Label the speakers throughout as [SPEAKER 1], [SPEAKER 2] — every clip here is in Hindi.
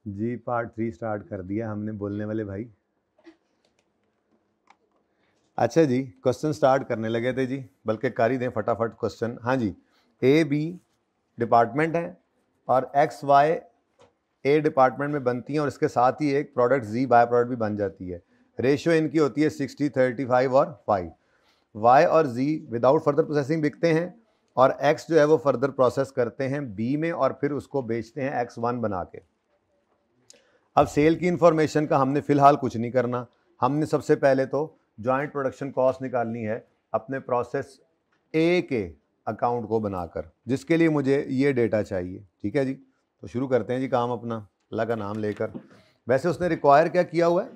[SPEAKER 1] जी पार्ट 3 स्टार्ट कर दिया हमने बोलने वाले भाई। अच्छा जी, क्वेश्चन स्टार्ट करने लगे थे जी, बल्कि कर ही दें फटाफट क्वेश्चन। हाँ जी, ए बी डिपार्टमेंट है और एक्स वाई ए डिपार्टमेंट में बनती हैं और इसके साथ ही एक प्रोडक्ट जी बाय प्रोडक्ट भी बन जाती है। रेशियो इनकी होती है 60, 35 और 5। वाई और जी विदाउट फर्दर प्रोसेसिंग बिकते हैं और एक्स जो है वो फर्दर प्रोसेस करते हैं बी में और फिर उसको बेचते हैं X1 बना के। अब सेल की इंफॉर्मेशन का हमने फिलहाल कुछ नहीं करना, हमने सबसे पहले तो जॉइंट प्रोडक्शन कॉस्ट निकालनी है अपने प्रोसेस ए के अकाउंट को बनाकर, जिसके लिए मुझे ये डेटा चाहिए। ठीक है जी, तो शुरू करते हैं जी काम अपना अल्लाह का नाम लेकर। वैसे उसने रिक्वायर क्या किया हुआ है,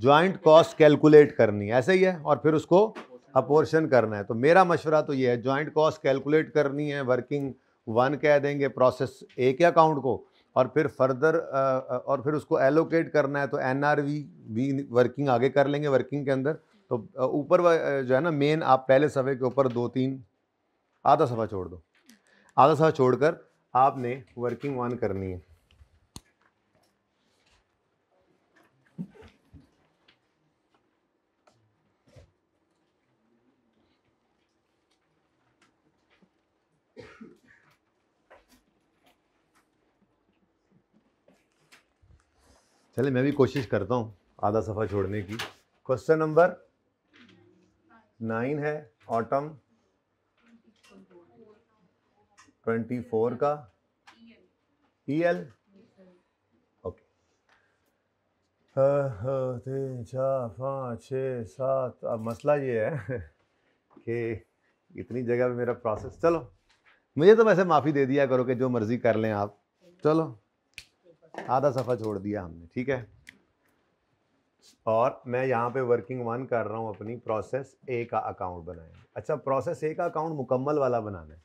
[SPEAKER 1] जॉइंट कॉस्ट कैलकुलेट करनी है, ऐसे ही है, और फिर उसको अपोर्शन करना है। तो मेरा मशवरा तो ये है, जॉइंट कॉस्ट कैलकुलेट करनी है, वर्किंग 1 कह देंगे प्रोसेस ए के अकाउंट को, और फिर फर्दर और फिर उसको एलोकेट करना है तो NRV भी वर्किंग आगे कर लेंगे वर्किंग के अंदर। तो ऊपर जो है ना मेन, आप पहले सफ़े के ऊपर 2-3 आधा सफ़ा छोड़ दो, आधा सफ़ा छोड़कर आपने वर्किंग 1 करनी है। चले मैं भी कोशिश करता हूँ आधा सफ़ा छोड़ने की। क्वेश्चन नंबर 9 है, ऑटम 24 का EL। ओके, 3 4 5 6 7। अब मसला ये है कि इतनी जगह पे मेरा प्रोसेस, चलो मुझे तो वैसे माफ़ी दे दिया करो कि जो मर्जी कर लें आप, चलो आधा सफ़ा छोड़ दिया हमने। ठीक है, और मैं यहाँ पे वर्किंग 1 कर रहा हूँ अपनी प्रोसेस ए का अकाउंट बनाए। अच्छा, प्रोसेस ए का अकाउंट मुकम्मल वाला बनाना है,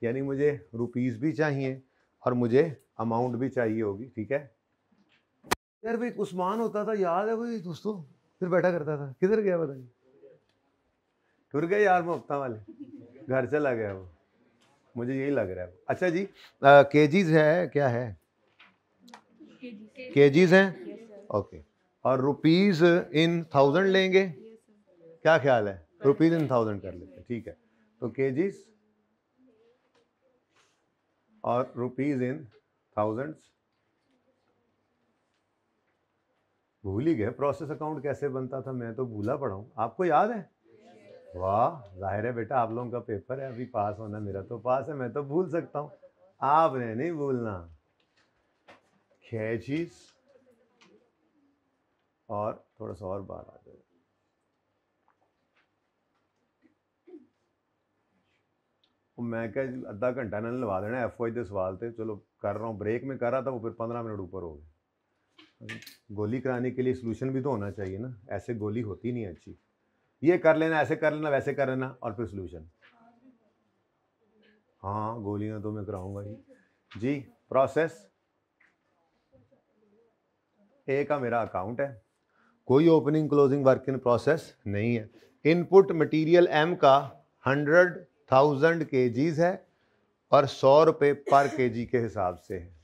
[SPEAKER 1] यानी मुझे रुपीस भी चाहिए और मुझे अमाउंट भी चाहिए होगी। ठीक है यार, भाई उस्मान होता था, याद है भाई दोस्तों, फिर बैठा करता था, किधर गया पता नहीं, टुर गए यार मुफ्ता वाले, घर चला गया वो, मुझे यही लग रहा है। अच्छा जी, केजीज है, क्या है, केजीज हैं, ओके। और रुपीस इन 1000 लेंगे, क्या ख्याल है, रुपीस इन 1000 कर लेते हैं। ठीक है, तो केजीज और रुपीस इन 1000। भूल ही गए प्रोसेस अकाउंट कैसे बनता था, मैं तो भूला पड़ा हूँ, आपको याद है? वाह, जाहिर है बेटा आप लोगों का पेपर है अभी, पास होना, मेरा तो पास है, मैं तो भूल सकता हूँ, आपने नहीं भूलना। केजीज और थोड़ा सा और बाहर आ जाए, मैं क्या अद्धा घंटा ना लवा देना FY के सवाल थे, चलो कर रहा हूँ, ब्रेक में कर रहा था वो, फिर 15 मिनट ऊपर हो गए। गोली कराने के लिए सोल्यूशन भी तो होना चाहिए ना, ऐसे गोली होती नहीं अच्छी, ये कर लेना, ऐसे कर लेना, वैसे कर लेना, और फिर सोल्यूशन। हाँ गोलियां तो मैं कराऊंगा ही जी। प्रोसेस ए का मेरा अकाउंट है, कोई opening closing work in process नहीं है। इनपुट मटेरियल M का 100,000 केजीज है और 100 रुपये पर केजी के हिसाब से है।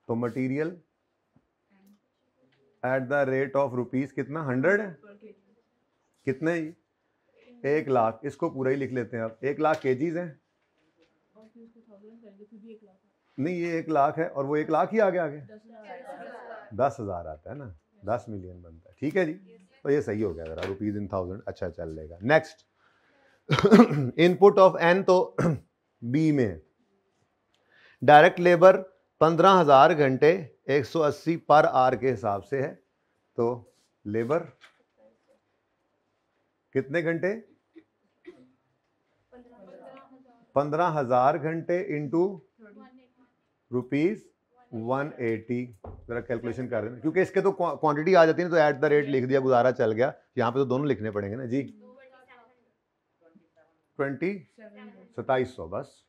[SPEAKER 1] तो material at the rate of rupees कितना, 100 है, कितने ही, 1 लाख, इसको पूरा ही लिख लेते हैं आप, 1 लाख केजीज हैं, नहीं ये 1 लाख है और वो 1 लाख ही आगे 10,000 आता है ना, 10 मिलियन बनता है। ठीक है जी, तो ये सही हो गया जरा, रुपीज इन 1000, अच्छा चल लेगा। नेक्स्ट, इनपुट ऑफ N तो बी में डायरेक्ट लेबर 15,000 घंटे 180 पर आवर के हिसाब से है, तो लेबर कितने घंटे, 15,000 घंटे इंटू रुपीज 180। जरा कैलकुलेशन कर देना, क्योंकि इसके तो क्वांटिटी आ जाती है ना, तो एट द रेट लिख दिया, गुजारा चल गया, यहाँ पे तो दोनों लिखने पड़ेंगे ना जी। 2700 बस।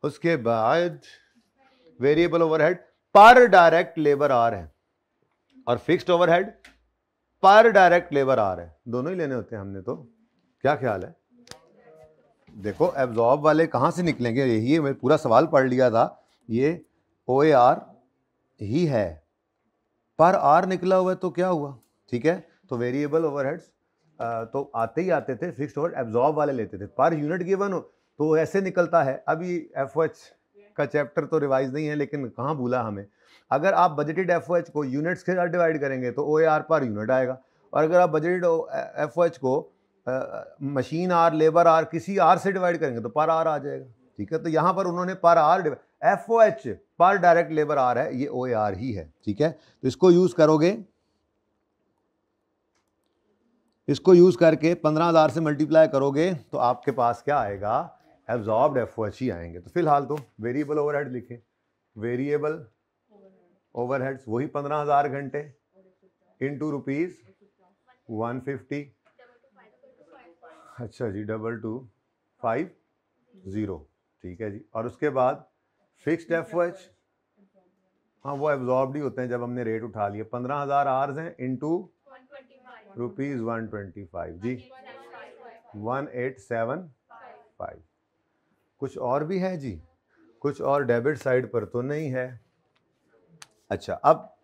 [SPEAKER 1] उसके बाद वेरिएबल ओवरहेड पर डायरेक्ट लेबर आर है और फिक्स्ड ओवरहेड पर डायरेक्ट लेबर आर है, दोनों ही लेने होते हैं हमने, तो क्या ख्याल है? देखो एब्जॉर्ब वाले कहां से निकलेंगे, यही मैं पूरा सवाल पढ़ लिया था, ये OAR ही है, पर आर निकला हुआ है तो क्या हुआ, ठीक है। तो वेरिएबल ओवरहेड्स तो आते ही आते थे, फिक्स्ड ओवरहेड एब्जॉर्ब वाले लेते थे, पर यूनिट गिवन हो तो ऐसे निकलता है। अभी FOH का चैप्टर तो रिवाइज नहीं है, लेकिन कहाँ भूला हमें, अगर आप बजटेड FOH को यूनिट्स के साथ डिवाइड करेंगे तो OAR पर यूनिट आएगा, और अगर आप बजटेड FOH को मशीन आर, लेबर आर, किसी आर से डिवाइड करेंगे तो पर आर आ जाएगा, ठीक है। तो यहाँ पर उन्होंने पर आर, FOH पर डायरेक्ट लेबर आर है, ये OAR ही है, ठीक है। तो इसको यूज करोगे, इसको यूज करके 15,000 से मल्टीप्लाई करोगे तो आपके पास क्या आएगा, एब्जॉर्ब्ड FOH ही आएंगे। तो फिलहाल तो वेरिएबल ओवरहेड लिखे, वेरिएबल ओवरहेड्स वही 15,000 घंटे इंटू रुपीज 150, अच्छा जी, 2250, ठीक है जी। और उसके बाद फिक्स्ड FOH, हाँ वो एब्जॉर्ब्ड ही होते हैं जब हमने रेट उठा लिया, 15,000 आवर्स हैं इंटू रुपीज 125 जी, 1875। कुछ और भी है जी, कुछ और डेबिट साइड पर तो नहीं है। अच्छा, अब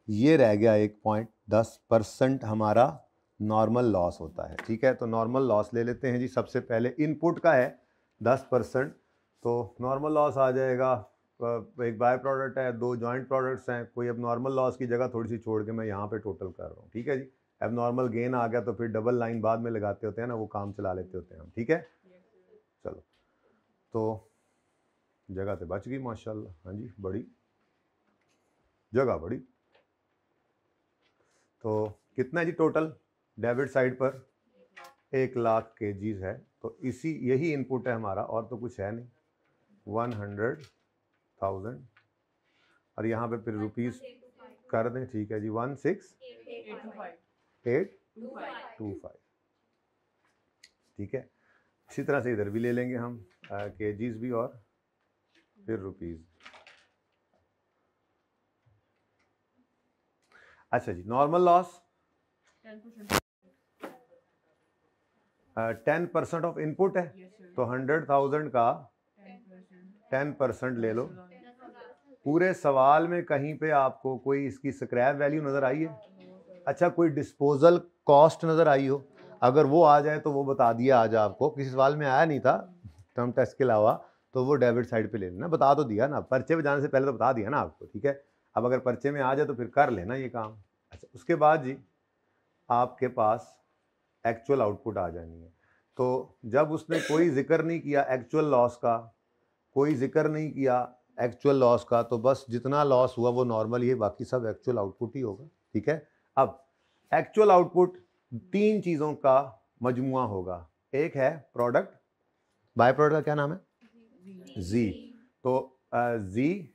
[SPEAKER 1] ये रह गया एक पॉइंट, 10% हमारा नॉर्मल लॉस होता है, ठीक है। तो नॉर्मल लॉस ले लेते हैं जी। सबसे पहले इनपुट का है 10%, तो नॉर्मल लॉस आ जाएगा, एक बाय प्रोडक्ट है, 2 जॉइंट प्रोडक्ट्स हैं, कोई अब नॉर्मल लॉस की जगह थोड़ी सी छोड़ के मैं यहाँ पे टोटल कर रहा हूँ, ठीक है जी। अब नॉर्मल गेन आ गया तो फिर डबल लाइन बाद में लगाते होते हैं ना, वो काम चला लेते होते हैं हम, ठीक है। चलो, तो जगह तो बच गई माशाल्लाह, हाँ जी, बड़ी जगह बड़ी। तो कितना है जी टोटल डेबिट साइड पर, 1,00,000 kgs है, तो यही इनपुट है हमारा, और तो कुछ है नहीं, 100,000, और यहाँ पे फिर रुपीस कर दें, ठीक है जी, 16,825, ठीक है। इसी तरह से इधर भी ले लेंगे हम kgs भी, और फिर रुपीस। अच्छा जी, नॉर्मल लॉस 10% ऑफ इनपुट है, तो 100,000 का 10% ले लो। पूरे सवाल में कहीं पे आपको कोई इसकी स्क्रैप वैल्यू नजर आई है? अच्छा, कोई डिस्पोजल कॉस्ट नजर आई हो? अगर वो आ जाए तो वो बता दिया आज आपको, किसी सवाल में आया नहीं था टर्म टेस्ट के अलावा, तो वो डेबिट साइड पे ले लेना, बता तो दिया ना, पर्चे पे जाने से पहले तो बता दिया ना आपको, ठीक है। अब अगर पर्चे में आ जाए तो फिर कर लेना ये काम। अच्छा, उसके बाद जी आपके पास एक्चुअल आउटपुट आ जानी है। तो जब उसने कोई जिक्र नहीं किया एक्चुअल लॉस का, कोई जिक्र नहीं किया एक्चुअल लॉस का, तो बस जितना लॉस हुआ वो नॉर्मल ही है, बाकी सब एक्चुअल आउटपुट ही होगा, ठीक है। अब एक्चुअल आउटपुट 3 चीज़ों का मजमुआ होगा, एक है प्रोडक्ट, बाय प्रोडक्ट का क्या नाम है, जी, तो जी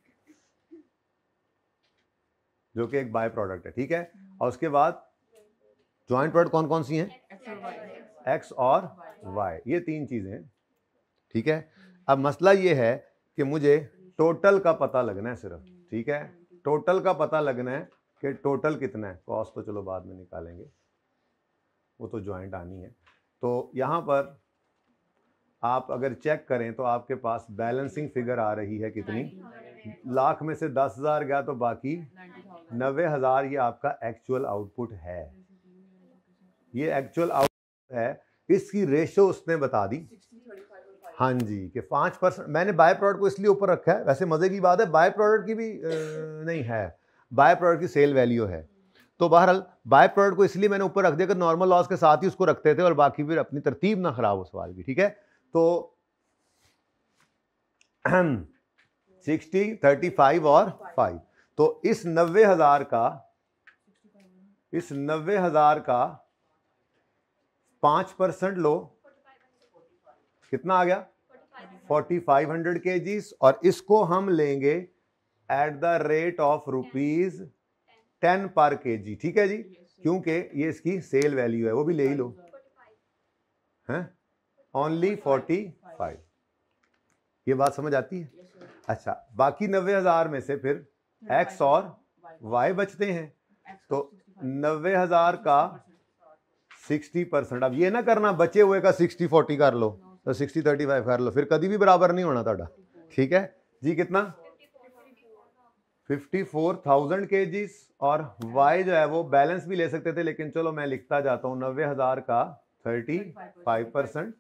[SPEAKER 1] जो कि एक बाय प्रोडक्ट है, ठीक है। और उसके बाद ज्वाइंट प्रोडक्ट कौन कौन सी हैं, एक्स और वाई, ये 3 चीजें हैं, ठीक है। अब मसला ये है कि मुझे टोटल का पता लगना है सिर्फ, ठीक है, टोटल का पता लगना है कि टोटल कितना है। कॉस्ट तो चलो बाद में निकालेंगे, वो तो ज्वाइंट आनी है। तो यहाँ पर आप अगर चेक करें तो आपके पास बैलेंसिंग फिगर आ रही है कितनी, लाख में से 10,000 गया तो बाकी 90,000, ये आपका एक्चुअल आउटपुट है, ये एक्चुअल आउटपुट है। इसकी रेशो उसने बता दी, हाँ जी, कि 5%। मैंने बाय प्रोडक्ट को इसलिए ऊपर रखा है, वैसे मजे की बात है बाय प्रोडक्ट की भी नहीं है, बाय प्रोडक्ट की सेल वैल्यू है, तो बहरहाल बाय प्रोडक्ट को इसलिए मैंने ऊपर रख दिया कि नॉर्मल लॉस के साथ ही उसको रखते थे, और बाकी फिर अपनी तरतीब ना खराब हो सवाल की, ठीक है। तो 60, 35 और 5, तो इस 90,000 का 5% लो, कितना आ गया, 4,500 kgs, और इसको हम लेंगे एट द रेट ऑफ ₹10 पर kg, ठीक है जी, क्योंकि ये इसकी सेल वैल्यू है, वो भी ले ही लो, हैं, ओनली 45। ये बात समझ आती है? अच्छा, बाकी 90,000 में से फिर एक्स और वाई बचते हैं, तो 90,000 का 60%। अब ये ना करना बचे हुए का 60-40 कर लो, तो 60-35 कर लो, फिर कभी भी बराबर नहीं होना ਤੁਹਾਡਾ, ठीक है जी। कितना 54,000 kgs और y जो है वो बैलेंस भी ले सकते थे, लेकिन चलो मैं लिखता जाता हूँ 90,000 का 35%,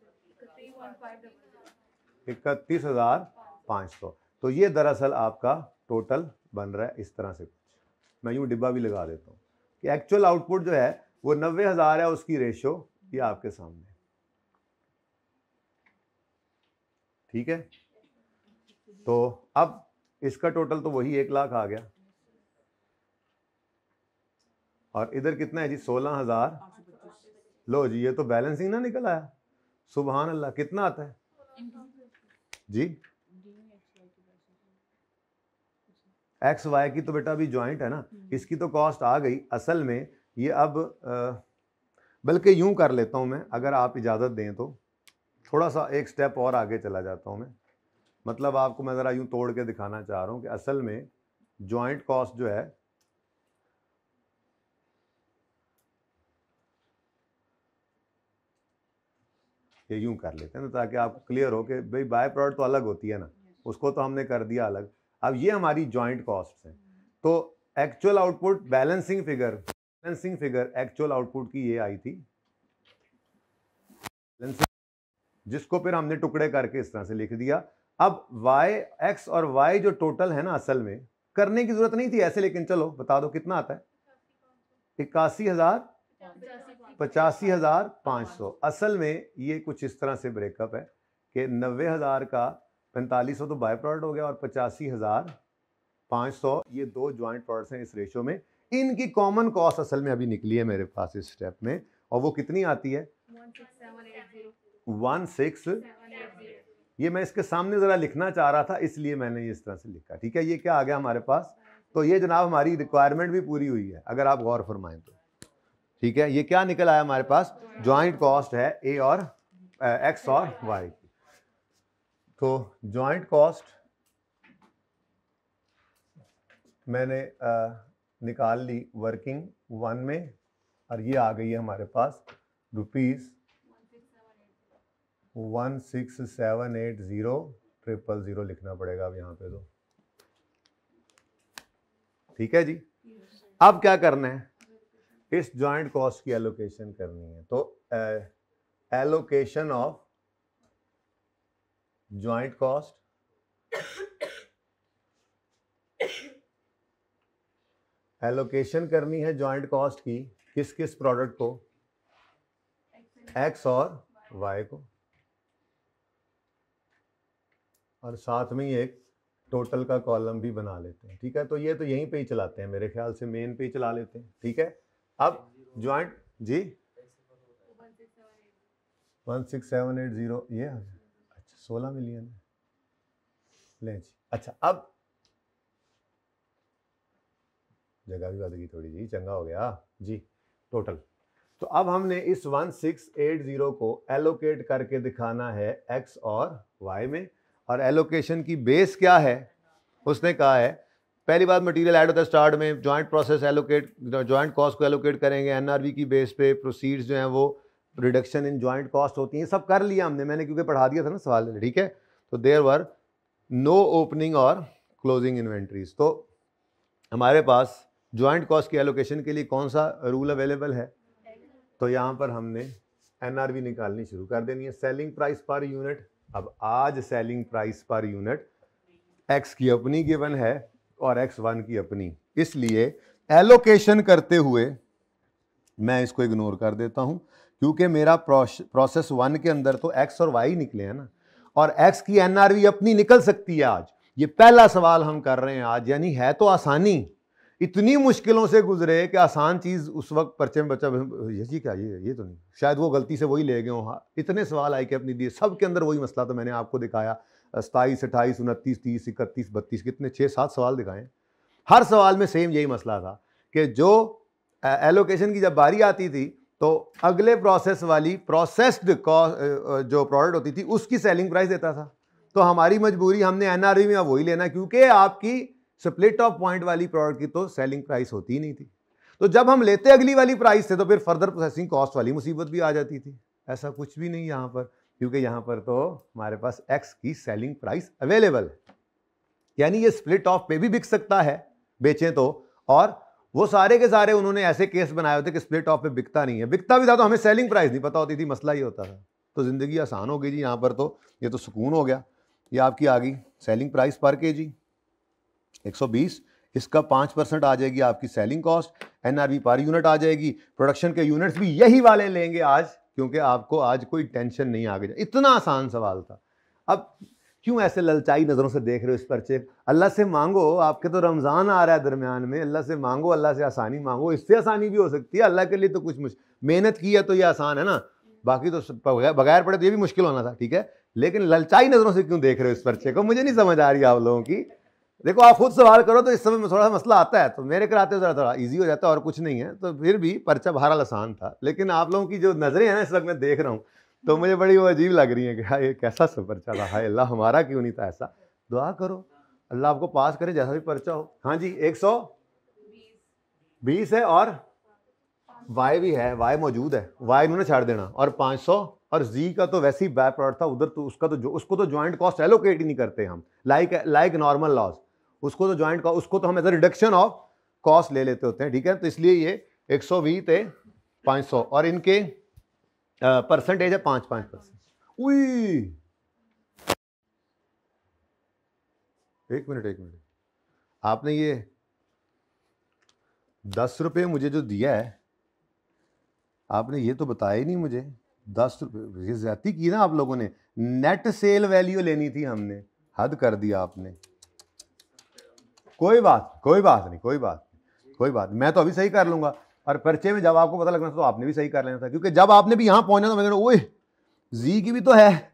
[SPEAKER 1] 31,500। तो ये दरअसल आपका टोटल बन रहा है इस तरह से। मैं यूं डिब्बा भी लगा देता हूँ कि एक्चुअल आउटपुट जो है वो 90,000 है, उसकी रेशो ये आपके सामने, ठीक है। तो अब इसका टोटल तो वही 1 लाख आ गया, और इधर कितना है जी 16,000। लो जी, ये तो बैलेंसिंग ना निकल आया, सुभान अल्लाह। कितना आता है जी? एक्स वाई की तो बेटा अभी ज्वाइंट है ना, इसकी तो कॉस्ट आ गई असल में। ये अब बल्कि यूं कर लेता हूं मैं, अगर आप इजाज़त दें तो थोड़ा सा एक स्टेप और आगे चला जाता हूं मैं। मतलब आपको मैं ज़रा यूं तोड़ के दिखाना चाह रहा हूं कि असल में ज्वाइंट कॉस्ट जो है ये यूं कर लेते हैं ना, ताकि आपको क्लियर हो कि भाई बाय प्रोडक्ट तो अलग होती है ना, उसको तो हमने कर दिया अलग। अब ये हमारी ज्वाइंट कॉस्ट है। तो actual output balancing figure actual output की ये आई थी, जिसको फिर हमने टुकड़े करके इस तरह से लिख दिया। अब y x और y जो टोटल है ना, असल में करने की जरूरत नहीं थी ऐसे, लेकिन चलो बता दो कितना आता है। 85,500। असल में ये कुछ इस तरह से ब्रेकअप है कि 90,000 का 4500 तो बाय प्रोडक्ट हो गया, और 85,500 ये दो ज्वाइंट प्रोडक्ट्स हैं इस रेशो में। इनकी कॉमन कॉस्ट असल में अभी निकली है मेरे पास इस स्टेप में, और वो कितनी आती है 16,780। ये मैं इसके सामने जरा लिखना चाह रहा था, इसलिए मैंने ये इस तरह से लिखा, ठीक है। ये क्या आ गया हमारे पास, तो ये जनाब हमारी रिक्वायरमेंट भी पूरी हुई है अगर आप गौर फरमाएं तो, ठीक है। ये क्या निकल आया हमारे पास, ज्वाइंट कॉस्ट है ए और एक्स और वाई की। तो ज्वाइंट कॉस्ट मैंने निकाल ली वर्किंग 1 में, और ये आ गई है हमारे पास ₹16,780,000 लिखना पड़ेगा अब यहाँ पे तो, ठीक है जी। अब क्या करना है, इस ज्वाइंट कॉस्ट की एलोकेशन करनी है। तो allocation of joint cost, allocation करनी है ज्वाइंट कॉस्ट की किस किस प्रोडक्ट को, एक्स और वाई को, और साथ में ही एक टोटल का कॉलम भी बना लेते हैं, ठीक है। तो ये तो यहीं पे ही चलाते हैं मेरे ख्याल से, मेन पे ही चला लेते हैं, ठीक है। अब ज्वाइंट जी 16780 ये अच्छा 16 मिलियन ले जी। अच्छा, अब जगह भी बढ़ गई थोड़ी जी, चंगा हो गया जी टोटल। तो अब हमने इस 1680 को एलोकेट करके दिखाना है एक्स और वाई में, और एलोकेशन की बेस क्या है, उसने कहा है पहली बात मटेरियल ऐड होता है स्टार्ट में, joint process allocate, joint cost को एलोकेट करेंगे एनआरवी की बेस पे, प्रोसीड्स जो हैं वो रिडक्शन इन जॉइंट कॉस्ट होती हैं, सब कर लिया हमने, मैंने क्योंकि पढ़ा दिया था ना सवाल, ठीक है। तो देयर वर नो ओपनिंग और क्लोजिंग इन्वेंट्रीज। तो हमारे पास जॉइंट कॉस्ट की एलोकेशन के लिए कौन सा रूल अवेलेबल है, तो यहाँ पर हमने एनआरवी निकालनी शुरू कर देनी है, सेलिंग प्राइस पर यूनिट। अब आज selling price per unit x की अपनी गिवन है और x1 की अपनी, इसलिए एलोकेशन करते हुए मैं इसको इग्नोर कर देता हूं, क्योंकि मेरा प्रोसेस 1 के अंदर तो x और y निकले हैं ना, और x की एनआरवी अपनी निकल सकती है आज। ये पहला सवाल हम कर रहे हैं आज, यानी है तो आसानी, इतनी मुश्किलों से गुजरे कि आसान चीज उस वक्त पर्चे में बच्चा ये जी क्या, ये तो नहीं, शायद वो गलती से वही ले गए हो। इतने सवाल आए कि अपनी दिए, सब के अंदर वही मसला था, मैंने आपको दिखाया 27, 28, 29, 30, 31, 32, कितने 6-7 सवाल दिखाए, हर सवाल में सेम यही मसला था कि जो एलोकेशन की जब बारी आती थी तो अगले प्रोसेस वाली प्रोसेस्ड जो प्रोडक्ट होती थी उसकी सेलिंग प्राइस देता था। तो हमारी मजबूरी, हमने एनआरवी में अब वही लेना, क्योंकि आपकी स्प्लिट ऑफ पॉइंट वाली प्रोडक्ट की तो सेलिंग प्राइस होती ही नहीं थी। तो जब हम लेते अगली वाली प्राइस से तो फिर फर्दर प्रोसेसिंग कॉस्ट वाली मुसीबत भी आ जाती थी। ऐसा कुछ भी नहीं यहाँ पर, क्योंकि यहाँ पर तो हमारे पास एक्स की सेलिंग प्राइस अवेलेबल है, यानी ये स्प्लिट ऑफ पे भी बिक सकता है बेचें तो। और वो सारे के सारे उन्होंने ऐसे केस बनाए होते कि स्प्लिट ऑफ पे बिकता नहीं है, बिकता भी था तो हमें सेलिंग प्राइस नहीं पता होती थी, मसला ये होता था। तो ज़िंदगी आसान हो गई जी यहाँ पर, तो ये तो सुकून हो गया। ये आपकी आ गई सेलिंग प्राइस पर केजी 120, इसका 5% आ जाएगी आपकी selling cost, NRV per unit आ जाएगी। प्रोडक्शन के यूनिट्स भी यही वाले लेंगे आज, क्योंकि आपको आज कोई टेंशन नहीं आ गई। इतना आसान सवाल था। अब क्यों ऐसे ललचाई नज़रों से देख रहे हो इस पर्चे? अल्लाह से मांगो, आपके तो रमज़ान आ रहा है दरमियान में, अल्लाह से मांगो, अल्लाह से आसानी मांगो। इससे आसानी भी हो सकती है, अल्लाह के लिए तो कुछ मेहनत की है तो ये आसान है ना, बाकी तो बगैर पढ़े तो ये भी मुश्किल होना था, ठीक है। लेकिन ललचाई नज़रों से क्यों देख रहे हो इस पर्चे को, मुझे नहीं समझ आ रही आप लोगों की। देखो आप खुद सवाल करो तो इस समय में थोड़ा मसला आता है, तो मेरे कराते हो थोड़ा इजी हो जाता है, और कुछ नहीं है। तो फिर भी पर्चा बहरहाल आसान था, लेकिन आप लोगों की जो नज़रें हैं ना इस वक्त मैं देख रहा हूँ, तो मुझे बड़ी वो अजीब लग रही है कि हाँ ये कैसा सा पर्चा था, हाय अल्लाह हमारा क्यों नहीं था ऐसा। दुआ करो अल्लाह आपको पास करे जैसा भी पर्चा हो। हाँ जी 120 है और वाई भी है, वाई मौजूद है, वाई इन्होंने छाड़ देना, और 500, और जी का तो वैसे ही बैक प्रोडक्ट था उधर, तो उसका तो उसको तो ज्वाइंट कॉस्ट एलोकेट ही नहीं करते हम, लाइक नॉर्मल लॉस। उसको तो ज्वाइंट कॉस्ट, उसको तो हम as a reduction of cost ले लेते होते हैं, ठीक है। तो इसलिए ये 120 थे 500, और इनके परसेंटेज है 5%। उई एक मिनट, आपने ये 10 रुपये मुझे जो दिया है, आपने ये तो बताया ही नहीं मुझे। 10 रुपये, ये ज्यादती की ना आप लोगों ने। नेट सेल वैल्यू लेनी थी हमने, हद कर दिया आपने। कोई बात नहीं, मैं तो अभी सही कर लूंगा। और पर्चे में जब आपको पता लगना था तो आपने भी सही कर लेना था, क्योंकि जब आपने भी यहां पहुंचना तो मैं ओए जी की भी तो है,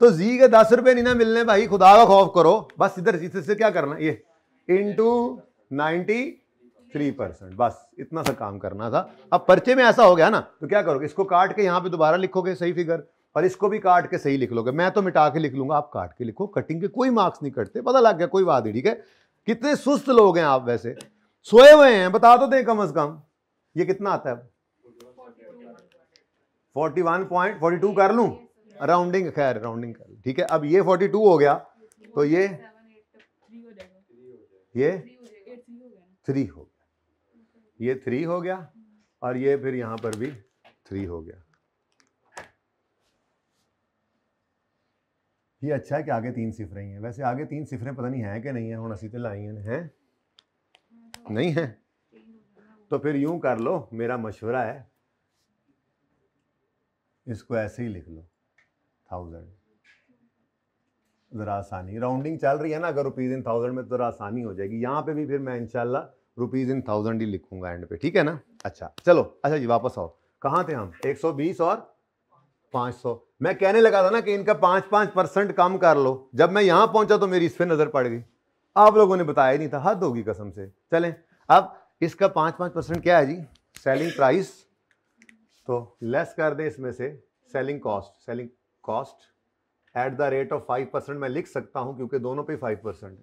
[SPEAKER 1] तो जी के 10 रुपये नहीं ना मिलने भाई, खुदा का खौफ करो। बस इधर से क्या करना, ये इंटू 93%, बस इतना सा काम करना था। अब पर्चे में ऐसा हो गया ना, तो क्या करोगे, इसको काट के यहाँ पे दोबारा लिखोगे सही फिगर, और इसको भी काट के सही लिख लोगे। मैं तो मिटा के लिख लूंगा, आप काट के लिखो, कटिंग के कोई मार्क्स नहीं कटते, पता लग गया, कोई बात नहीं, ठीक है। कितने सुस्त लोग हैं आप, वैसे सोए हुए हैं, बता तो दें कम से कम। ये कितना आता है, 41.42 कर लूं, राउंडिंग, खैर राउंडिंग कर, ठीक है। अब ये 42 हो गया, तो ये 3 हो गया, ये 3 हो गया, और ये फिर यहां पर भी 3 हो गया। ये अच्छा है कि आगे 3 सिफरें ही हैं, वैसे आगे 3 सिफरें पता नहीं है कि नहीं है, हुण असी ते लाई हैं, नहीं है, तो फिर यूं कर लो, मेरा मशवरा है, इसको ऐसे ही लिख लो 1000, ज़रा आसानी, राउंडिंग चल रही है ना, अगर रुपीज़ इन 1000 में तो ज़रा आसानी हो जाएगी। यहाँ पे भी फिर मैं इंशाल्लाह रुपीज़ इन 1000 ही लिखूंगा एंड पे, ठीक है ना। अच्छा चलो, अच्छा जी वापस आओ, कहाँ थे हम, 120 और 500। मैं कहने लगा था ना कि इनका 5% कम कर लो, जब मैं यहाँ पहुंचा तो मेरी इस पर नज़र पड़ गई, आप लोगों ने बताया ही नहीं था, हद होगी कसम से। चलें, अब इसका 5% क्या है जी, सेलिंग प्राइस, तो लेस कर दें इसमें से selling cost at the rate of 5% मैं लिख सकता हूं, क्योंकि दोनों पे 5%,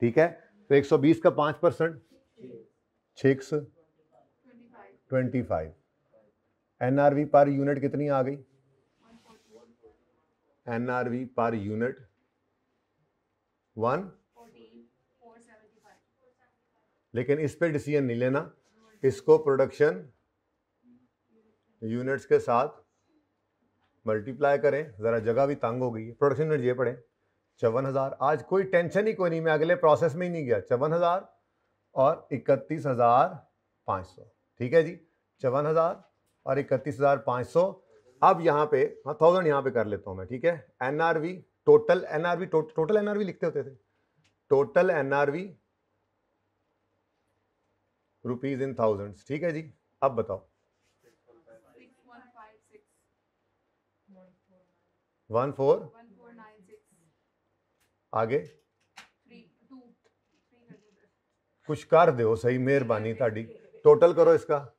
[SPEAKER 1] ठीक है। तो 120 का 5%, 625। एनआरवी पर यूनिट कितनी आ गई, एनआरवी पर यूनिट 1, लेकिन इस पे डिसीजन नहीं लेना, इसको प्रोडक्शन यूनिट्स के साथ मल्टीप्लाई करें, ज़रा जगह भी तंग हो गई है। प्रोडक्शन यूनिट ये पढ़े 54,000, आज कोई टेंशन ही कोई नहीं, मैं अगले प्रोसेस में ही नहीं गया। 54,000 और 31,500, ठीक है जी, 54,000 और 31,500। अब यहाँ पे 1000 यहाँ पे कर लेता हूँ मैं, ठीक है। एनआरवी, टोटल एनआरवी लिखते होते थे, total NRV rupees in thousands, ठीक है जी। अब बताओ 1496, आगे कुछ कर दो सही, मेहरबानी ताड़ी, टोटल करो इसका,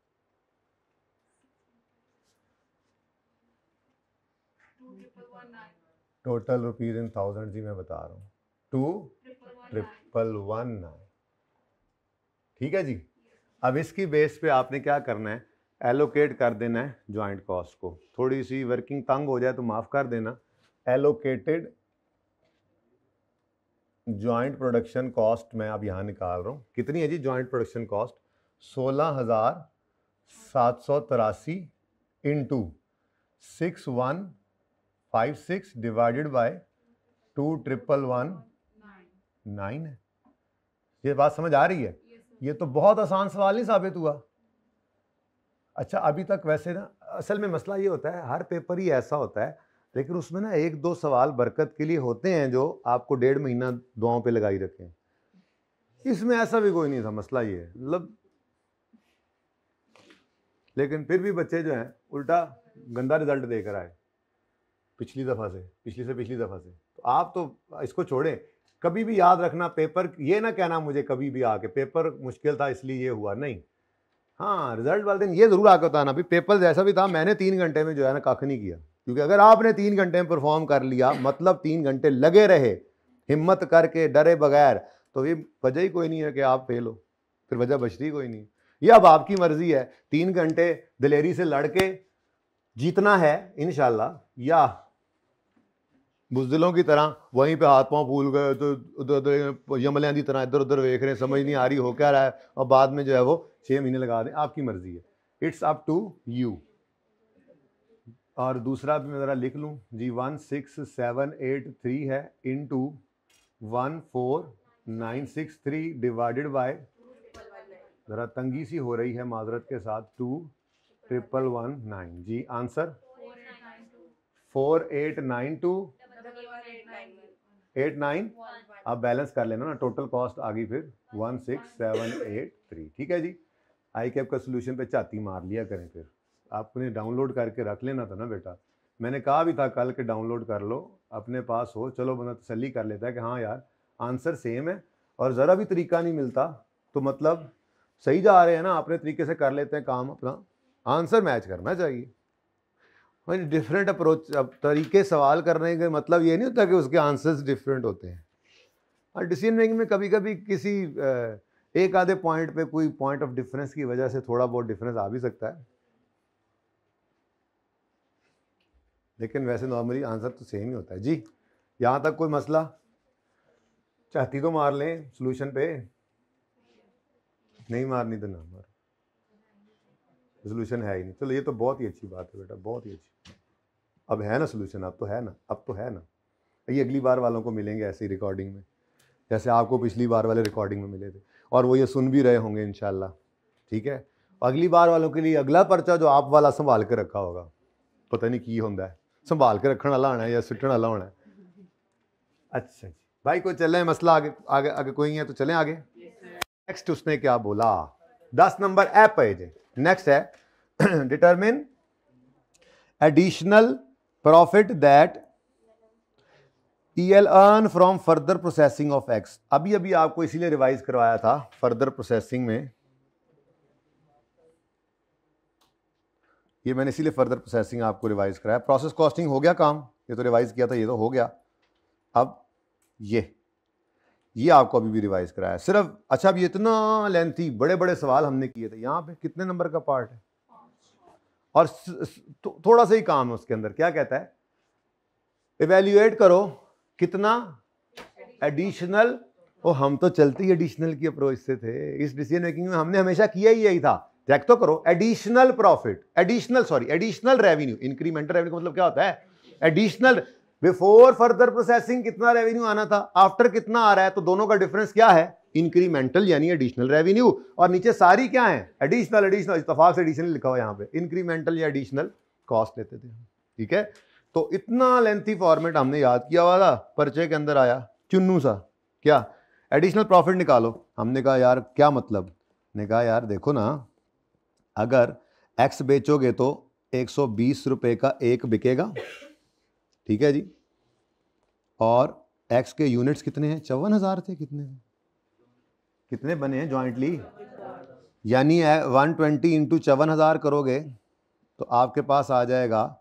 [SPEAKER 1] टोटल रुपीज इन थाउजेंड जी मैं बता रहा हूँ 2,119, ठीक है जी। अब इसकी बेस पे आपने क्या करना है, एलोकेट कर देना है ज्वाइंट कॉस्ट को। थोड़ी सी वर्किंग तंग हो जाए तो माफ कर देना, एलोकेटेड जॉइंट प्रोडक्शन कॉस्ट मैं अब यहाँ निकाल रहा हूँ, कितनी है जी joint production cost? 16,783 into 6156 divided by 2,119 है। ये बात समझ आ रही है? ये तो बहुत आसान सवाल नहीं साबित हुआ। अच्छा, अभी तक वैसे ना असल में मसला ये होता है, हर पेपर ही ऐसा होता है, लेकिन उसमें ना एक दो सवाल बरकत के लिए होते हैं जो आपको 1.5 महीना दुआओं पे लगाई रखें। इसमें ऐसा भी कोई नहीं था, मसला ये है मतलब, लेकिन फिर भी बच्चे जो हैं उल्टा गंदा रिजल्ट देकर आए पिछली दफ़ा से, पिछली दफ़ा से। तो आप तो इसको छोड़ें, कभी भी याद रखना पेपर, ये ना कहना मुझे कभी भी आके पेपर मुश्किल था इसलिए ये हुआ, नहीं। हाँ, रिजल्ट वाले दिन ये जरूर आकर बताना भी पेपर जैसा भी था मैंने 3 घंटे में जो है ना कख नहीं किया, क्योंकि अगर आपने 3 घंटे में परफॉर्म कर लिया, मतलब 3 घंटे लगे रहे हिम्मत करके डरे बगैर, तो ये वजह ही कोई नहीं है कि आप फेल हो, फिर वजह बचती कोई नहीं। ये अब आपकी मर्जी है, 3 घंटे दिलेरी से लड़के जीतना है इंशाल्लाह, या बुज़दिलों की तरह वहीं पे हाथ पांव फूल गए तो उधर यमलियां की तरह इधर उधर देख रहे हैं, समझ नहीं आ रही हो क्या रहा है, और बाद में जो है वो 6 महीने लगा दें, आपकी मर्जी है, इट्स अप टू यू। और दूसरा भी मैं ज़रा लिख लूँ जी, 16783 है इंटू 14963 डिवाइडेड बाय, ज़रा तंगी सी हो रही है माजरत के साथ, 2,119 जी। आंसर 489289। आप बैलेंस कर लेना ना, टोटल कॉस्ट आ गई फिर 16783। ठीक है जी, आई कैप का सोल्यूशन पे झाती मार लिया करें, फिर आपने डाउनलोड करके रख लेना था ना बेटा, मैंने कहा भी था कल के डाउनलोड कर लो, अपने पास हो, चलो बंदा तसल्ली कर लेता है कि हाँ यार आंसर सेम है, और ज़रा भी तरीका नहीं मिलता तो मतलब सही जा रहे हैं ना, अपने तरीके से कर लेते हैं काम, अपना आंसर मैच करना चाहिए। डिफरेंट अप्रोच, अब तरीके सवाल करने का मतलब ये नहीं होता कि उसके आंसर्स डिफरेंट होते हैं, और डिसीजन मेकिंग में कभी कभी किसी एक आधे पॉइंट पे कोई पॉइंट ऑफ डिफरेंस की वजह से थोड़ा बहुत डिफरेंस आ भी सकता है, लेकिन वैसे नॉर्मली आंसर तो सेम ही होता है जी। यहाँ तक कोई मसला? चाहती तो मार लें सोल्यूशन पे, नहीं मारनी तो ना मार, सोल्यूशन है ही नहीं। चलो ये तो बहुत ही अच्छी बात है बेटा, बहुत ही अच्छी, अब है ना सोल्यूशन, अब तो है ना, अब तो है ना। ये अगली बार वालों को मिलेंगे ऐसी रिकॉर्डिंग में, जैसे आपको पिछली बार वाले रिकॉर्डिंग में मिले थे, और वो ये सुन भी रहे होंगे इंशाल्लाह। ठीक है, अगली बार वालों के लिए अगला पर्चा जो आप वाला संभाल के रखा होगा, पता नहीं की होता है, संभाल के रखने वाला होना है या सुटने वाला होना है। अच्छा जी भाई, कोई चले मसला आगे आगे आगे कोई है तो चलें आगे। नेक्स्ट उसने क्या बोला, 10 नंबर ऐप पे नेक्स्ट है determine additional profit that EL earn from further processing of x. अभी अभी आपको इसीलिए रिवाइज करवाया था, फर्दर प्रोसेसिंग में, ये मैंने इसीलिए फर्दर प्रोसेसिंग आपको रिवाइज कराया। प्रोसेस कॉस्टिंग हो गया काम, ये तो रिवाइज किया था, ये तो हो गया। अब ये आपको अभी भी रिवाइज कराया सिर्फ। अच्छा, अब ये इतना लेंथी बड़े बड़े सवाल हमने किए थे, यहाँ पे कितने नंबर का पार्ट है, और थोड़ा सा ही काम है उसके अंदर। क्या कहता है, इवेल्युएट करो कितना एडिशनल, और हम तो चलते ही एडिशनल की अप्रोच से थे, इस डिसीजन मेकिंग में हमने हमेशा किया ही यही था। चेक तो करो, additional profit, additional revenue, incremental revenue का मतलब क्या होता है, एडिशनल, बिफोर फर्दर प्रोसेसिंग कितना रेवेन्यू आना था, आफ्टर कितना आ रहा है, तो दोनों का डिफरेंस क्या है, इंक्रीमेंटल यानी एडिशनल रेवेन्यू, और नीचे सारी क्या है, एडिशनल, इत्तफाक से एडिशनल लिखा हुआ यहाँ पे, इंक्रीमेंटल या एडिशनल कॉस्ट लेते थे। ठीक है, तो इतना लेंथी फॉर्मेट हमने याद किया हुआ था, पर्चे के अंदर आया चुन्नू सा, क्या एडिशनल प्रॉफिट निकालो। हमने कहा यार क्या मतलब, ने कहा यार देखो ना, अगर एक्स बेचोगे तो 120 रुपए का एक बिकेगा, ठीक है जी, और एक्स के यूनिट्स कितने हैं, 54,000 थे, कितने बने हैं जॉइंटली, यानी 120 इंटू 54,000 करोगे तो आपके पास आ जाएगा,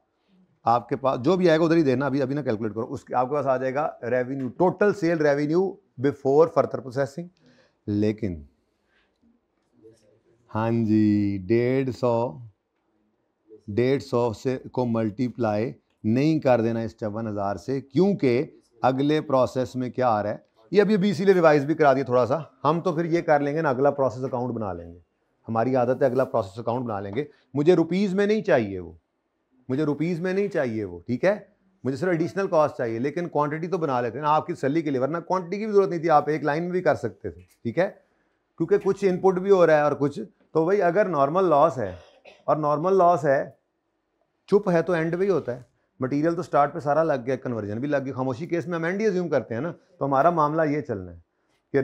[SPEAKER 1] आपके पास जो भी आएगा उधर ही देना, अभी ना कैलकुलेट करो, उसके आपके पास आ जाएगा revenue, total sale revenue before further processing. लेकिन हाँ जी, 150 से को मल्टीप्लाई नहीं कर देना इस 54,000 से, क्योंकि अगले प्रोसेस में क्या आ रहा है, ये अभी इसीलिए रिवाइज भी करा दिया थोड़ा सा। हम तो फिर ये कर लेंगे ना, अगला प्रोसेस अकाउंट बना लेंगे, हमारी आदत है अगला प्रोसेस अकाउंट बना लेंगे। मुझे रुपीज़ में नहीं चाहिए वो, मुझे रुपीज़ में नहीं चाहिए वो, ठीक है, मुझे सिर्फ एडिशनल कॉस्ट चाहिए, लेकिन क्वांटिटी तो बना लेते हैं ना आपकी तसल्ली के लिए, वरना क्वांटिटी की भी जरूरत नहीं थी, आप एक लाइन में भी कर सकते थे, ठीक है, क्योंकि कुछ इनपुट भी हो रहा है और कुछ, तो भाई अगर नॉर्मल लॉस है और नॉर्मल लॉस है, चुप है तो एंड भी होता है। मटेरियल तो स्टार्ट पे सारा लग गया, कन्वर्जन भी लग गया, खामोशी केस में हम एंड ही अज्यूम करते हैं ना, तो हमारा मामला ये चलना है कि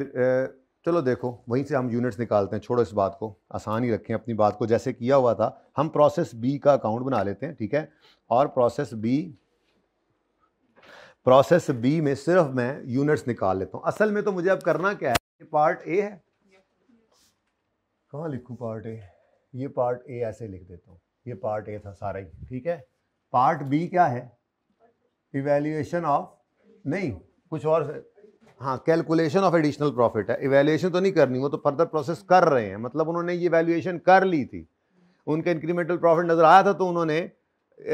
[SPEAKER 1] चलो देखो वहीं से हम यूनिट्स निकालते हैं, छोड़ो इस बात को, आसान ही रखें अपनी बात को, जैसे किया हुआ था हम प्रोसेस बी का अकाउंट बना लेते हैं, ठीक है, और प्रोसेस बी में सिर्फ मैं यूनिट्स निकाल लेता हूं। असल में तो मुझे अब करना क्या है, ये पार्ट ए है, कहाँ लिखूं पार्ट ए, ये पार्ट ए ऐसे लिख देता हूं, ये पार्ट ए था सारा ही, ठीक है। पार्ट बी क्या है, इवैल्यूएशन ऑफ, नहीं कुछ और, हाँ कैलकुलेशन ऑफ एडिशनल प्रॉफिट है, इवैल्यूएशन तो नहीं करनी, वो तो फर्दर प्रोसेस कर रहे हैं, मतलब उन्होंने ये इवैल्यूएशन कर ली थी, उनका इंक्रीमेंटल प्रॉफिट नजर आया था तो उन्होंने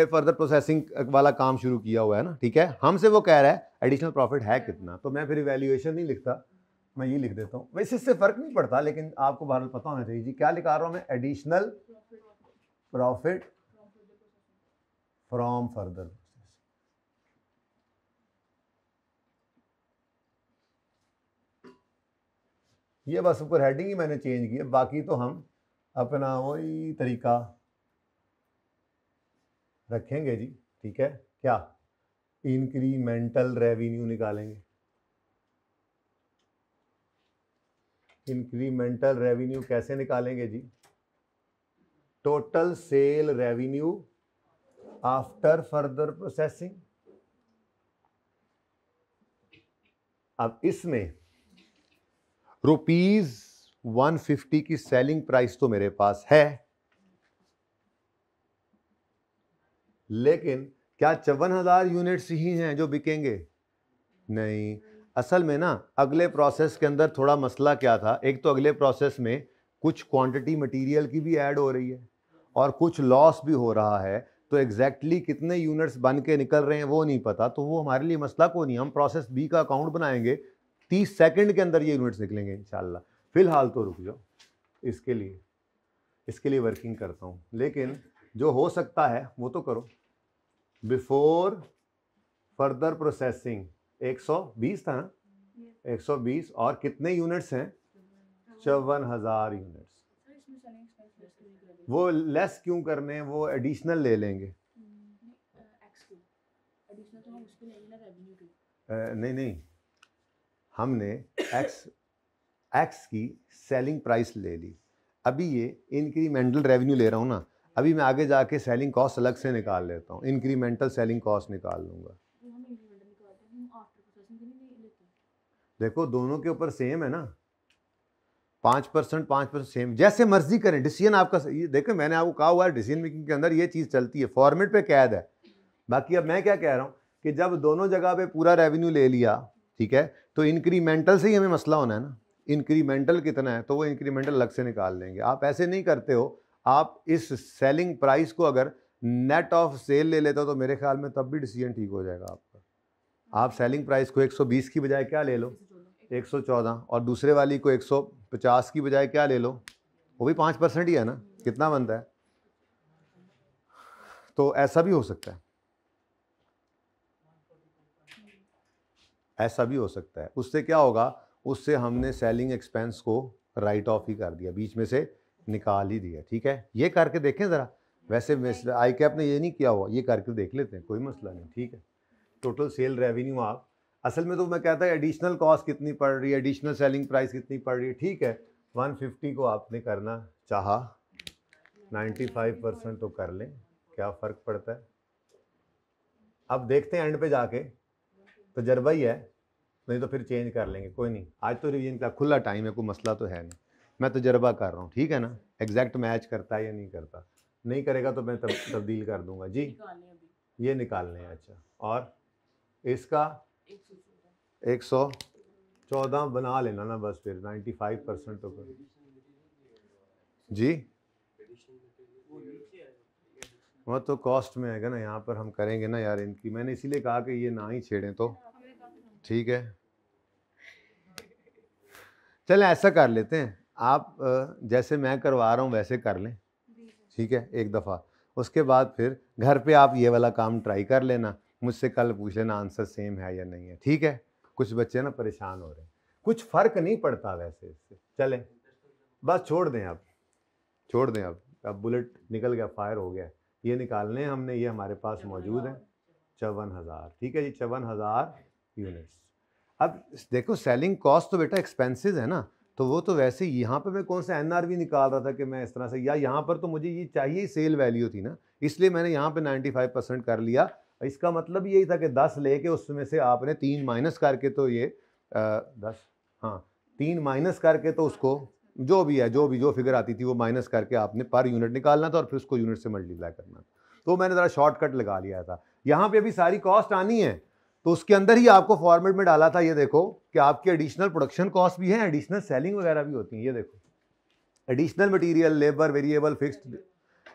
[SPEAKER 1] फर्दर प्रोसेसिंग वाला काम शुरू किया हुआ है ना, ठीक है। हमसे वो कह रहा है एडिशनल प्रॉफिट है कितना, तो मैं फिर इवैल्यूएशन नहीं लिखता, मैं ये लिख देता हूँ, वैसे इससे फर्क नहीं पड़ता, लेकिन आपको बहरहाल पता होना चाहिए जी क्या लिखा रहा हूँ मैं, additional profit from further process. ये बस ऊपर हेडिंग ही मैंने चेंज की है, बाकी तो हम अपना वही तरीका रखेंगे जी, ठीक है। क्या, इंक्रीमेंटल रेवेन्यू निकालेंगे, इंक्रीमेंटल रेवेन्यू कैसे निकालेंगे जी, total sale revenue after further processing. अब इसमें ₹150 की सेलिंग प्राइस तो मेरे पास है, लेकिन क्या 54,000 यूनिट्स ही हैं जो बिकेंगे, नहीं। असल में ना अगले प्रोसेस के अंदर थोड़ा मसला क्या था, एक तो अगले प्रोसेस में कुछ क्वांटिटी मटेरियल की भी ऐड हो रही है और कुछ लॉस भी हो रहा है, तो एग्जैक्टली कितने यूनिट्स बन के निकल रहे हैं वो नहीं पता, तो वो हमारे लिए मसला को नहीं, हम प्रोसेस बी का अकाउंट बनाएंगे, 30 सेकंड के अंदर ये यूनिट्स निकलेंगे इंशाल्लाह। फिलहाल तो रुक जाओ, इसके लिए वर्किंग करता हूँ, लेकिन जो हो सकता है वो तो करो। बिफोर फर्दर प्रोसेसिंग 120 था ना, 120 और कितने यूनिट्स हैं, 54,000 यूनिट्स। वो लेस क्यों करने हैं, वो एडिशनल ले लेंगे, नहीं हमने एक्स की सेलिंग प्राइस ले ली, अभी ये इंक्रीमेंटल रेवेन्यू ले रहा हूँ ना, अभी मैं आगे जाके सेलिंग कॉस्ट अलग से निकाल लेता हूँ, इंक्रीमेंटल सेलिंग कॉस्ट निकाल लूंगा। देखो दोनों के ऊपर सेम है ना, 5% सेम, जैसे मर्जी करें, डिसीजन आपका। ये देखो मैंने आपको कहा हुआ है डिसीजन मेकिंग के अंदर ये चीज़ चलती है, फॉर्मेट पे कैद है। बाकी अब मैं क्या कह रहा हूँ कि जब दोनों जगह पे पूरा रेवेन्यू ले लिया, ठीक है, तो इंक्रीमेंटल से ही हमें मसला होना है ना, इंक्रीमेंटल कितना है तो वो इंक्रीमेंटल अलग से निकाल लेंगे। आप ऐसे नहीं करते हो, आप इस सेलिंग प्राइस को अगर नेट ऑफ सेल ले लेते हो तो मेरे ख्याल में तब भी डिसीजन ठीक हो जाएगा आपका। आप सेलिंग प्राइस को 120 की बजाय क्या ले लो, 114, और दूसरे वाली को 150 की बजाय क्या ले लो, वो भी 5% ही है ना, कितना बनता है, तो ऐसा भी हो सकता है, ऐसा भी हो सकता है। उससे क्या होगा, उससे हमने सेलिंग एक्सपेंस को राइट ऑफ ही कर दिया, बीच में से निकाल ही दिया, ठीक है। ये करके देखें ज़रा, वैसे आई कैप ने ये नहीं किया हुआ, ये करके देख लेते हैं, कोई मसला नहीं, ठीक है। टोटल सेल रेवेन्यू आप, असल में तो मैं कहता है एडिशनल कॉस्ट कितनी पड़ रही है, एडिशनल सेलिंग प्राइस कितनी पड़ रही है, ठीक है। 150 को आपने करना चाहा 95% तो कर लें, क्या फ़र्क पड़ता है। अब देखते हैं एंड पे जाके, तजर्बा ही है, नहीं तो फिर चेंज कर लेंगे, कोई नहीं, आज तो रिवीजन का खुला टाइम है, कोई मसला तो है नहीं, मैं तजर्बा कर रहा हूँ, ठीक है ना, एग्जैक्ट मैच करता है या नहीं करता, नहीं करेगा तो मैं तब्दील कर दूंगा जी। ये निकालने हैं, अच्छा, और इसका 114 बना लेना ना बस, फिर 95% तो कर जी, वो तो कॉस्ट में आएगा ना, यहाँ पर हम करेंगे ना यार इनकी, मैंने इसीलिए कहा कि ये ना ही छेड़ें तो ठीक है। चलें ऐसा कर लेते हैं, आप जैसे मैं करवा रहा हूँ वैसे कर लें, ठीक है, एक दफ़ा। उसके बाद फिर घर पे आप ये वाला काम ट्राई कर लेना, मुझसे कल पूछ लेना आंसर सेम है या नहीं है, ठीक है। कुछ बच्चे ना परेशान हो रहे हैं, कुछ फ़र्क नहीं पड़ता वैसे इससे। चलें बस छोड़ दें, आप छोड़ दें, अब बुलेट निकल गया, फायर हो गया, ये निकालने हैं हमने, ये हमारे पास मौजूद है 54,000, ठीक है जी, 54,000 यूनिट्स। अब देखो सेलिंग कॉस्ट तो बेटा एक्सपेंसेस है ना, तो वो तो वैसे ही यहाँ पे मैं कौन सा एनआरवी निकाल रहा था कि मैं इस तरह से, या यहाँ पर तो मुझे ये चाहिए सेल वैल्यू थी ना, इसलिए मैंने यहाँ पे 95% कर लिया। इसका मतलब यही था कि 10 लेके उसमें से आपने 3 माइनस करके, तो ये 10, हाँ 3 माइनस करके, तो उसको जो भी है, जो फिगर आती थी वो माइनस करके आपने पर यूनिट निकालना था और फिर उसको यूनिट से मल्टीप्लाई करना था। तो मैंने ज़रा शॉर्टकट लगा लिया था। यहाँ पे अभी सारी कॉस्ट आनी है, तो उसके अंदर ही आपको फॉर्मेट में डाला था, ये देखो कि आपकी एडिशनल प्रोडक्शन कॉस्ट भी है, एडिशनल सेलिंग वगैरह भी होती है, ये देखो additional material, labour, variable, fixed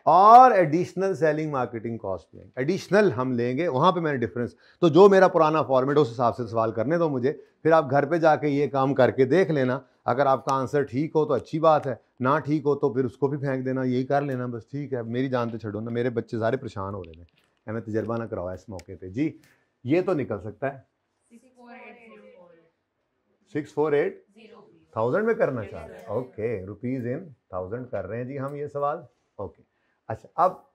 [SPEAKER 1] और एडिशनल सेलिंग मार्केटिंग कॉस्ट में एडिशनल हम लेंगे, वहाँ पे मैंने डिफरेंस, तो जो मेरा पुराना फॉर्मेट उस हिसाब से सवाल करने दो मुझे, फिर आप घर पे जाके ये काम करके देख लेना। अगर आपका आंसर ठीक हो तो अच्छी बात है, ना ठीक हो तो फिर उसको भी फेंक देना, यही कर लेना बस, ठीक है। मेरी जान तो छोड़ो ना, मेरे बच्चे सारे परेशान हो रहे हैं, हमें तजर्बा ना करवाया इस मौके पर जी। ये तो निकल सकता है 648,000 में करना चाह रहे हैं, ओके, रुपीज इन 1000 कर रहे हैं जी हम ये सवाल, ओके। अच्छा, अब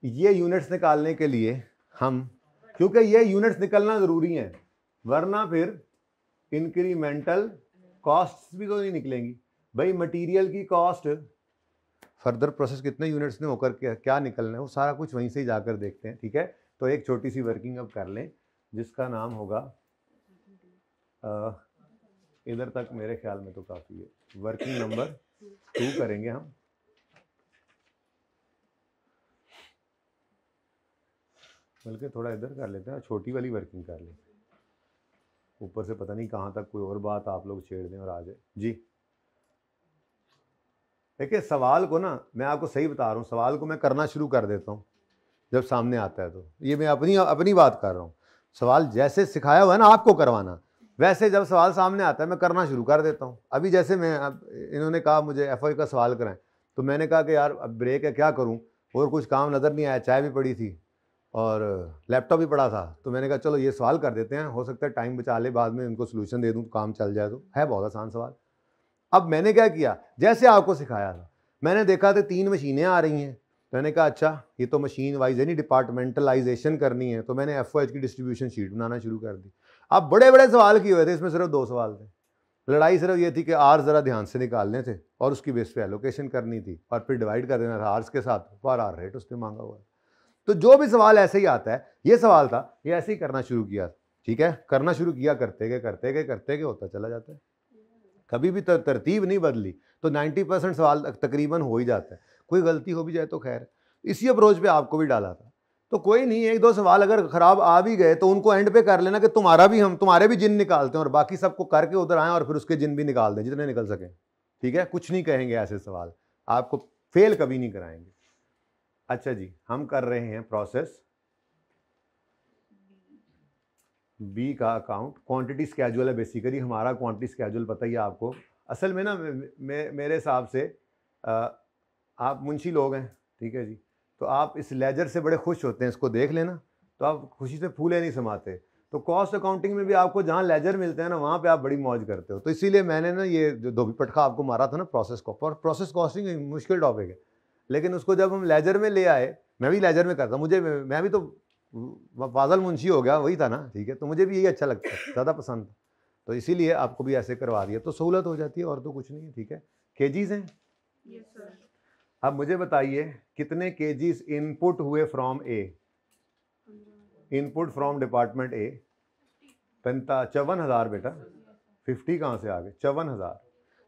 [SPEAKER 1] ये यूनिट्स निकालने के लिए हम, क्योंकि ये यूनिट्स निकलना ज़रूरी है, वरना फिर इंक्रीमेंटल कॉस्ट भी तो नहीं निकलेंगी भाई। मटेरियल की कॉस्ट, फर्दर प्रोसेस कितने यूनिट्स ने होकर क्या निकलना है, वो सारा कुछ वहीं से ही जाकर देखते हैं, ठीक है। तो एक छोटी सी वर्किंग अब कर लें जिसका नाम होगा, इधर तक मेरे ख्याल में तो काफ़ी है, वर्किंग नंबर 2 करेंगे हम। बल्कि थोड़ा इधर कर लेते हैं, छोटी वाली वर्किंग कर लेते हैं, ऊपर से पता नहीं कहाँ तक कोई और बात आप लोग छेड़ दें और आ जाए जी। देखिए सवाल को ना, मैं आपको सही बता रहा हूँ, सवाल को मैं करना शुरू कर देता हूँ जब सामने आता है, तो ये मैं अपनी बात कर रहा हूँ। सवाल जैसे सिखाया हुआ है ना आपको करवाना, वैसे जब सवाल सामने आता है मैं करना शुरू कर देता हूँ। अभी जैसे मैं, अब इन्होंने कहा मुझे एफओ का सवाल कराएं, तो मैंने कहा कि यार अब ब्रेक है, क्या करूँ, और कुछ काम नज़र नहीं आया, चाय भी पड़ी थी और लैपटॉप भी पड़ा था, तो मैंने कहा चलो ये सवाल कर देते हैं, हो सकता है टाइम बचा ले, बाद में इनको सोल्यूशन दे दूँ, काम चल जाए। तो है बहुत आसान सवाल। अब मैंने क्या किया, जैसे आपको सिखाया था, मैंने देखा तो 3 मशीनें आ रही हैं, मैंने कहा अच्छा ये तो मशीन वाइज है नहीं, डिपार्टमेंटलाइजेशन करनी है, तो मैंने एफओएच की डिस्ट्रीब्यूशन शीट बनाना शुरू कर दी। अब बड़े बड़े सवाल किए हुए थे, इसमें सिर्फ 2 सवाल थे। लड़ाई सिर्फ ये थी कि आर ज़रा ध्यान से निकालने थे और उसकी बेस पे एलोकेशन करनी थी और फिर डिवाइड कर देना था आर्स के साथ, पर आर रेट उसने मांगा हुआ है। तो जो भी सवाल ऐसे ही आता है, ये सवाल था, ये ऐसे ही करना शुरू किया, ठीक है, करना शुरू किया, करते गए होता चला जाता है, कभी भी तरतीब नहीं बदली, तो 90% सवाल तकरीबन हो ही जाता है। कोई गलती हो भी जाए तो खैर, इसी अप्रोच पे आपको भी डाला था। तो कोई नहीं, 1-2 सवाल अगर खराब आ भी गए तो उनको एंड पे कर लेना कि तुम्हारे भी जिन निकालते हैं और बाकी सबको करके उधर आए और फिर उसके जिन भी निकाल दें जितने निकल सकें, ठीक है। कुछ नहीं कहेंगे ऐसे सवाल, आपको फेल कभी नहीं कराएंगे। अच्छा जी, हम कर रहे हैं प्रोसेस बी का अकाउंट, क्वांटिटी स्केड्यूल है बेसिकली हमारा, क्वांटिटी स्केड्यूल पता ही है आपको। असल में ना मेरे हिसाब से आप मुंशी लोग हैं, ठीक है जी, तो आप इस लेजर से बड़े खुश होते हैं, इसको देख लेना तो आप खुशी से फूले नहीं समाते। तो कॉस्ट अकाउंटिंग में भी आपको जहाँ लेजर मिलते हैं ना, वहाँ पे आप बड़ी मौज करते हो। तो इसीलिए मैंने ना ये जो धोबी पटखा आपको मारा था ना प्रोसेस को, और प्रोसेस कॉस्टिंग मुश्किल टॉपिक है, लेकिन उसको जब हम लेजर में ले आए, मैं भी लेजर में करता, मैं भी तो फाजल मुंशी हो गया, वही था ना, ठीक है, तो मुझे भी यही अच्छा लगता है, ज़्यादा पसंद था, तो इसीलिए आपको भी ऐसे करवा दिया, तो सहूलत हो जाती है और तो कुछ नहीं है, ठीक है। केजीज हैं, यस सर। अब मुझे बताइए कितने केजीज इनपुट हुए from A, input from department A 54,000 बेटा, 50 कहाँ से आ गए, 54,000।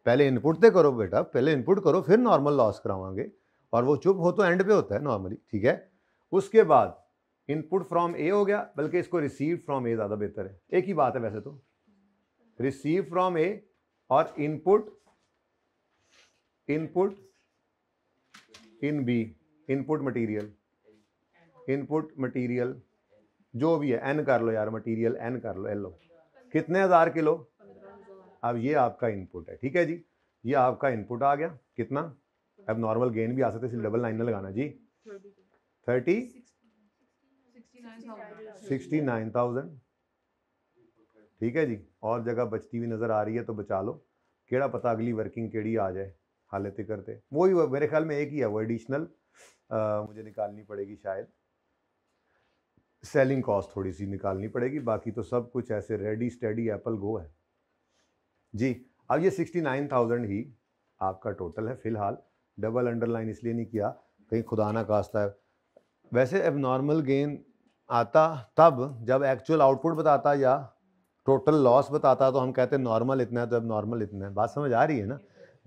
[SPEAKER 1] पहले इनपुट तो करो बेटा, पहले इनपुट करो, फिर नॉर्मल लॉस करावांगे, और वो चुप हो तो एंड पे होता है नॉर्मली, ठीक है। उसके बाद इनपुट फ्रॉम ए हो गया, बल्कि इसको रिसीव फ्रॉम ए ज़्यादा बेहतर है, एक ही बात है वैसे तो, रिसीव फ्रॉम ए और input in B, input material जो भी है, एन कर लो यार, मटेरियल एन कर लो, एल लो, कितने 1000 किलो, अब ये आपका इनपुट है, ठीक है जी। ये आपका इनपुट आ गया, कितना, अब नॉर्मल गेन भी आ सकते हैं, सिर्फ डबल लाइन में लगाना जी, 69,000, ठीक है जी। और जगह बचती हुई नज़र आ रही है तो बचा लो, केड़ा पता अगली वर्किंग केड़ी आ जाए, हालत करते वही मेरे ख्याल में एक ही है वो एडिशनल, मुझे निकालनी पड़ेगी शायद, सेलिंग कॉस्ट थोड़ी सी निकालनी पड़ेगी, बाकी तो सब कुछ ऐसे रेडी स्टेडी एप्पल गो है जी। अब ये 69,000 ही आपका टोटल है फिलहाल, डबल अंडरलाइन इसलिए नहीं किया कहीं खुदा ना खास्ता है। वैसे एबनॉर्मल गेन आता तब जब एक्चुअल आउटपुट बताता या टोटल लॉस बताता, तो हम कहते हैं नॉर्मल इतना है तो अब नॉर्मल इतना है, बात समझ आ रही है ना।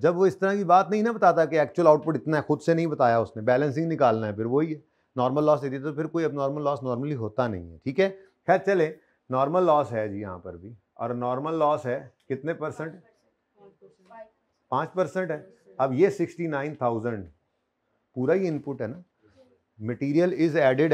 [SPEAKER 1] जब वो इस तरह की बात नहीं ना बताता कि एक्चुअल आउटपुट इतना है, खुद से नहीं बताया उसने, बैलेंसिंग निकालना है, फिर वही है नॉर्मल लॉस देती है, तो फिर कोई अब नॉर्मल लॉस नॉर्मली होता नहीं है, ठीक है। खैर चले, नॉर्मल लॉस है जी यहाँ पर भी, और नॉर्मल लॉस है कितने परसेंट, 5% है। अब ये 69,000 पूरा ही इनपुट है ना, material is added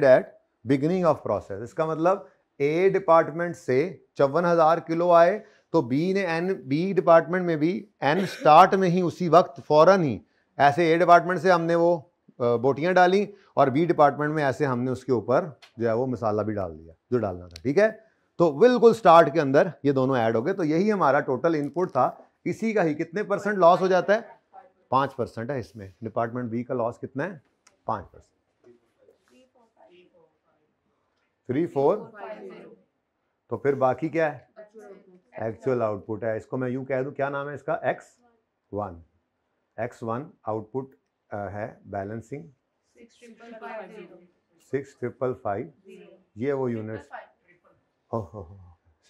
[SPEAKER 1] at beginning of process, इसका मतलब ए डिपार्टमेंट से 54,000 किलो आए तो बी डिपार्टमेंट में भी एन स्टार्ट में ही उसी वक्त फौरन ही ऐसे ए डिपार्टमेंट से हमने वो बोटियां डाली और बी डिपार्टमेंट में ऐसे हमने उसके ऊपर जो है वो मसाला भी डाल दिया जो डालना था, ठीक है। तो बिल्कुल स्टार्ट के अंदर ये दोनों ऐड हो गए, तो यही हमारा टोटल इनपुट था, इसी का ही कितने परसेंट लॉस हो जाता है, 5% है इसमें, डिपार्टमेंट बी का लॉस कितना है, 5%, 3450, तो फिर बाकी क्या है, एक्चुअल आउटपुट है, इसको मैं यूं कह दूं, क्या नाम है इसका, X1 आउटपुट है बैलेंसिंग 6550, ये वो यूनिट्स,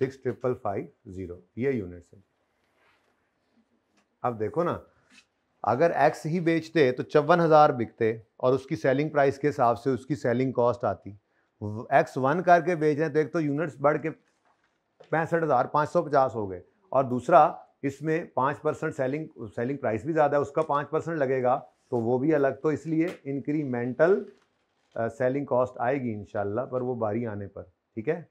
[SPEAKER 1] 6550 ये यूनिट्स है। अब देखो ना, अगर X ही बेचते तो 54,000 बिकते और उसकी सेलिंग प्राइस के हिसाब से उसकी सेलिंग कॉस्ट आती, X1 करके बेच रहे हैं तो एक तो यूनिट्स बढ़ के 65,550 हो गए, और दूसरा इसमें 5% सेलिंग प्राइस भी ज़्यादा है, उसका 5% लगेगा तो वो भी अलग, तो इसलिए इंक्रीमेंटल सेलिंग कॉस्ट आएगी इंशाल्लाह, पर वो बारी आने पर, ठीक है।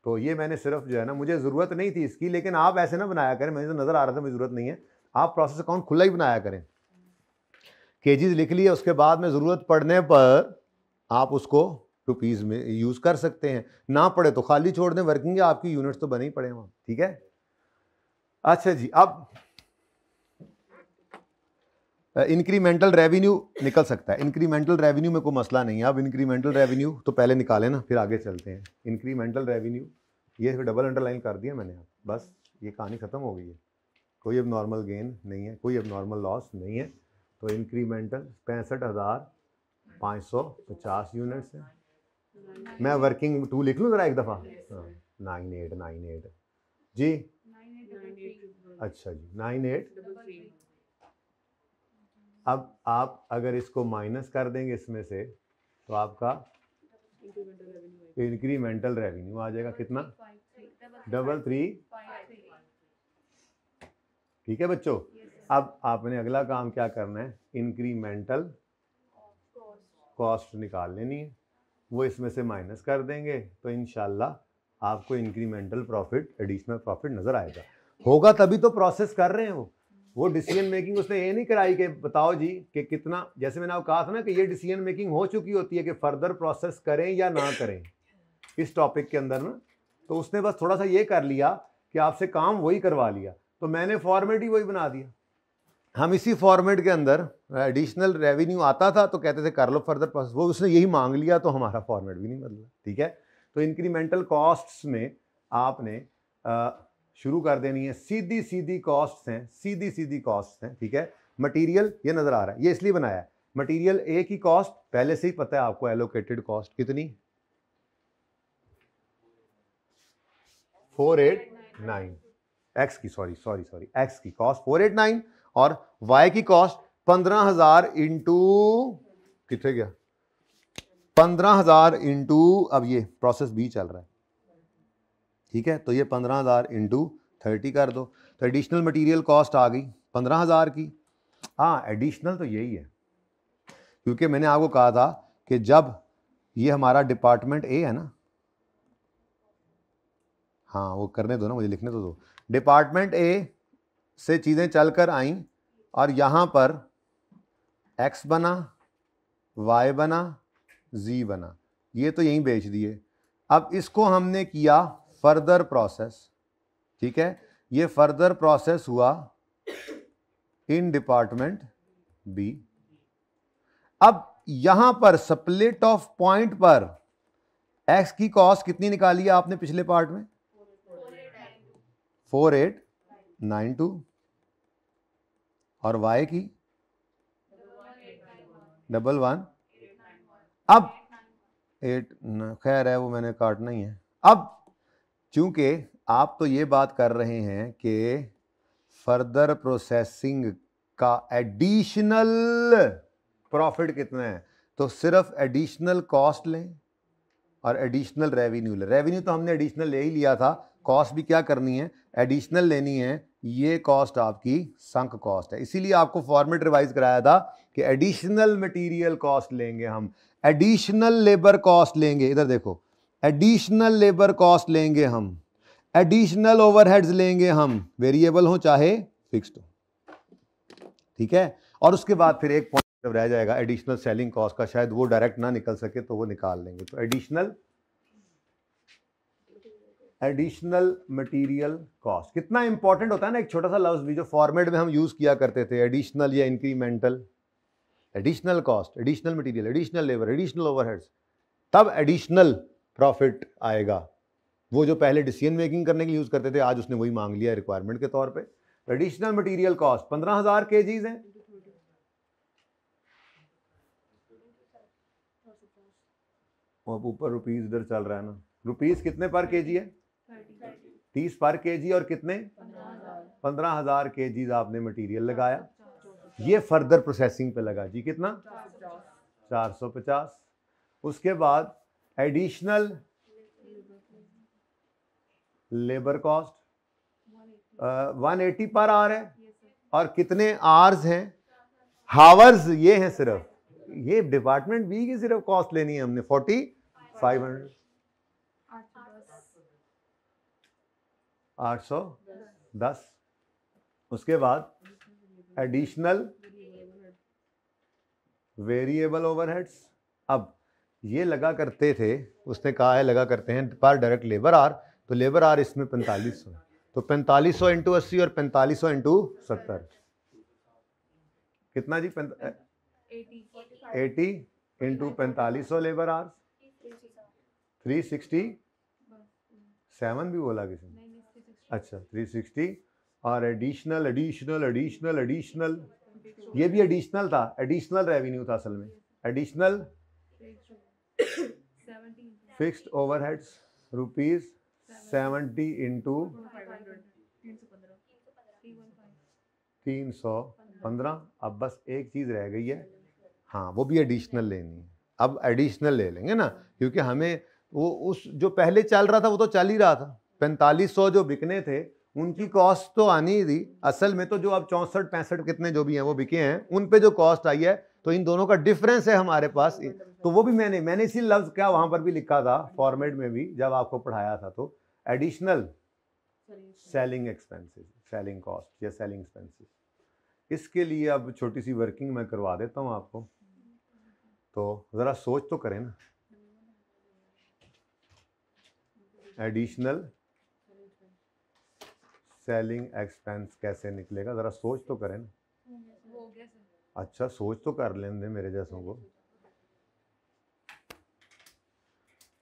[SPEAKER 1] तो ये मैंने सिर्फ जो है ना, मुझे ज़रूरत नहीं थी इसकी, लेकिन आप ऐसे ना बनाया करें, मुझे तो नज़र आ रहा था मुझे ज़रूरत नहीं है, आप प्रोसेस अकाउंट खुला ही बनाया करें, केजीज लिख लिया, उसके बाद में ज़रूरत पड़ने पर आप उसको रुपीज़ में यूज़ कर सकते हैं, ना पड़े तो खाली छोड़ दें, वर्किंग है आपकी, यूनिट्स तो बने ही पड़े वहाँ, ठीक है। अच्छा जी, अब इंक्रीमेंटल रेवेन्यू निकल सकता है, इंक्रीमेंटल रेवेन्यू में कोई मसला नहीं है। अब इंक्रीमेंटल रेवेन्यू तो पहले निकालें ना, फिर आगे चलते हैं। इंक्रीमेंटल रेवेन्यू ये डबल अंडरलाइन कर दिया मैंने, बस ये कहानी ख़त्म हो गई है, कोई अब नॉर्मल गेन नहीं है, कोई अब नॉर्मल लॉस नहीं है। तो इंक्रीमेंटल 65,550 यूनिट्स है। मैं वर्किंग 2 लिख लूँ ज़रा एक दफ़ा, हाँ 9898 जी, अच्छा जी 98। अब आप अगर इसको माइनस कर देंगे इसमें से तो आपका इंक्रीमेंटल रेवेन्यू आ जाएगा कितना, 33, ठीक है बच्चों। अब आपने अगला काम क्या करना है, इंक्रीमेंटल कॉस्ट निकाल लेनी है, वो इसमें से माइनस कर देंगे तो इंशाल्लाह आपको इंक्रीमेंटल प्रॉफिट, एडिशनल प्रॉफिट नज़र आएगा। होगा तभी तो प्रोसेस कर रहे हैं वो डिसीजन मेकिंग उसने ये नहीं कराई कि बताओ जी कि कितना, जैसे मैंने आपको कहा था ना कि ये डिसीजन मेकिंग हो चुकी होती है कि फर्दर प्रोसेस करें या ना करें इस टॉपिक के अंदर ना, तो उसने बस थोड़ा सा ये कर लिया कि आपसे काम वही करवा लिया, तो मैंने फॉर्मेट ही वही बना दिया। हम इसी फॉर्मेट के अंदर एडिशनल रेवेन्यू आता था तो कहते थे कर लो फर्दर प्रोसेस, वो उसने यही मांग लिया तो हमारा फॉर्मेट भी नहीं बदला, ठीक है। तो इंक्रीमेंटल कॉस्ट्स में आपने शुरू कर देनी है, सीधी सीधी कॉस्ट्स हैं, सीधी सीधी कॉस्ट्स हैं, ठीक है। मटेरियल ये नज़र आ रहा है, ये इसलिए बनाया है, मटेरियल ए की कॉस्ट पहले से ही पता है आपको, एलोकेटेड कॉस्ट कितनी, 489, एक्स की सॉरी एक्स की कॉस्ट 489 और वाई की कॉस्ट 15,000 इंटू कितने गया, 15,000 इंटू, अब ये प्रोसेस बी चल रहा है, ठीक है, तो ये 15,000 इंटू 30 कर दो, तो एडिशनल मटेरियल कॉस्ट आ गई 15,000 की। हाँ एडिशनल तो यही है, क्योंकि मैंने आपको कहा था कि जब ये हमारा डिपार्टमेंट ए है ना, हाँ वो करने दो ना, मुझे लिखने तो दो। डिपार्टमेंट ए से चीज़ें चलकर आईं और यहाँ पर एक्स बना, वाई बना, जी बना, ये तो यहीं बेच दिए। अब इसको हमने किया फर्दर प्रोसेस, ठीक है, ये फर्दर प्रोसेस हुआ इन डिपार्टमेंट बी। अब यहां पर स्प्लिट ऑफ पॉइंट पर एक्स की कॉस्ट कितनी निकाली है आपने पिछले पार्ट में? 4892 और वाई की 11 अब 8, खैर है वो मैंने काटना ही है। अब चूंकि आप तो ये बात कर रहे हैं कि फर्दर प्रोसेसिंग का एडिशनल प्रॉफिट कितना है, तो सिर्फ एडिशनल कॉस्ट लें और एडिशनल रेवेन्यू लें। रेवेन्यू तो हमने एडिशनल ले ही लिया था, कॉस्ट भी क्या करनी है, एडिशनल लेनी है। ये कॉस्ट आपकी संक कॉस्ट है, इसीलिए आपको फॉर्मेट रिवाइज कराया था कि एडिशनल मटेरियल कॉस्ट लेंगे हम, एडिशनल लेबर कॉस्ट लेंगे, इधर देखो, एडिशनल लेबर कॉस्ट लेंगे हम, एडिशनल ओवरहेड्स लेंगे हम, वेरिएबल हो चाहे फिक्स्ड हो, ठीक है। और उसके बाद फिर एक पॉइंट रह जाएगा एडिशनल सेलिंग कॉस्ट का, शायद वो डायरेक्ट ना निकल सके तो वो निकाल लेंगे। तो एडिशनल मटेरियल कॉस्ट कितना इंपॉर्टेंट होता है ना, एक छोटा सा लफ्ज भी जो फॉर्मेट में हम यूज किया करते थे, एडिशनल या incremental, additional cost, additional material, additional labour, additional overheads, तब एडिशनल प्रॉफिट आएगा। वो जो पहले डिसीजन मेकिंग करने के लिए यूज करते थे, आज उसने वही मांग लिया रिक्वायरमेंट के तौर पे। एडिशनल मटेरियल कॉस्ट 15,000 केजीज हैं, अब ऊपर रुपीज इधर चल रहा है ना, रुपीज कितने पर केजी है? 30 पर केजी, और कितने? 15,000 केजीज आपने मटेरियल लगाया, ये फर्दर प्रोसेसिंग पे लगा जी, कितना? 450। उसके बाद additional labour cost 180 per hour है, और कितने आवर्स हैं? हावर्स ये हैं सिर्फ, ये डिपार्टमेंट बी की सिर्फ कॉस्ट लेनी है हमने 4500, 810। उसके बाद एडिशनल वेरिएबल ओवरहेड्स, अब ये लगा करते थे, उसने कहा है लगा करते हैं पर डायरेक्ट लेबर आर, तो लेबर आर इसमें 4500, तो 4500 इंटू 80 और 4500 इंटू 70 कितना जी? 80 इंटू 4500 लेबर आर 367 भी बोला किसी ने, अच्छा 360, और एडिशनल एडिशनल एडिशनल एडिशनल, ये भी एडिशनल था, एडिशनल रेवेन्यू था असल में, एडिशनल फिक्स्ड ओवरहेड्स ₹70 इंटू 315। अब बस एक चीज रह गई है, हाँ वो भी एडिशनल लेनी है। अब एडिशनल ले लेंगे ना, क्योंकि हमें वो उस जो पहले चल रहा था वो तो चल ही रहा था, 4500 जो बिकने थे उनकी कॉस्ट तो आनी ही थी। असल में तो जो अब 64-65 कितने जो भी हैं वो बिके हैं, उन पे जो कॉस्ट आई है, तो इन दोनों का डिफरेंस है हमारे पास, तो वो भी मैंने इसी लफ्ज क्या वहां पर भी लिखा था फॉर्मेट में भी जब आपको पढ़ाया था, तो additional selling expenses, selling cost या सेलिंग एक्सपेंसेस। इसके लिए अब छोटी सी वर्किंग मैं करवा देता हूं आपको, तो जरा सोच तो करें ना, एडिशनल सेलिंग एक्सपेंस कैसे निकलेगा, जरा सोच तो करें ना। अच्छा सोच तो कर लेने दे मेरे जैसों को।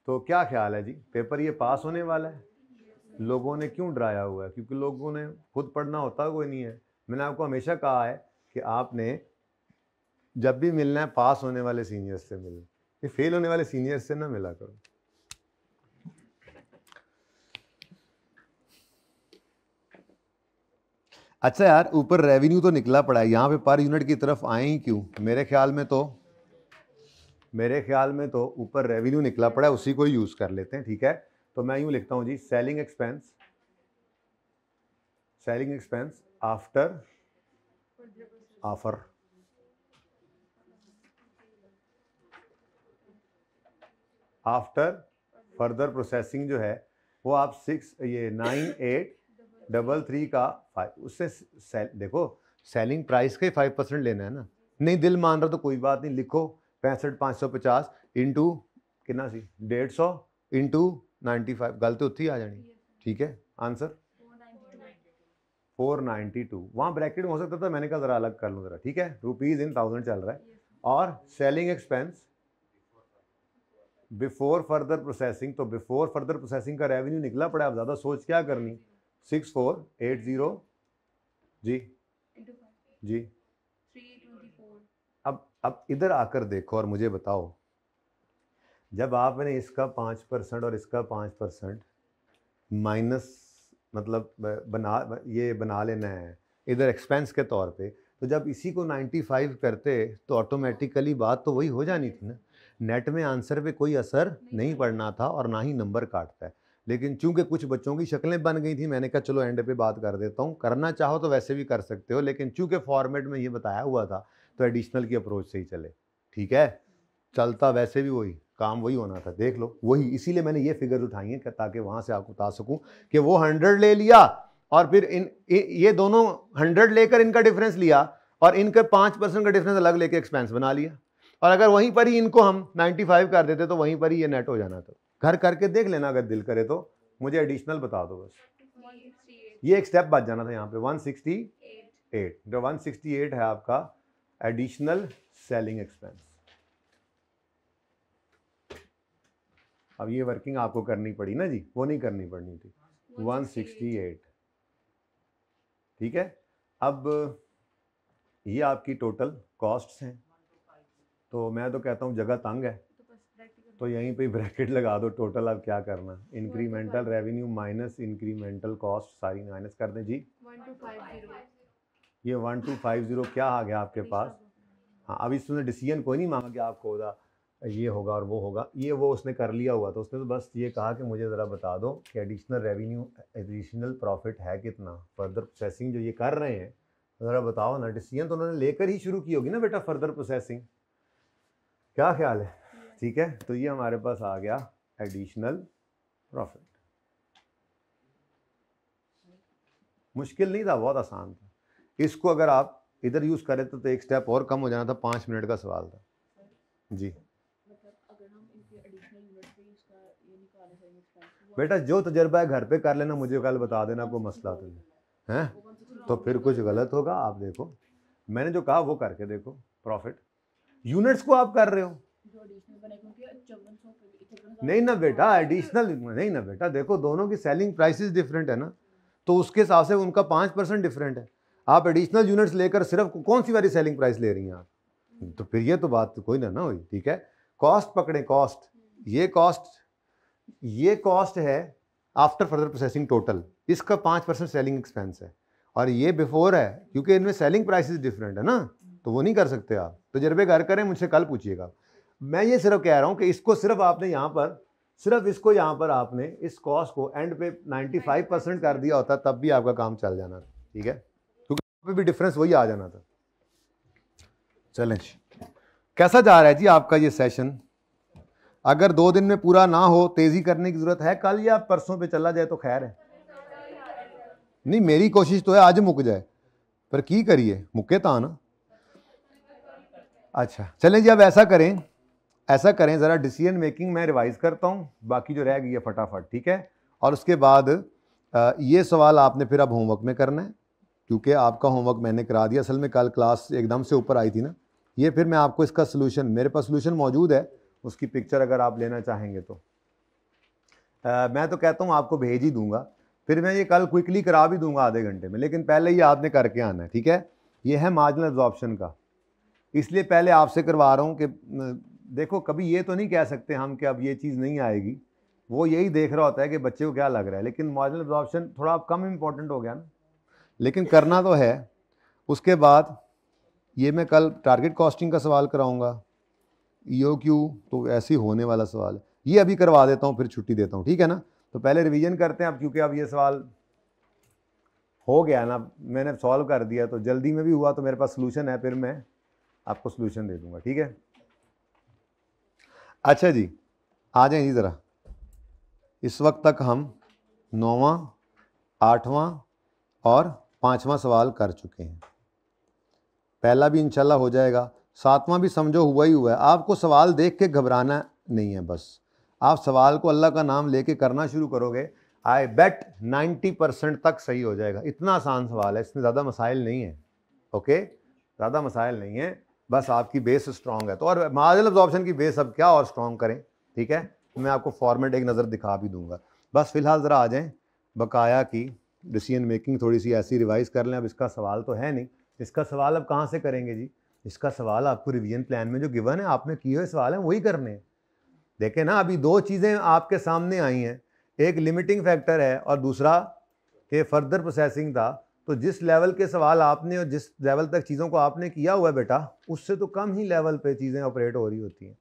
[SPEAKER 1] तो क्या ख्याल है जी, पेपर ये पास होने वाला है? लोगों ने क्यों डराया हुआ है? क्योंकि लोगों ने खुद पढ़ना होता कोई नहीं है। मैंने आपको हमेशा कहा है कि आपने जब भी मिलना है पास होने वाले सीनियर्स से मिलना, ये फेल होने वाले सीनियर्स से ना मिला करो। अच्छा यार, ऊपर रेवेन्यू तो निकला पड़ा है, यहाँ पे पर यूनिट की तरफ आए ही क्यों? मेरे ख्याल में तो ऊपर रेवेन्यू निकला पड़ा है, उसी को यूज कर लेते हैं, ठीक है। तो मैं यूं लिखता हूं जी, selling expense after offer, after further processing जो है वो आप 9833 का 5 उससे देखो सेलिंग प्राइस के 5% लेना है ना। नहीं दिल मान रहा तो कोई बात नहीं, लिखो 65,550 इंटू कितना सी 150 इंटू 95 गल तो उत्थे ही आ जानी। ठीक है आंसर 492। वहाँ ब्रैकेट में हो सकता था, मैंने कहा जरा अलग कर लूँ जरा। ठीक है रुपीज इन 1000 चल रहा है। और selling expense before further processing, तो बिफोर फर्दर प्रोसेसिंग का रेवेन्यू निकला पड़ा। अब ज़्यादा सोच क्या करनी। 6480 जी जी। अब इधर आकर देखो और मुझे बताओ, जब आपने इसका 5% और इसका 5% माइनस मतलब बना लेना है इधर एक्सपेंस के तौर पे, तो जब इसी को 95 करते तो ऑटोमेटिकली बात तो वही हो जानी थी ना। नेट में आंसर पे कोई असर नहीं पड़ना था और ना ही नंबर काटता है। लेकिन चूंकि कुछ बच्चों की शक्लें बन गई थी, मैंने कहा चलो एंड पे बात कर देता हूँ। करना चाहो तो वैसे भी कर सकते हो, लेकिन चूंकि फॉर्मेट में ये बताया हुआ था तो एडिशनल की अप्रोच से ही चले। ठीक है चलता वैसे भी वही काम वही होना था। देख लो वही, इसीलिए मैंने ये फिगर उठाई है ताकि वहां से आपको बता सकूं कि वो 100 ले लिया और फिर ये दोनों 100 लेकर इनका डिफरेंस लिया और इनके 5% का डिफरेंस अलग लेके एक्सपेंस बना लिया। और अगर वहीं पर ही इनको हम 95 कर देते तो वहीं पर ही ये नेट हो जाना था। घर करके देख लेना अगर दिल करे तो, मुझे एडिशनल बता दो बस। ये एक स्टेप बच जाना था यहाँ पे 168। जो 168 है आपका एडिशनल सेलिंग एक्सपेंस। अब ये वर्किंग आपको करनी पड़ी ना जी, वो नहीं करनी पड़नी थी। 168 ठीक है। अब ये आपकी टोटल कॉस्ट्स हैं, तो मैं तो कहता हूँ जगह तंग है तो यहीं पे ब्रैकेट लगा दो। टोटल अब क्या करना, incremental revenue minus incremental cost सारी माइनस कर दें जी। 1250 ये 1250 क्या आ गया आपके पास। हाँ अब इसने डिसीजन कोई नहीं मांगा कि आपको ये होगा और वो होगा, ये वो उसने कर लिया हुआ। तो उसने तो बस ये कहा कि मुझे ज़रा बता दो कि एडिशनल रेवेन्यू एडिशनल प्रॉफिट है कितना, फर्दर प्रोसेसिंग जो ये कर रहे हैं ज़रा बताओ ना। डिसीजन तो उन्होंने लेकर ही शुरू की होगी ना बेटा फर्दर प्रोसेसिंग। क्या ख्याल है। ठीक है तो ये हमारे पास आ गया एडिशनल प्रॉफिट। मुश्किल नहीं था, बहुत आसान था। इसको अगर आप इधर यूज करें तो एक स्टेप और कम हो जाना था। 5 मिनट का सवाल था जी। बेटा जो तजर्बा है घर पे कर लेना, मुझे कल बता देना, कोई मसला तो नहीं है। तो फिर कुछ गलत होगा। आप देखो मैंने जो कहा वो करके देखो। प्रॉफिट यूनिट्स को आप कर रहे हो। नहीं ना बेटा एडिशनल नहीं ना बेटा, देखो दोनों की सेलिंग प्राइसेस डिफरेंट है ना, तो उसके हिसाब से उनका 5% डिफरेंट है। आप एडिशनल यूनिट्स लेकर सिर्फ कौन सी वाली सेलिंग प्राइस ले रही हैं आप, तो फिर ये तो बात कोई ना हुई। ठीक है कॉस्ट पकड़े, कॉस्ट ये कॉस्ट है आफ्टर फर्दर प्रोसेसिंग टोटल, इसका 5% सेलिंग एक्सपेंस है और ये बिफोर है, क्योंकि इनमें सेलिंग प्राइसेस डिफरेंट है ना, तो वो नहीं कर सकते आप। तजर्बे घर करें, मुझसे कल पूछिएगा। मैं ये सिर्फ कह रहा हूं कि इसको सिर्फ आपने यहाँ पर सिर्फ इसको यहाँ पर आपने इस कॉस्ट को एंड पे 95% कर दिया होता तब भी आपका काम चल जाना था। ठीक है क्योंकि यहाँ पे भी डिफरेंस वही आ जाना था। चलें कैसा जा रहा है जी आपका ये सेशन। अगर 2 दिन में पूरा ना हो, तेजी करने की जरूरत है, कल या परसों पे चला जाए तो खैर है। नहीं मेरी कोशिश तो है आज मुक जाए, पर की करिए मुक्के ता ना। अच्छा चलें जी अब ऐसा करें ज़रा डिसीजन मेकिंग मैं रिवाइज करता हूँ, बाकी जो रह गई है फटाफट। ठीक है और उसके बाद ये सवाल आपने फिर अब होमवर्क में करना है, क्योंकि आपका होमवर्क मैंने करा दिया। असल में कल क्लास एकदम से ऊपर आई थी ना, ये फिर मैं आपको इसका सोल्यूशन, मेरे पास सोल्यूशन मौजूद है, उसकी पिक्चर अगर आप लेना चाहेंगे तो मैं तो कहता हूँ आपको भेज ही दूंगा। फिर मैं ये कल क्विकली करा भी दूंगा आधे घंटे में, लेकिन पहले ये आपने करके आना है। ठीक है ये है मार्जिनल एब्जॉर्प्शन का, इसलिए पहले आपसे करवा रहा हूँ कि देखो कभी ये तो नहीं कह सकते हम कि अब ये चीज़ नहीं आएगी, वो यही देख रहा होता है कि बच्चे को क्या लग रहा है। लेकिन मार्जिनल एब्जॉर्प्शन थोड़ा कम इम्पोर्टेंट हो गया ना, लेकिन करना तो है। उसके बाद ये मैं कल टारगेट कॉस्टिंग का सवाल कराऊंगा, EOQ तो ऐसे ही होने वाला सवाल है, ये अभी करवा देता हूँ फिर छुट्टी देता हूँ। ठीक है ना, तो पहले रिवीजन करते हैं अब, क्योंकि अब ये सवाल हो गया ना, मैंने सॉल्व कर दिया तो जल्दी में भी हुआ तो मेरे पास सोल्यूशन है, फिर मैं आपको सोल्यूशन दे दूंगा। ठीक है अच्छा जी आ जाए जी ज़रा। इस वक्त तक हम 9वां, 8वां और 5वां सवाल कर चुके हैं। पहला भी इंशाल्लाह हो जाएगा, 7वां भी समझो हुआ ही हुआ है। आपको सवाल देख के घबराना नहीं है, बस आप सवाल को अल्लाह का नाम लेके करना शुरू करोगे, आई बेट 90% तक सही हो जाएगा। इतना आसान सवाल है, इसमें ज़्यादा मसाइल नहीं है। ओके, ज़्यादा मसाइल नहीं है, बस आपकी बेस स्ट्रॉन्ग है तो। और मार्जिनल अब्जॉर्प्शन की बेस अब क्या और स्ट्रॉन्ग करें, ठीक है। मैं आपको फॉर्मेट एक नज़र दिखा भी दूंगा। बस फिलहाल ज़रा आ जाएँ बकाया की डिसीजन मेकिंग थोड़ी सी ऐसी रिवाइज़ कर लें। अब इसका सवाल तो है नहीं, इसका सवाल अब कहाँ से करेंगे जी? इसका सवाल आपको रिवीजन प्लान में जो गिवन है, आपने किए हुए सवाल हैं वही करने हैं। देखें ना, अभी दो चीज़ें आपके सामने आई हैं, एक लिमिटिंग फैक्टर है और दूसरा कि फर्दर प्रोसेसिंग था। तो जिस लेवल के सवाल आपने और जिस लेवल तक चीज़ों को आपने किया हुआ है बेटा, उससे तो कम ही लेवल पे चीज़ें ऑपरेट हो रही होती हैं।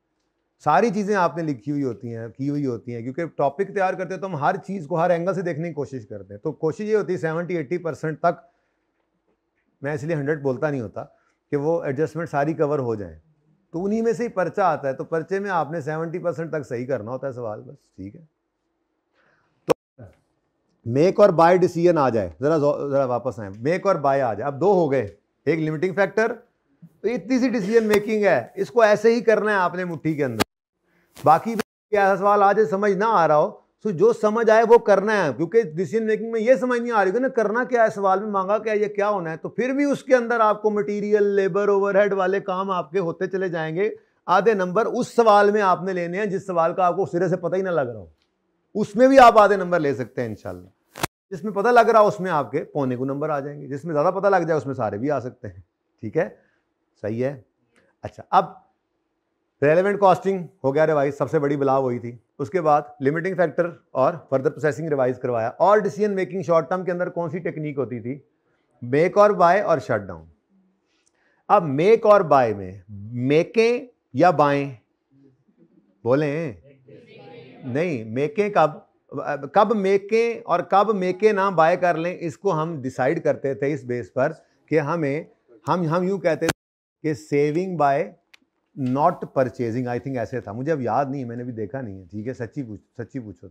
[SPEAKER 1] सारी चीज़ें आपने लिखी हुई होती हैं, की हुई होती हैं, क्योंकि टॉपिक तैयार करते हैं तो हम हर चीज़ को हर एंगल से देखने की कोशिश करते हैं। तो कोशिश ये होती है 70-80% तक, मैं इसलिए 100 बोलता नहीं होता, कि वो एडजस्टमेंट सारी कवर हो जाएं। तो उन्हीं में से ही पर्चा आता है, तो पर्चे में आपने 70% तक सही करना होता है सवाल, बस ठीक है। तो मेक और बाय डिसीजन आ जाए, जरा वापस आए, मेक और बाय आ जाए। अब दो हो गए, एक लिमिटिंग फैक्टर, तो इतनी सी डिसीजन मेकिंग है, इसको ऐसे ही करना है आपने मुट्ठी के अंदर। बाकी क्या सवाल आज समझ ना आ रहा हो तो जो समझ आए वो करना है, क्योंकि डिसीजन मेकिंग में ये समझ नहीं आ रही ना करना क्या है, सवाल में मांगा क्या, ये क्या होना है, तो फिर भी उसके अंदर आपको मटेरियल, लेबर, ओवरहेड वाले काम आपके होते चले जाएंगे। आधे नंबर उस सवाल में आपने लेने हैं जिस सवाल का आपको सिरे से पता ही ना लग रहा हो, उसमें भी आप आधे नंबर ले सकते हैं इंशाल्लाह। जिसमें पता लग रहा हो उसमें आपके पौने को नंबर आ जाएंगे, जिसमें ज़्यादा पता लग जाए उसमें सारे भी आ सकते हैं, ठीक है, सही है। अच्छा, अब रेलेवेंट कॉस्टिंग हो गया रिवाइज, सबसे बड़ी बला वही थी। उसके बाद लिमिटिंग फैक्टर और फर्दर प्रोसेसिंग रिवाइज करवाया। और डिसीजन मेकिंग शॉर्ट टर्म के अंदर कौन सी टेक्निक होती थी? मेक और बाय और शट डाउन। अब मेक और बाय में मेकें या बाएं? बोलें नहीं, मेकें कब मेकें और कब मेकें ना बाय कर लें, इसको हम डिसाइड करते थे इस बेस पर कि हम यूं कहते थे कि saving by not purchasing, I think ऐसे था, मुझे अब याद नहीं है, मैंने भी देखा नहीं है, ठीक है, सच्ची पूछो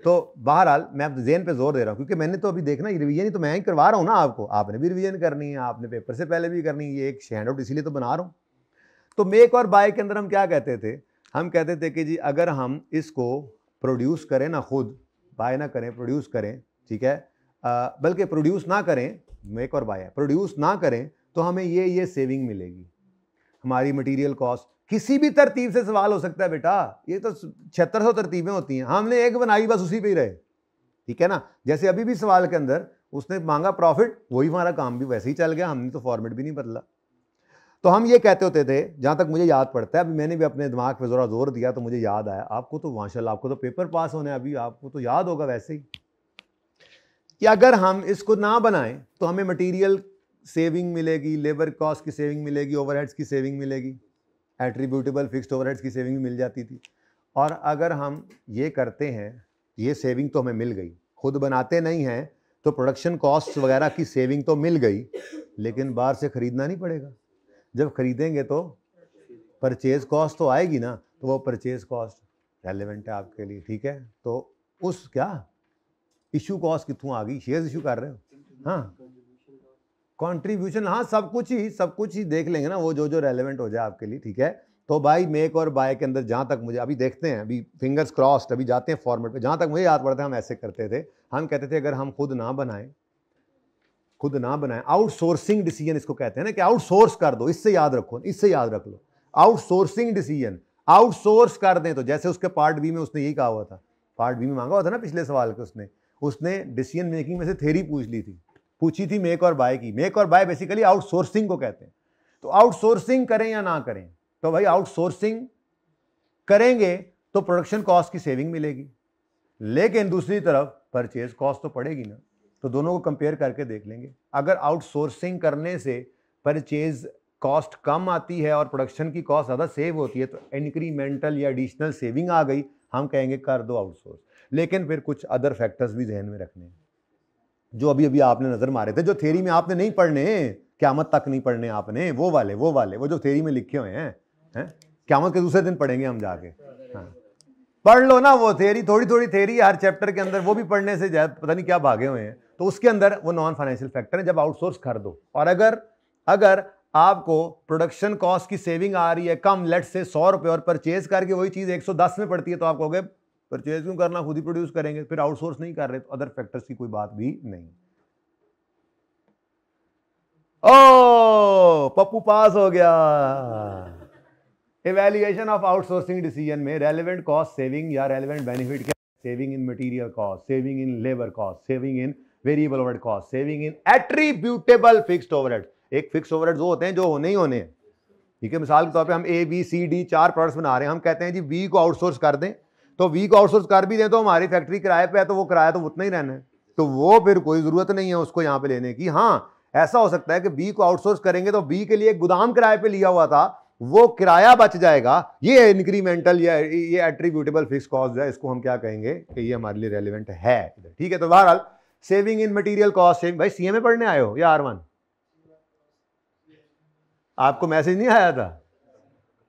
[SPEAKER 1] तो बहरहाल मैं अब जेन पे जोर दे रहा हूँ, क्योंकि मैंने तो अभी देखना रिवीजन ही तो मैं ही करवा रहा हूँ ना आपको, आपने भी रिवीजन करनी है, आपने पेपर से पहले भी करनी है, ये एक हैंड आउट इसीलिए तो बना रहा हूँ। तो मेक और बाय के अंदर हम क्या कहते थे? हम कहते थे कि जी अगर हम इसको प्रोड्यूस करें ना, खुद बाय ना करें, प्रोड्यूस करें, ठीक है, बल्कि प्रोड्यूस ना करें, मेक और बाय प्रोड्यूस ना करें तो हमें ये सेविंग मिलेगी, हमारी मटेरियल कॉस्ट। किसी भी तरतीब से सवाल हो सकता है बेटा, ये तो 7600 तरतीबें होती हैं, हमने एक बनाई बस उसी पे ही रहे, ठीक है ना। जैसे अभी भी सवाल के अंदर उसने मांगा प्रॉफिट, वही हमारा काम भी वैसे ही चल गया, हमने तो फॉर्मेट भी नहीं बदला। तो हम ये कहते होते थे, जहां तक मुझे याद पड़ता है, अभी मैंने भी अपने दिमाग पे जरा जोर दिया तो मुझे याद आया, आपको तो माशाल्लाह आपको तो पेपर पास होने, अभी आपको तो याद होगा वैसे ही, कि अगर हम इसको ना बनाएं तो हमें मटेरियल सेविंग मिलेगी, लेबर कॉस्ट की सेविंग मिलेगी, ओवरहेड्स की सेविंग मिलेगी, एट्रीब्यूटेबल फिक्स्ड ओवरहेड्स की सेविंग भी मिल जाती थी। और अगर हम ये करते हैं, ये सेविंग तो हमें मिल गई, खुद बनाते नहीं हैं तो प्रोडक्शन कॉस्ट वगैरह की सेविंग तो मिल गई, लेकिन बाहर से खरीदना नहीं पड़ेगा। जब खरीदेंगे तो परचेज कॉस्ट तो आएगी ना, तो वो परचेज कॉस्ट रेलेवेंट है आपके लिए, ठीक है। तो उस क्या इशू कॉस्ट कितों आ गई, शेयर्स इशू कर रहे हो, हाँ, कंट्रीब्यूशन, हाँ, सब कुछ ही देख लेंगे ना, वो जो रेलेवेंट हो जाए आपके लिए, ठीक है। तो भाई मेक और बाय के अंदर जहाँ तक मुझे अभी देखते हैं, अभी फिंगर्स क्रॉस्ड, अभी जाते हैं फॉर्मेट पे, जहाँ तक मुझे याद पड़ता है हम ऐसे करते थे, हम कहते थे अगर हम खुद ना बनाएं, आउटसोर्सिंग डिसीजन इसको कहते हैं ना, कि आउटसोर्स कर दो, इससे याद रख लो, आउटसोर्सिंग डिसीजन, आउटसोर्स कर दें। तो जैसे उसके पार्ट बी में उसने यही कहा हुआ था, पार्ट बी में मांगा हुआ था ना पिछले सवाल के, उसने डिसीजन मेकिंग में से थ्योरी पूछी थी मेक और बाय की। मेक और बाय बेसिकली आउटसोर्सिंग को कहते हैं। तो आउटसोर्सिंग करें या ना करें, तो भाई आउटसोर्सिंग करेंगे तो प्रोडक्शन कॉस्ट की सेविंग मिलेगी, लेकिन दूसरी तरफ परचेज कॉस्ट तो पड़ेगी ना, तो दोनों को कंपेयर करके देख लेंगे। अगर आउटसोर्सिंग करने से परचेज कॉस्ट कम आती है और प्रोडक्शन की कॉस्ट ज़्यादा सेव होती है, तो इंक्रीमेंटल या एडिशनल सेविंग आ गई, हम कहेंगे कर दो आउटसोर्स। लेकिन फिर कुछ अदर फैक्टर्स भी ध्यान में रखने हैं, जो अभी आपने नजर मारे थे, जो थ्योरी में आपने नहीं पढ़ने, क़यामत तक नहीं पढ़ने आपने, वो वाले वो जो थ्योरी में लिखे हुए हैं, क़यामत के दूसरे दिन पढ़ेंगे हम जाके। हाँ, पढ़ लो ना, वो थ्योरी थोड़ी थोड़ी थ्योरी हर चैप्टर के अंदर, वो भी पढ़ने से ज्यादा पता नहीं क्या भागे हुए हैं। तो उसके अंदर वो नॉन फाइनेंशियल फैक्टर है जब आउटसोर्स कर दो। और अगर आपको प्रोडक्शन कॉस्ट की सेविंग आ रही है कम, लेट से 100 रुपए, और परचेज करके वही चीज 110 में पड़ती है, तो आप कहोगे परचेज क्यों करना, खुद ही प्रोड्यूस करेंगे, फिर आउटसोर्स नहीं कर रहे, तो अदर फैक्टर्स की कोई बात भी नहीं। ओ पप्पू पास हो गया। इवैल्यूएशन ऑफ आउटसोर्सिंग डिसीजन में रेलेवेंट कॉस्ट सेविंग या रेलेवेंट बेनिफिट क्या? Saving in material cost, saving in labour cost, saving in variable overhead cost, saving in attributable fixed overhead. एक फिक्स्ड ओवरहेड वो होते हैं जो होने ही होने हैं, ठीक है। मिसाल के तौर पे हम A B C D 4 products बना रहे हैं, हम कहते हैं जी बी को आउटसोर्स कर दें, तो बी को आउटसोर्स कर भी दें तो हमारी फैक्ट्री किराए पे है, तो वो किराया तो उतना ही रहना है, तो वो फिर कोई जरूरत नहीं है उसको यहाँ पे लेने की। हाँ, ऐसा हो सकता है कि बी को आउटसोर्स करेंगे तो बी के लिए एक गोदाम किराए पे लिया हुआ था, वो किराया बच जाएगा। ये इंक्रीमेंटल या ये एट्रीब्यूटेबल फिक्स कॉस्ट है, इसको हम क्या कहेंगे कि ये हमारे लिए रेलेवेंट है, ठीक है। तो बहरहाल saving in material cost, saving, भाई सीएमए पढ़ने आए हो या R1? आपको मैसेज नहीं आया था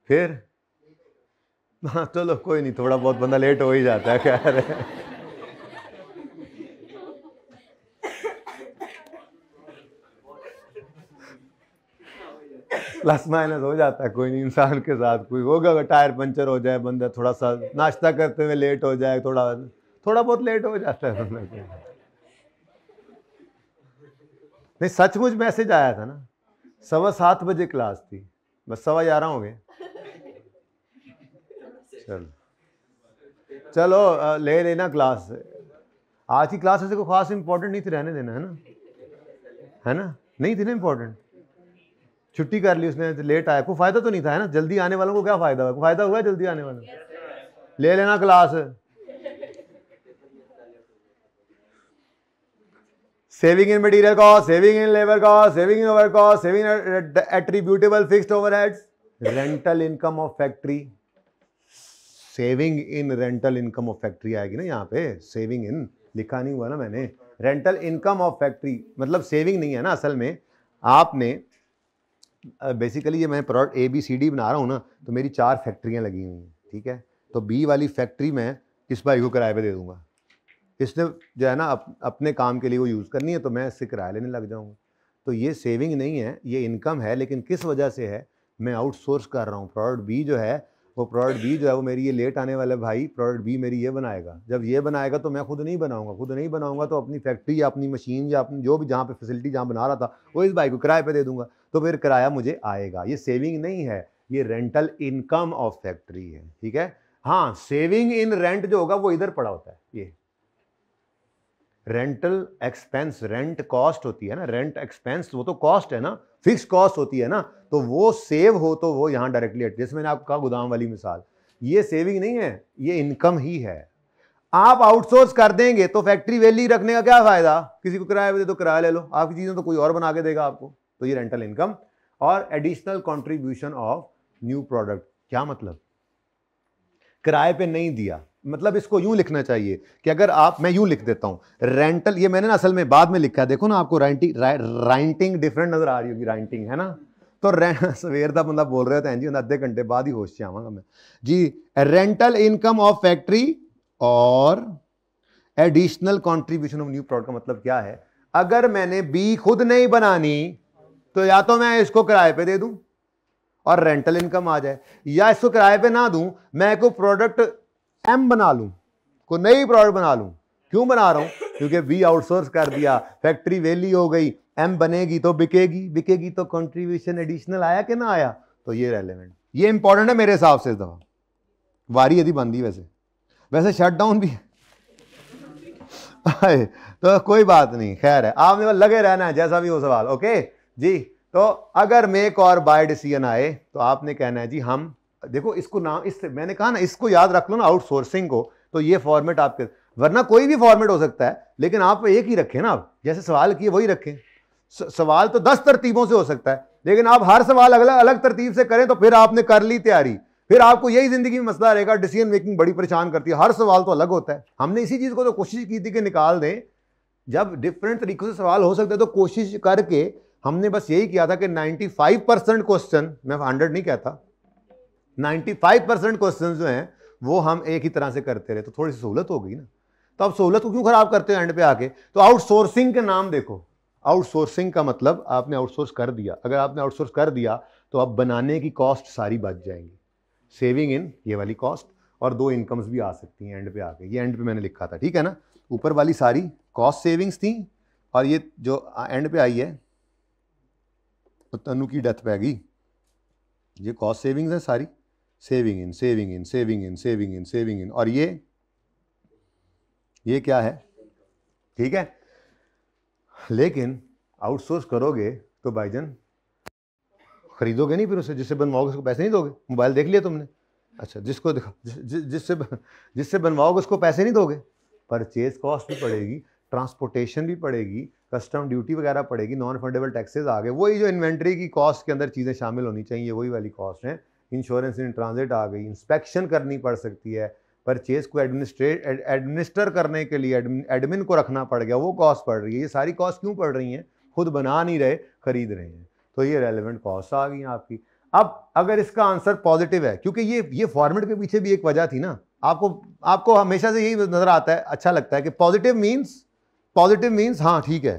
[SPEAKER 1] फिर? हाँ चलो कोई नहीं, थोड़ा बहुत बंदा लेट हो ही जाता है, खैर प्लस माइनस हो जाता है, कोई नहीं, इंसान के साथ कोई होगा, टायर पंचर हो जाए, बंदा थोड़ा सा नाश्ता करते हुए लेट हो जाए, थोड़ा बहुत लेट हो जाता है बंदा को। नहीं सचमुच मैसेज आया था ना, 7:15 बजे क्लास थी, बस 11:15 हो गए। चलो ले लेना क्लास, आज की क्लास ऐसे कोई खास इंपॉर्टेंट नहीं थी, रहने देना, है ना, नहीं थी ना इंपॉर्टेंट, छुट्टी कर ली उसने, लेट आया, कोई फायदा तो नहीं था, है ना। जल्दी आने वालों को क्या फायदा हुआ? फायदा हुआ जल्दी आने वालों? ले लेना class. Saving in material cost, saving in labour cost, saving in over cost, saving attributable fixed overheads, rental income of factory, saving in rental income of factory आएगी ना यहाँ पे, सेविंग इन लिखा नहीं हुआ ना मैंने, रेंटल इनकम ऑफ फैक्ट्री मतलब सेविंग नहीं है ना, असल में आपने बेसिकली ये मैं product A B C D बना रहा हूँ ना, तो मेरी 4 फैक्ट्रियाँ लगी हुई हैं, ठीक है। तो बी वाली फैक्ट्री मैं इस भाई को किराए पे दे दूंगा, इसने जो है ना अपने काम के लिए वो यूज़ करनी है, तो मैं इससे किराया लेने लग जाऊँगा। तो ये सेविंग नहीं है, ये इनकम है, लेकिन किस वजह से है? मैं आउटसोर्स कर रहा हूँ। प्रोडक्ट बी जो है वो मेरी ये लेट आने वाला भाई, प्रोडक्ट बी मेरी ये बनाएगा, जब ये बनाएगा तो मैं खुद नहीं बनाऊंगा, तो अपनी फैक्ट्री या अपनी मशीन या अपनी जो भी जहाँ पे फैसिलिटी जहाँ बना रहा था, वो इस भाई को किराए पे दे दूंगा, तो फिर किराया मुझे आएगा। ये सेविंग नहीं है, ये रेंटल इनकम ऑफ फैक्ट्री है, ठीक है। हाँ, सेविंग इन रेंट जो होगा वो इधर पड़ा होता है, ये रेंटल एक्सपेंस, रेंट कॉस्ट होती है ना, रेंट एक्सपेंस वो तो कॉस्ट है ना, फिक्स कॉस्ट होती है ना, तो वो सेव हो तो वो यहाँ डायरेक्टली, जैसे मैंने आपको कहा गोदाम वाली मिसाल, ये सेविंग नहीं है, ये इनकम ही है। आप आउटसोर्स कर देंगे तो फैक्ट्री वैल्यू रखने का क्या फायदा? किसी को किराया दे तो किराया ले लो, आपकी चीजें तो कोई और बना के देगा आपको, तो ये रेंटल इनकम। और additional contribution of new product, क्या मतलब? किराए पे नहीं दिया, मतलब इसको यूं लिखना चाहिए कि अगर आप, मैं यूं लिख देता हूं रेंटल, ये मैंने ना असल में बाद में लिखा है, देखो ना आपको राइटिंग डिफरेंट नजर आ रही होगी, राइटिंग है ना, तो सवेर का बंदा बोल रहे थे जी, आधे घंटे बाद ही होश से आवांगा मैं जी। रेंटल इनकम ऑफ फैक्ट्री और additional contribution of new product का मतलब क्या है? अगर मैंने बी खुद नहीं बनानी तो या तो मैं इसको किराए पे दे दूं और रेंटल इनकम आ जाए, या इसको किराए पे ना दूं, मैं कोई प्रोडक्ट एम बना लूं, कोई नई प्रोडक्ट बना लूं। क्यों बना रहा हूं? क्योंकि बी आउटसोर्स कर दिया, फैक्ट्री वेली हो गई, एम बनेगी तो बिकेगी तो कंट्रीब्यूशन एडिशनल आया कि ना आया, तो ये रेलेवेंट, ये इंपॉर्टेंट है मेरे हिसाब से। इस दफा वारी यदि बंदी, वैसे शट डाउन भी तो कोई बात नहीं, खैर है, आपने बस लगे रहना है जैसा भी हो सवाल, ओके जी। तो अगर मेक और बाय डिसीजन आए तो आपने कहना है जी हम, देखो इसको नाम, इस मैंने कहा ना, इसको याद रख लो ना, आउटसोर्सिंग को, तो ये फॉर्मेट आपके, वरना कोई भी फॉर्मेट हो सकता है, लेकिन आप एक ही रखें ना, आप जैसे सवाल किए वही रखें। सवाल तो 10 तरतीबों से हो सकता है, लेकिन आप हर सवाल अलग अलग तरतीब से करें तो फिर आपने कर ली तैयारी, फिर आपको यही जिंदगी में मसला रहेगा, डिसीजन मेकिंग बड़ी परेशान करती है, हर सवाल तो अलग होता है। हमने इसी चीज को तो कोशिश की थी कि निकाल दें, जब डिफरेंट तरीकों से सवाल हो सकते हैं तो कोशिश करके हमने बस यही किया था कि 95% क्वेश्चन, मैं 100 नहीं कहता, 95% क्वेश्चन जो हैं वो हम एक ही तरह से करते रहे तो थोड़ी सी सहूलत हो गई ना। तो अब सहूलत को क्यों खराब करते हो एंड पे आके? तो आउटसोर्सिंग के नाम देखो, आउटसोर्सिंग का मतलब आपने आउटसोर्स कर दिया। अगर आपने आउटसोर्स कर दिया तो अब बनाने की कॉस्ट सारी बच जाएंगी, सेविंग इन ये वाली कॉस्ट, और 2 इनकम्स भी आ सकती हैं एंड पे आके। ये एंड पे मैंने लिखा था, ठीक है ना। ऊपर वाली सारी कॉस्ट सेविंग्स थी, और ये जो एंड पे आई है तो तनु की डेथ पे गई, ये कॉस्ट सेविंग्स है सारी, saving in saving in saving in saving in saving in, और ये क्या है, ठीक है। लेकिन आउटसोर्स करोगे तो भाईजान खरीदोगे नहीं फिर उसे, जिससे बनवाओगे उसको पैसे नहीं दोगे। मोबाइल देख लिया तुमने, अच्छा जिसको दिखा जिससे बनवाओगे उसको पैसे नहीं दोगे, परचेज कॉस्ट भी पड़ेगी, ट्रांसपोर्टेशन भी पड़ेगी, कस्टम ड्यूटी वगैरह पड़ेगी, नॉन फंडेबल टैक्सेस आ गए, वही जो इन्वेंट्री की कॉस्ट के अंदर चीज़ें शामिल होनी चाहिए वही वाली कॉस्ट है। इंश्योरेंस इन ट्रांजिट आ गई, इंस्पेक्शन करनी पड़ सकती है, परचेज को एडमिनिस्टर करने के लिए एडमिन को रखना पड़ गया, वो कॉस्ट पड़ रही है। ये सारी कॉस्ट क्यों पड़ रही हैं? खुद बना नहीं रहे, खरीद रहे हैं, तो ये रेलेवेंट कॉस्ट आ गई आपकी। अब अगर इसका आंसर पॉजिटिव है, क्योंकि ये फॉर्मेट के पीछे भी एक वजह थी ना, आपको हमेशा से यही नजर आता है, अच्छा लगता है कि पॉजिटिव मीन्स हाँ ठीक है,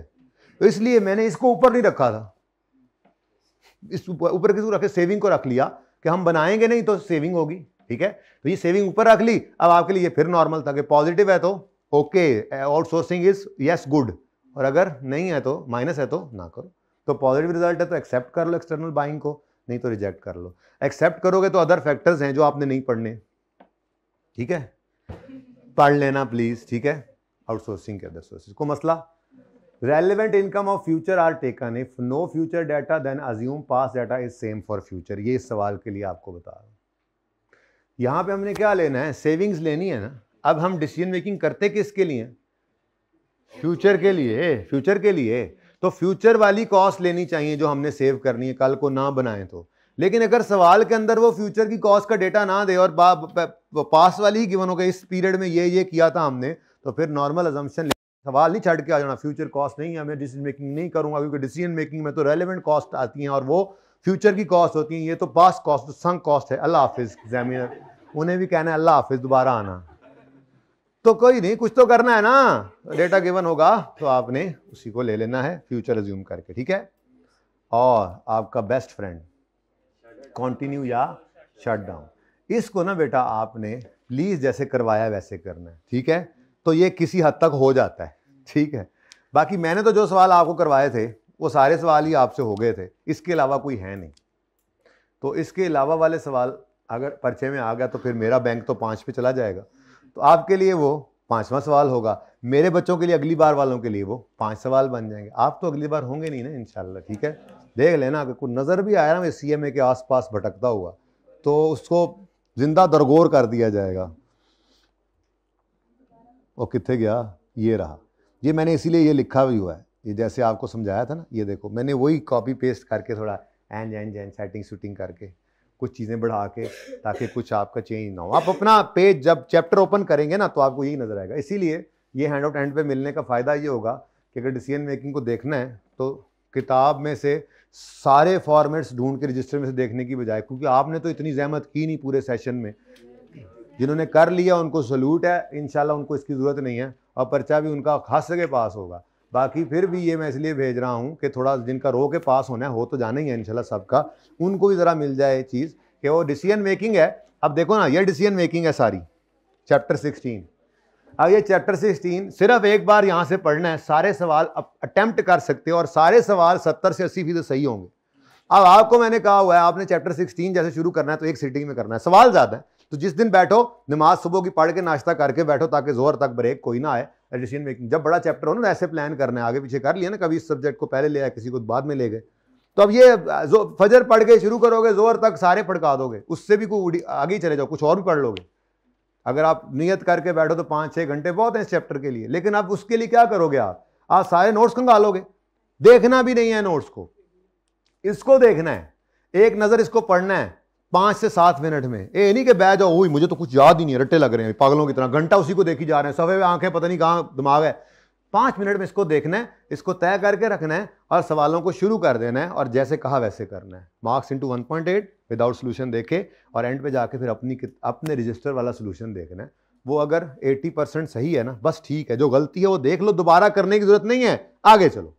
[SPEAKER 1] तो इसलिए मैंने इसको ऊपर नहीं रखा था, इस ऊपर किसको रखे, सेविंग को रख लिया कि हम बनाएंगे नहीं तो सेविंग होगी, ठीक है। तो ये सेविंग ऊपर रख ली। अब आपके लिए फिर नॉर्मल था कि पॉजिटिव है तो okay, outsourcing is yes good, और अगर नहीं है तो माइनस है तो ना करो। तो पॉजिटिव रिजल्ट है तो एक्सेप्ट कर लो एक्सटर्नल बाइंग को, नहीं तो रिजेक्ट कर लो। एक्सेप्ट करोगे तो अदर फैक्टर्स हैं जो आपने नहीं पढ़ने, ठीक है, पढ़ लेना प्लीज, ठीक है। आउटसोर्सिंग के अदर सोर्सेज को मसला, relevant income of future are taken if no future data then assume past data is same for future। ये इस सवाल के लिए आपको बता रहा हूं। यहां पे हमने क्या लेना है, सेविंग्स लेनी है ना। अब हम डिसीजन मेकिंग करते किसके लिए? फ्यूचर के लिए, फ्यूचर के लिए। तो फ्यूचर वाली कॉस्ट लेनी चाहिए जो हमने सेव करनी है, कल को ना बनाए तो। लेकिन अगर सवाल के अंदर वो फ्यूचर की कॉस्ट का डेटा ना दे और पास वाली ही गिवन हो गई, इस पीरियड में ये किया था हमने, तो फिर नॉर्मल अजम्पशन, सवाल नहीं छड़ के आ जाना फ्यूचर कॉस्ट नहीं है, मैं डिसीजन मेकिंग नहीं करूंगा, क्योंकि डिसीजन मेकिंग में तो रेलेवेंट कॉस्ट आती हैं और वो फ्यूचर की कॉस्ट होती हैं। ये तो पास्ट कॉस्ट, संक कॉस्ट है। अल्लाह हाफिज एग्जामिनर, उन्हें भी कहना है अल्लाह हाफिज, दोबारा आना। तो कोई नहीं, कुछ तो करना है ना, डेटा गिवन होगा तो आपने उसी को ले लेना है फ्यूचर अज्यूम करके, ठीक है। और आपका बेस्ट फ्रेंड कंटिन्यू या शट डाउन, इसको ना बेटा आपने प्लीज जैसे करवाया वैसे करना है, ठीक है। तो ये किसी हद तक हो जाता है, ठीक है। बाकी मैंने तो जो सवाल आपको करवाए थे वो सारे सवाल ही आपसे हो गए थे, इसके अलावा कोई है नहीं। तो इसके अलावा वाले सवाल अगर पर्चे में आ गया तो फिर मेरा बैंक तो 5 पे चला जाएगा, तो आपके लिए वो 5वां सवाल होगा, मेरे बच्चों के लिए अगली बार वालों के लिए वो 5 सवाल बन जाएंगे। आप तो अगली बार होंगे नहीं ना इंशाल्लाह, ठीक है। देख लेना, अगर कोई नज़र भी आया ना CMA के आसपास भटकता हुआ तो उसको जिंदा दरगोर कर दिया जाएगा। वो कितने गया, ये रहा। ये मैंने इसीलिए ये लिखा भी हुआ है, ये जैसे आपको समझाया था ना, ये देखो मैंने वही कॉपी पेस्ट करके थोड़ा एंड सेटिंग शूटिंग करके कुछ चीज़ें बढ़ा के, ताकि कुछ आपका चेंज ना हो। आप अपना पेज जब चैप्टर ओपन करेंगे ना तो आपको यही नजर आएगा। इसीलिए ये हैंड आउट एंड पे मिलने का फ़ायदा ये होगा कि अगर डिसीजन मेकिंग को देखना है तो किताब में से सारे फॉर्मेट्स ढूंढ के रजिस्टर में से देखने की बजाय, क्योंकि आपने तो इतनी जहमत की नहीं पूरे सेशन में, जिन्होंने कर लिया उनको सल्यूट है, इंशाल्लाह उनको इसकी ज़रूरत नहीं है, और पर्चा भी उनका खास के पास होगा। बाकी फिर भी ये मैं इसलिए भेज रहा हूँ कि थोड़ा जिनका रो के पास होना है, हो तो जाना ही है इंशाल्लाह सबका, उनको भी ज़रा मिल जाए चीज़ कि वो डिसीजन मेकिंग है। अब देखो ना, ये डिसीजन मेकिंग है सारी, चैप्टर 16। अब ये चैप्टर 16 सिर्फ एक बार यहाँ से पढ़ना है, सारे सवाल अटेम्प्ट कर सकते हो और सारे सवाल 70 से 80% सही होंगे। अब आपको मैंने कहा हुआ है आपने चैप्टर 16 जैसे शुरू करना है तो एक सिटिंग में करना है, सवाल ज़्यादा है तो जिस दिन बैठो नमाज सुबह की पढ़ के नाश्ता करके बैठो, ताकि जोर तक ब्रेक कोई ना आए। डिसीजन मेकिंग जब बड़ा चैप्टर हो ना ऐसे प्लान करना है, आगे पीछे कर लिया ना, कभी इस सब्जेक्ट को पहले ले आए, किसी को बाद में ले गए, तो अब ये फजर पढ़ के शुरू करोगे जोर तक सारे पढ़का दोगे, उससे भी कोई आगे ही चले जाओ, कुछ और भी पढ़ लोगे। अगर आप नियत करके बैठो तो 5-6 घंटे बहुत है इस चैप्टर के लिए, लेकिन आप उसके लिए क्या करोगे, आप सारे नोट्स खंगालोगे, देखना भी नहीं है नोट्स को, इसको देखना है, एक नजर इसको पढ़ना है 5 से 7 मिनट में। ये नहीं कि बैठ जाओ, मुझे तो कुछ याद ही नहीं है, रट्टे लग रहे हैं पागलों की तरह, घंटा उसी को देखी जा रहे हैं, सफे में आंखें पता नहीं कहाँ दिमाग है, 5 मिनट में इसको देखना है, इसको तय करके रखना है और सवालों को शुरू कर देना है और जैसे कहा वैसे करना है। मार्क्स इंटू 1.8 विदाउट सोल्यूशन देखे और एंड पे जाके फिर अपने रजिस्टर वाला सोल्यूशन देखना है। वो अगर 80% सही है ना, बस ठीक है, जो गलती है वो देख लो, दोबारा करने की जरूरत नहीं है, आगे चलो।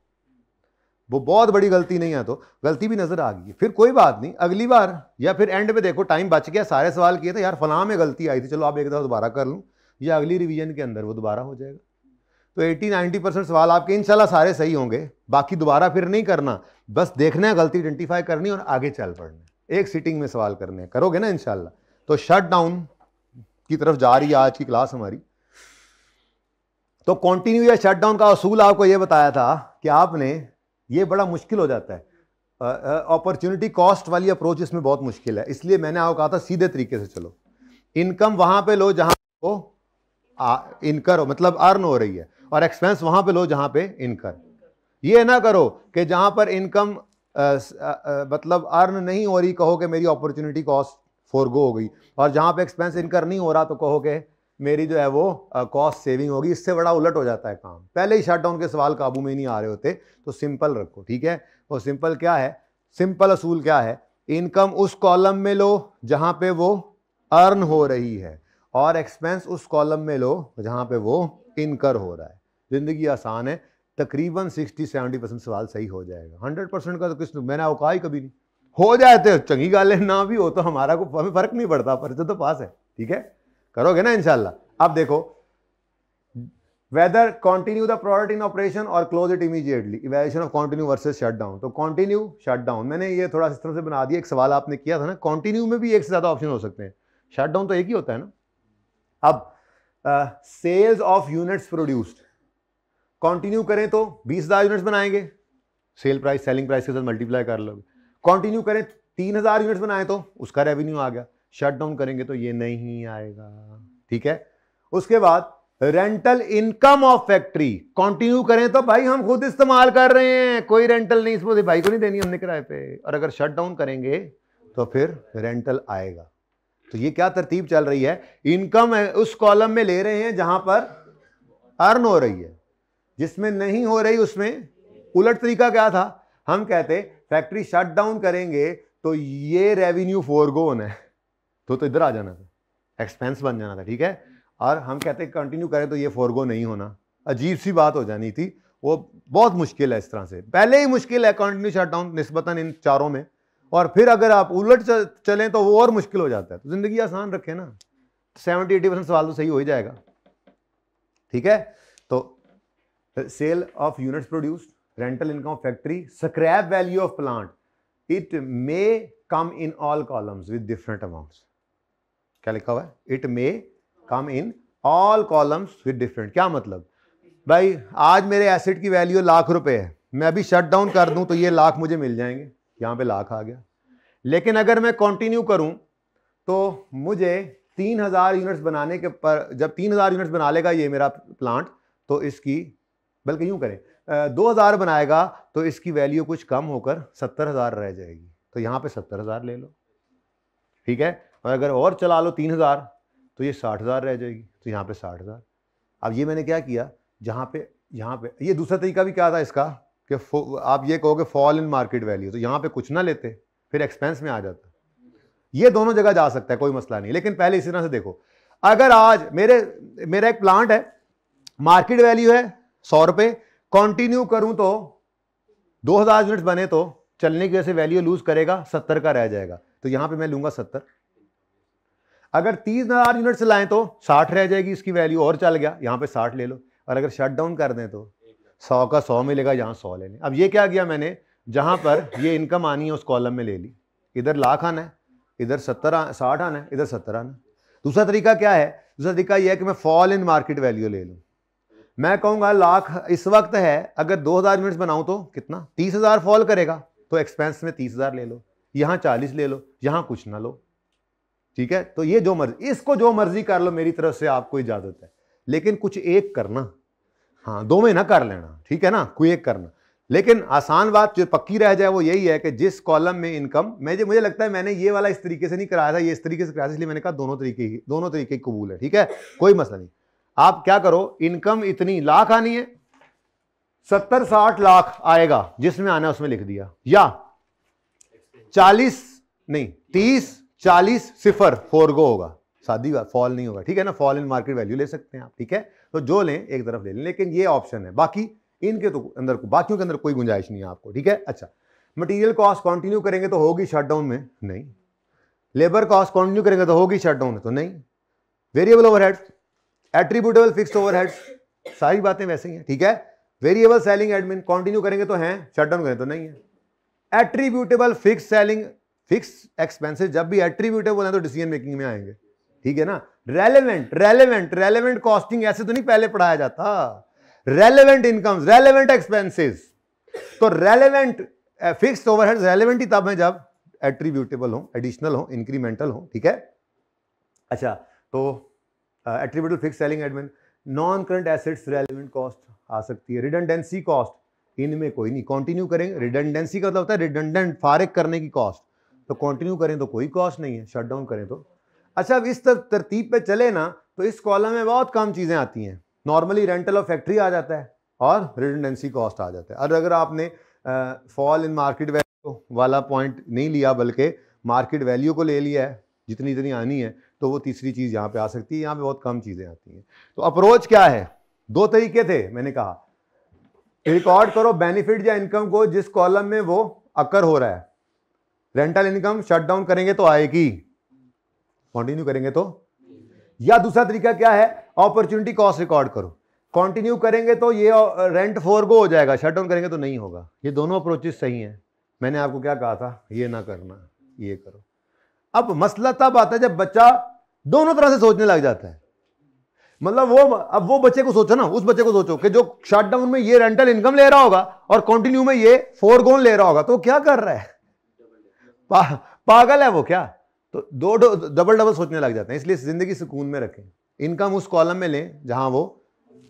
[SPEAKER 1] वो बहुत बड़ी गलती नहीं है तो गलती भी नजर आ गई, फिर कोई बात नहीं, अगली बार या फिर एंड पे देखो टाइम बच गया, सारे सवाल किए थे यार, फलां में गलती आई थी, चलो आप एक दफा दोबारा कर लूँ, या अगली रिवीजन के अंदर वो दोबारा हो जाएगा। तो 80-90% सवाल आपके इंशाल्लाह सारे सही होंगे, बाकी दोबारा फिर नहीं करना, बस देखना है, गलती आइडेंटिफाई करनी और आगे चल पड़ना, एक सीटिंग में सवाल करने करोगे ना इंशाल्लाह। तो शट डाउन की तरफ जा रही है आज की क्लास हमारी। तो कंटिन्यू या शट डाउन का असूल आपको यह बताया था कि आपने, ये बड़ा मुश्किल हो जाता है, अपॉर्चुनिटी कॉस्ट वाली अप्रोच इसमें बहुत मुश्किल है, इसलिए मैंने आपको कहा था सीधे तरीके से चलो, इनकम वहां पे लो जहां वो इनकर हो, मतलब अर्न हो रही है, और एक्सपेंस वहां पे लो जहां पे इनकर। ये ना करो कि जहां पर इनकम मतलब अर्न नहीं हो रही कहो कि मेरी अपॉर्चुनिटी कॉस्ट फोरगो हो गई, और जहां पे एक्सपेंस इनकर नहीं हो रहा तो कहो कि मेरी जो है वो कॉस्ट सेविंग होगी। इससे बड़ा उलट हो जाता है काम, पहले ही शट डाउन के सवाल काबू में नहीं आ रहे होते, तो सिंपल रखो, ठीक है। वो सिंपल क्या है, सिंपल असूल क्या है, इनकम उस कॉलम में लो जहां पे वो अर्न हो रही है, और एक्सपेंस उस कॉलम में लो जहां पे वो इनकर हो रहा है। जिंदगी आसान है, तकरीबन 60-70% सवाल सही हो जाएगा, 100% का तो किस मैंने अवका ही कभी नहीं, हो जाए तो चंगी गाल है, ना भी हो तो हमारा को हमें फर्क नहीं पड़ता, पर तो पास है, ठीक है, करोगे ना इंशाल्लाह। अब देखो, whether continue the product in operation और close it immediately, evaluation of continue versus shut down. तो कंटिन्यू शट डाउन मैंने ये थोड़ा इस तरह से बना दिया, एक सवाल आपने किया था ना, कंटिन्यू में भी एक से ज्यादा ऑप्शन हो सकते हैं, शट डाउन तो एक ही होता है ना। अब sales of units produced, continue करें तो 20,000 यूनिट्स बनाएंगे, सेल प्राइस सेलिंग प्राइस के साथ मल्टीप्लाई कर लोगे। कंटिन्यू करें 3,000 यूनिट्स बनाए तो उसका रेवेन्यू आ गया, शट डाउन करेंगे तो ये नहीं आएगा, ठीक है। उसके बाद rental income of factory, continue करें तो भाई हम खुद इस्तेमाल कर रहे हैं, कोई रेंटल नहीं, इसको भाई को नहीं देनी हमने किराए पे, और अगर शट डाउन करेंगे तो फिर रेंटल आएगा। तो ये क्या तरतीब चल रही है, इनकम उस कॉलम में ले रहे हैं जहां पर अर्न हो रही है, जिसमें नहीं हो रही उसमें उलट तरीका क्या था, हम कहते फैक्ट्री शट डाउन करेंगे तो ये रेवेन्यू फोरगो होना है, तो इधर आ जाना था, एक्सपेंस बन जाना था, ठीक है। और हम कहते कंटिन्यू करें तो ये फोरगो नहीं होना, अजीब सी बात हो जानी थी, वो बहुत मुश्किल है, इस तरह से पहले ही मुश्किल है कंटिन्यू शट डाउन निस्बतन इन चारों में, और फिर अगर आप उलट चलें तो वो और मुश्किल हो जाता है। तो जिंदगी आसान रखें ना, 70-80% सवाल तो सही हो ही जाएगा, ठीक है। तो sale of units produced, rental income of factory, scrap value of plant, it may come in all columns with different amounts. क्या लिखा हुआ है, it may come in all columns with different, क्या मतलब भाई आज मेरे एसेट की वैल्यू लाख रुपए है, मैं अभी शट डाउन कर दूं तो ये लाख मुझे मिल जाएंगे, यहां पे लाख आ गया, लेकिन अगर मैं कंटिन्यू करूं तो मुझे 3,000 यूनिट्स बनाने के पर, जब 3,000 यूनिट्स बना लेगा ये मेरा प्लांट, तो इसकी, बल्कि यूं करें 2,000 बनाएगा तो इसकी वैल्यू कुछ कम होकर 70,000 रह जाएगी, तो यहाँ पे 70,000 ले लो, ठीक है। और अगर और चला लो 3,000 तो ये 60,000 रह जाएगी, तो यहाँ पे 60,000। अब ये मैंने क्या किया, यहाँ पे ये दूसरा तरीका भी क्या था इसका कि आप ये कहोगे फॉल इन मार्केट वैल्यू, तो यहाँ पे कुछ ना लेते, फिर एक्सपेंस में आ जाता, ये दोनों जगह जा सकता है, कोई मसला नहीं, लेकिन पहले इसी तरह से देखो, अगर आज मेरा एक प्लांट है, मार्केट वैल्यू है 100 रुपए, कंटिन्यू करूं तो 2,000 यूनिट्स बने तो चलने की वजह से वैल्यू लूज करेगा, 70 का रह जाएगा, तो यहां पे मैं लूंगा 70। अगर 3,000 यूनिट्स लाएं तो 60 रह जाएगी इसकी वैल्यू, और चल गया यहां पे 60 ले लो, और अगर शट डाउन कर दें तो 100 का 100 मिलेगा, यहां 100 लेने। अब ये क्या किया मैंने, जहां पर ये इनकम आनी है उस कॉलम में ले ली, इधर लाख आना है, इधर 60 आना है, इधर 70 आना है। दूसरा तरीका क्या है, दूसरा तरीका यह है कि मैं फॉल इन मार्केट वैल्यू ले लूं, मैं कहूंगा लाख इस वक्त है, अगर 2,000 यूनिट्स बनाऊं तो कितना 30,000 फॉल करेगा, तो एक्सपेंस में 30,000 ले लो, यहां 40 ले लो, यहां कुछ ना लो, ठीक है। तो ये जो मर्जी, इसको जो मर्जी कर लो, मेरी तरफ से आपको इजाजत है, लेकिन कुछ एक करना, हाँ दो में ना कर लेना, ठीक है ना, कोई एक करना। लेकिन आसान बात जो पक्की रह जाए वो यही है कि जिस कॉलम में इनकम, मुझे लगता है मैंने ये वाला इस तरीके से नहीं कराया था, ये इस तरीके से कराया था, इसलिए मैंने कहा दोनों तरीके कबूल है, ठीक है, कोई मसला नहीं। आप क्या करो, इनकम इतनी लाख आनी है, 70-60 लाख आएगा, जिसमें आना है उसमें लिख दिया, या 40 नहीं 30-40 सिफर फोरगो होगा, सादी बात, फॉल नहीं होगा, ठीक है ना, फॉल इन मार्केट वैल्यू ले सकते हैं आप, ठीक है, तो जो लें एक तरफ ले लें, लेकिन ये ऑप्शन है, बाकी इनके तो अंदर बाकियों के अंदर कोई गुंजाइश नहीं है आपको, ठीक है। अच्छा, मटेरियल कॉस्ट कंटिन्यू करेंगे तो होगी शटडाउन में, नहीं। लेबर कॉस्ट कंटिन्यू करेंगे तो होगी शटडाउन में, तो नहीं। Variable overheads, attributable fixed overheads, सारी बातें वैसे ही हैं, ठीक है। वेरिएबल सेलिंग एडमिन कंटिन्यू करेंगे तो हैं, शटडाउन करेंगे तो नहीं है। Attributable fix selling fix expenses जब भी एट्रीब्यूटेबल है तो डिसीजन मेकिंग में आएंगे, ठीक है ना। रेलेवेंट कॉस्टिंग ऐसे तो नहीं पहले पढ़ाया जाता, रेलेवेंट इनकम्स, रेलेवेंट एक्सपेंसेस, तो रेलेवेंट फिक्स्ड ओवरहेड्स रेलेवेंट ही तब है जब एट्रीब्यूटेबल हो, एडिशनल हो, इंक्रीमेंटल हो, ठीक है। अच्छा, तो attributable fix selling admin, non current assets relevant cost आ सकती है। रिडंडेंसी कॉस्ट इनमें कोई नहीं, कंटिन्यू करेंगे, रिडंडेंसी का मतलब होता है रिडंडेंट, फारिग करने की कॉस्ट, तो कंटिन्यू करें तो कोई कॉस्ट नहीं है, शट डाउन करें तो। अच्छा, अब इस तरतीब पे चले ना तो इस कॉलम में बहुत कम चीजें आती हैं, नॉर्मली रेंटल ऑफ फैक्ट्री आ जाता है और रिडंडेंसी कॉस्ट आ जाता है। और अगर आपने फॉल इन मार्केट वैल्यू वाला पॉइंट नहीं लिया बल्कि मार्केट वैल्यू को ले लिया है, जितनी जितनी आनी है, तो वो तीसरी चीज यहाँ पे आ सकती है, यहाँ पे बहुत कम चीजें आती हैं। तो अप्रोच क्या है, दो तरीके थे, मैंने कहा रिकॉर्ड करो बेनिफिट या इनकम को जिस कॉलम में वो अकर हो रहा है। रेंटल इनकम शट डाउन करेंगे तो आएगी, कंटिन्यू करेंगे तो। या दूसरा तरीका क्या है, अपॉर्चुनिटी कॉस्ट रिकॉर्ड करो, कंटिन्यू करेंगे तो ये रेंट फोरगो हो जाएगा, शट डाउन करेंगे तो नहीं होगा। ये दोनों अप्रोचेस सही हैं। मैंने आपको क्या कहा था, ये ना करना, ये करो। अब मसला तब आता है जब बच्चा दोनों तरह से सोचने लग जाता है, मतलब अब वो बच्चे को सोचो ना, उस बच्चे को सोचो कि जो शट डाउन में ये रेंटल इनकम ले रहा होगा और कंटिन्यू में ये फोरगोन ले रहा होगा, तो क्या कर रहा है, पागल है वो क्या। तो दो डबल सोचने लग जाते हैं। इसलिए जिंदगी सुकून में रखें, इनकम उस कॉलम में लें जहां वो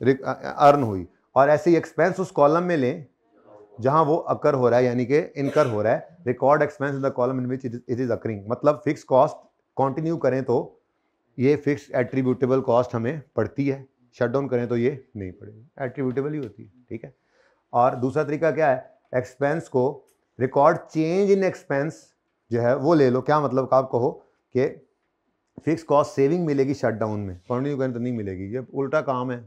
[SPEAKER 1] अर्न हुई, और ऐसे ही एक्सपेंस उस कॉलम में लें जहां वो अकर हो रहा है, यानी कि इनकर हो रहा है। Record expense in the column in which it is occurring, मतलब फिक्स कॉस्ट कंटिन्यू करें तो ये फिक्स एट्रीब्यूटेबल कॉस्ट हमें पड़ती है, शट डाउन करें तो ये नहीं पड़ेगी, एट्रीब्यूटेबल ही होती है, ठीक है। और दूसरा तरीका क्या है, एक्सपेंस को रिकॉर्ड चेंज इन एक्सपेंस जो है वो ले लो। क्या मतलब, आप कहो कि फिक्स कॉस्ट सेविंग मिलेगी शट डाउन में, कंटिन्यू करें तो नहीं मिलेगी, ये उल्टा काम है।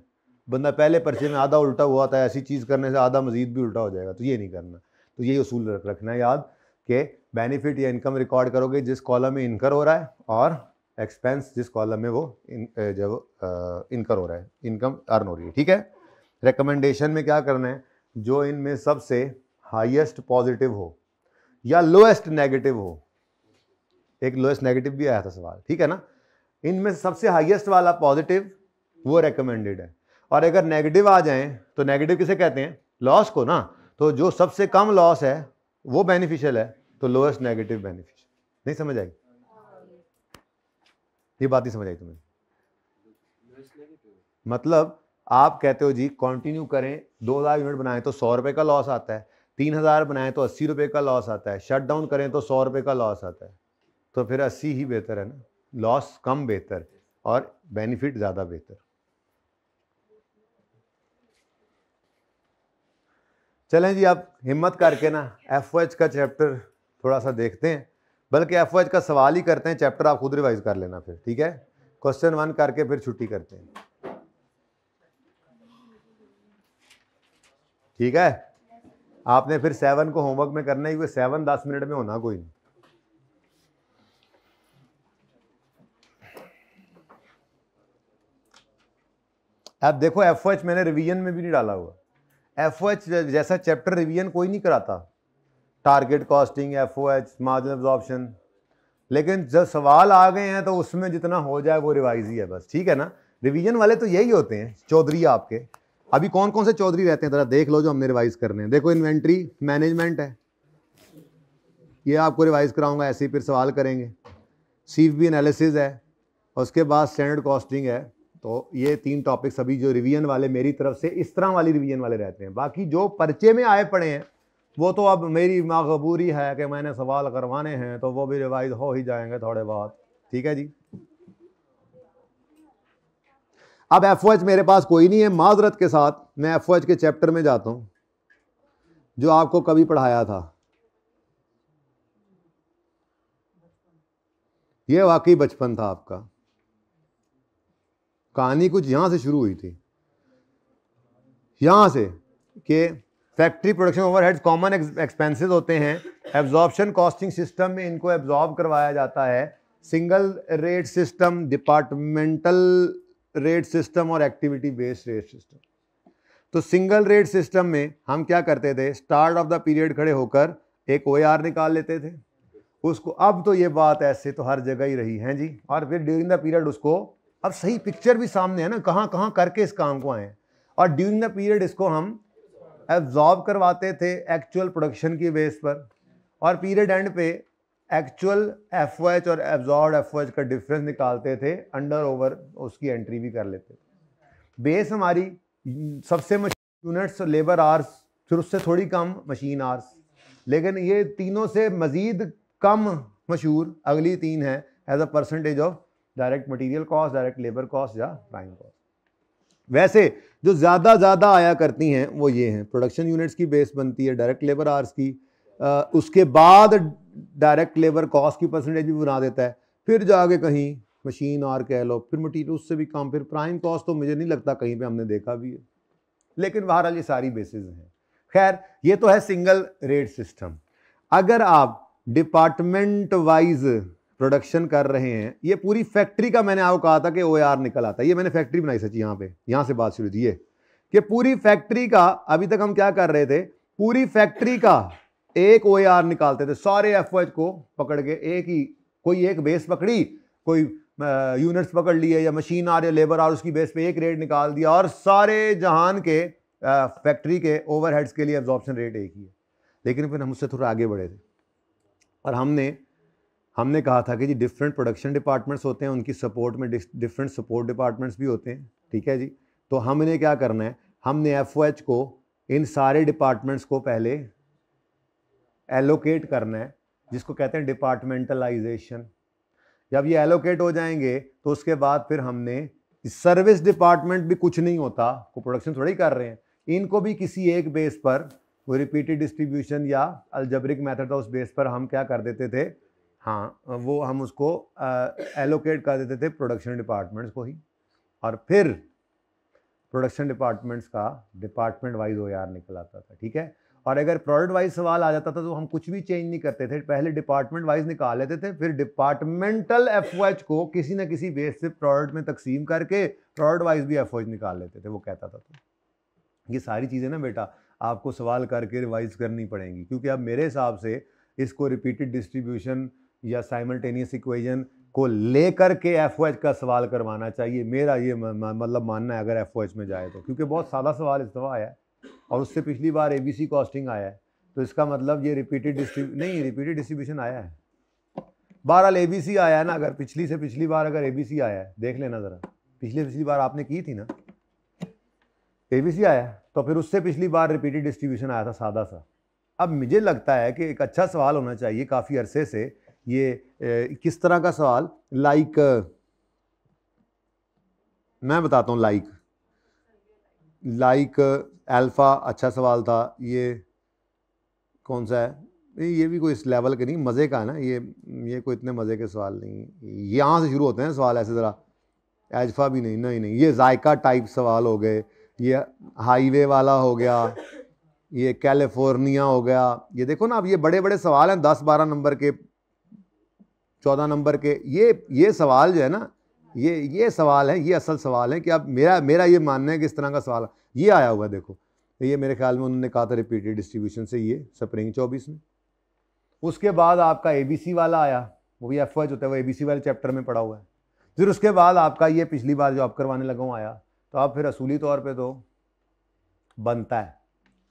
[SPEAKER 1] बंदा पहले पर्चे में आधा उल्टा हुआ था, ऐसी चीज़ करने से आधा मजीद भी उल्टा हो जाएगा, तो ये नहीं करना। तो यही उसूल रखना है याद कि बेनिफिट या इनकम रिकॉर्ड करोगे जिस कॉलम में इनकर हो रहा है, और एक्सपेंस जिस कॉलम में वो जब इनकर हो रहा है, इनकम अर्न हो रही है, ठीक है। रिकमेंडेशन में क्या करना है, जो इनमें सबसे हाईएस्ट पॉजिटिव हो या लोएस्ट नेगेटिव हो, एक लोएस्ट नेगेटिव भी आया था सवाल, ठीक है ना, इनमें सबसे हाईएस्ट वाला पॉजिटिव वो रेकमेंडेड है। और अगर नेगेटिव आ जाएं तो नेगेटिव किसे कहते हैं, लॉस को ना, तो जो सबसे कम लॉस है वो बेनिफिशियल है, तो लोएस्ट नेगेटिव बेनिफिशियल। नहीं समझ आई, ये बात ही समझ आई तुम्हें। मतलब आप कहते हो जी कंटिन्यू करें, 2000 यूनिट बनाएं तो 100 रुपए का लॉस आता है, 3000 बनाएं तो 80 रुपए का लॉस आता है, शट डाउन करें तो 100 रुपए का लॉस आता है, तो फिर 80 ही बेहतर है ना, लॉस कम बेहतर और बेनिफिट ज़्यादा बेहतर। चलें जी, आप हिम्मत करके ना FOH का चैप्टर थोड़ा सा देखते हैं, बल्कि FOH का सवाल ही करते हैं, चैप्टर आप खुद रिवाइज कर लेना फिर, ठीक है। क्वेश्चन 1 करके फिर छुट्टी करते हैं, ठीक है। आपने फिर 7 को होमवर्क में करना ही, वो 7 10 मिनट में होना कोई नहीं। अब देखो FOH मैंने रिवीजन में भी नहीं डाला हुआ, FOH जैसा चैप्टर रिवीजन कोई नहीं कराता, target costing, FOH, marginal absorption, लेकिन जब सवाल आ गए हैं तो उसमें जितना हो जाए वो रिवाइज ही है बस, ठीक है ना। रिवीजन वाले तो यही होते हैं चौधरी आपके। अभी कौन कौन से चौधरी रहते हैं जरा देख लो जो हमने रिवाइज करने हैं। देखो इन्वेंट्री मैनेजमेंट है, ये आपको रिवाइज कराऊंगा, ऐसे ही फिर सवाल करेंगे। CVP एनालिसिस है, उसके बाद स्टैंडर्ड कॉस्टिंग है। तो ये 3 टॉपिक्स अभी जो रिवीजन वाले मेरी तरफ से इस तरह वाली रिवीजन वाले रहते हैं। बाकी जो पर्चे में आए पड़े हैं वो तो अब मेरी मजबूरी है कि मैंने सवाल करवाने हैं, तो वो भी रिवाइज हो ही जाएंगे थोड़े बहुत, ठीक है जी। अब FOH मेरे पास कोई नहीं है, माजरत के साथ मैं FOH के चैप्टर में जाता हूँ। जो आपको कभी पढ़ाया था? ये वाकई बचपन था आपका। कहानी कुछ यहां से शुरू हुई थी, यहां से कि factory production overheads common expenses होते हैं, एब्जॉर्प्शन कॉस्टिंग सिस्टम में इनको एब्जॉर्ब करवाया जाता है, single rate system, departmental rate system और एक्टिविटी बेस्ड रेट सिस्टम। तो सिंगल रेट सिस्टम में हम क्या करते थे, स्टार्ट ऑफ द पीरियड खड़े होकर एक OAR निकाल लेते थे उसको। अब तो ये बात ऐसे तो हर जगह ही रही है जी, और फिर ड्यूरिंग द पीरियड उसको, अब सही पिक्चर भी सामने है ना, कहाँ कहाँ करके इस काम को आए, और ड्यूरिंग द पीरियड इसको हम एब्जॉर्ब करवाते थे एक्चुअल प्रोडक्शन की बेस पर, और पीरियड एंड पे एक्चुअल FOH और एब्जॉर्ब FOH का डिफरेंस निकालते थे, अंडर ओवर उसकी एंट्री भी कर लेते थे। बेस हमारी सबसे मशीन यूनिट्स लेबर आवर्स, फिर उससे थोड़ी कम मशीन आवर्स, लेकिन ये तीनों से मजीद कम मशहूर अगली तीन है as a percentage of direct material cost, direct labour cost या प्राइम कॉस्ट। वैसे जो ज़्यादा आया करती हैं वो ये हैं, प्रोडक्शन यूनिट्स की बेस बनती है डायरेक्ट लेबर आवर्स की, उसके बाद डायरेक्ट लेबर कॉस्ट की परसेंटेज भी बना देता है, फिर जाके कहीं मशीन आर कह लो, फिर मटीरियल उससे भी कम, फिर प्राइम कॉस्ट तो मुझे नहीं लगता कहीं पे हमने देखा भी है, लेकिन बहरहाल ये सारी बेसिस हैं। खैर ये तो है सिंगल रेट सिस्टम। अगर आप डिपार्टमेंट वाइज प्रोडक्शन कर रहे हैं, ये पूरी फैक्ट्री का मैंने आपको कहा था कि OAR निकल आता है, ये मैंने फैक्ट्री बनाई सच्ची, यहाँ से बात शुरू थी ये कि पूरी फैक्ट्री का, अभी तक हम क्या कर रहे थे, पूरी फैक्ट्री का एक OAR निकालते थे, सारे FOH को पकड़ के, एक ही कोई एक बेस पकड़ी, कोई यूनिट्स पकड़ लिए या मशीन आर या लेबर आर, उसकी बेस पे एक रेट निकाल दिया, और सारे जहान के फैक्ट्री के ओवरहेड्स के लिए एब्जॉर्प्शन रेट एक ही है। लेकिन फिर हम उससे थोड़ा आगे बढ़े थे और हमने कहा था कि जी डिफरेंट प्रोडक्शन डिपार्टमेंट्स होते हैं, उनकी सपोर्ट में डिफरेंट सपोर्ट डिपार्टमेंट्स भी होते हैं, ठीक है जी। तो हमने क्या करना है, हमने FOH को इन सारे डिपार्टमेंट्स को पहले एलोकेट करना है, जिसको कहते हैं डिपार्टमेंटलाइजेशन। जब ये एलोकेट हो जाएंगे तो उसके बाद फिर हमने सर्विस डिपार्टमेंट भी कुछ नहीं होता, को प्रोडक्शन थोड़ा ही कर रहे हैं, इनको भी किसी एक बेस पर, वो रिपीटेड डिस्ट्रीब्यूशन या अलजेब्रिक मेथड था, उस बेस पर हम क्या कर देते थे, हाँ वो हम उसको एलोकेट कर देते थे प्रोडक्शन डिपार्टमेंट्स को ही, और फिर प्रोडक्शन डिपार्टमेंट्स का डिपार्टमेंट वाइज OAR निकल आता था, ठीक है। और अगर प्रोडक्ट वाइज सवाल आ जाता था तो हम कुछ भी चेंज नहीं करते थे, पहले डिपार्टमेंट वाइज निकाल लेते थे, फिर डिपार्टमेंटल FOH को किसी ना किसी बेस से प्रोडक्ट में तकसीम करके प्रोडक्ट वाइज भी FOH निकाल लेते थे, वो कहता था। तो ये सारी चीज़ें ना बेटा आपको सवाल करके रिवाइज करनी पड़ेंगी, क्योंकि अब मेरे हिसाब से इसको रिपीटेड डिस्ट्रीब्यूशन या साइमल्टेनियस इक्वेशन को लेकर के FOH का सवाल करवाना चाहिए, मेरा ये मतलब मानना है अगर FOH में जाए तो, क्योंकि बहुत सादा सवाल इस दफ़ा आया है और उससे पिछली बार ABC कॉस्टिंग आया है, तो इसका मतलब ये रिपीटेड डिस्ट्रीब्यूशन आया है, बहरहाल ABC आया है ना, अगर पिछली से पिछली बार अगर ABC आया है देख लेना ज़रा, पिछली बार आपने की थी ना ABC आया है, तो फिर उससे पिछली बार रिपीटेड डिस्ट्रीब्यूशन आया था सादा सा। अब मुझे लगता है कि एक अच्छा सवाल होना चाहिए काफ़ी अरसे से, ये किस तरह का सवाल, लाइक मैं बताता हूँ, लाइक अल्फ़ा अच्छा सवाल था, ये कौन सा है, ये भी कोई इस लेवल के नहीं, मज़े का है ना ये कोई इतने मज़े के सवाल नहीं, यहाँ से शुरू होते हैं सवाल ऐसे ज़रा, एल्फ़ा भी नहीं, ये जायका टाइप सवाल हो गए, ये हाईवे वाला हो गया, ये कैलिफोर्निया हो गया, ये देखो ना, अब ये बड़े बड़े सवाल हैं, 10-12 नंबर के, 14 नंबर के, ये सवाल जो है ना, ये सवाल है, ये असल सवाल है कि अब मेरा ये मानना है कि इस तरह का सवाल ये आया हुआ है, देखो तो ये मेरे ख्याल में उन्होंने कहा था रिपीटेड डिस्ट्रीब्यूशन से, ये स्प्रिंग 24 में। उसके बाद आपका ABC वाला आया, वो भी FOH होता है, वो ABC वाले चैप्टर में पढ़ा हुआ है। फिर उसके बाद आपका ये पिछली बार जो आप करवाने लगा हूँ आया, तो आप फिर असूली तौर पे तो बनता है,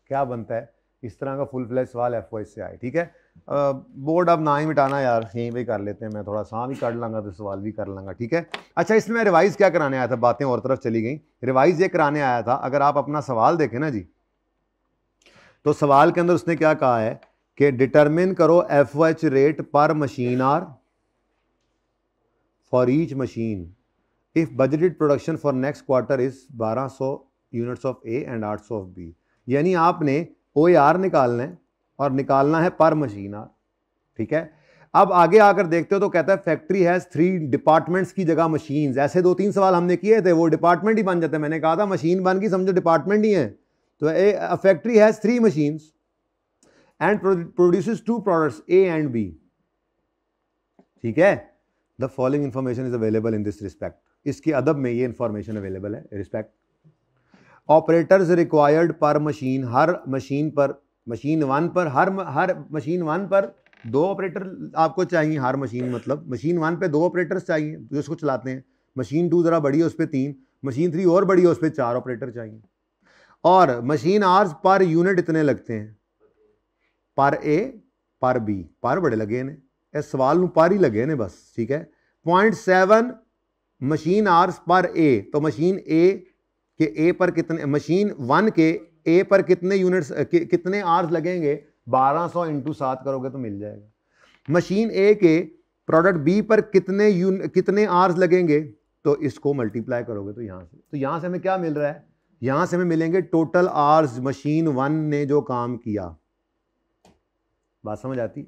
[SPEAKER 1] क्या बनता है, इस तरह का फुल फ्लैश सवाल FOH से आए, ठीक है। बोर्ड अब ना ही मिटाना यार, यहीं पे कर लेते हैं, मैं थोड़ा सा भी कर लूँगा तो सवाल भी कर लूँगा, ठीक है। अच्छा, इसमें रिवाइज क्या कराने आया था, बातें और तरफ चली गई, रिवाइज ये कराने आया था, अगर आप अपना सवाल देखें ना जी, तो सवाल के अंदर उसने क्या कहा है कि डिटरमिन करो FOH rate per machine hour for each machine if budgeted production for next quarter is 1200 units of A and 800 of B। यानी आपने OAR निकालना है और निकालना है पर मशीन आर, ठीक है। अब आगे आकर देखते हो तो कहता है फैक्ट्री हैज 3 डिपार्टमेंट्स की जगह मशीन्स। ऐसे 2-3 सवाल हमने किए थे, वो डिपार्टमेंट ही बन जाते। मैंने कहा था मशीन बन गई, समझो डिपार्टमेंट ही है। तो a factory has 3 machines and produces 2 products A and B, ठीक है। The following information is available in this respect. इसके अदब में ये इंफॉर्मेशन अवेलेबल है। Respect operators required per machine, हर मशीन पर, मशीन 1 पर, हर मशीन 1 पर 2 ऑपरेटर आपको चाहिए। हर मशीन मतलब मशीन 1 पे 2 ऑपरेटर्स चाहिए जो इसको चलाते हैं। मशीन 2 ज़रा बड़ी है, उस पर 3, मशीन 3 और बड़ी है, उस पर 4 ऑपरेटर चाहिए। और मशीन आवर्स पर यूनिट इतने लगते हैं, पर A पर B, पर बड़े लगे ने, इस सवाल में पर ही लगे ने बस, ठीक है। 0.7 मशीन आवर्स पर A, तो मशीन A के A पर कितने, मशीन 1 के A पर कितने यूनिट्स कितने आवर्स लगेंगे, 1200 × 7 करोगे तो मिल जाएगा। मशीन A के प्रोडक्ट B पर कितने आवर्स लगेंगे, तो इसको मल्टीप्लाई करोगे तो यहाँ से हमें क्या मिल रहा है, यहाँ से हमें मिलेंगे टोटल आवर्स मशीन 1 ने जो काम किया। बात समझ आती?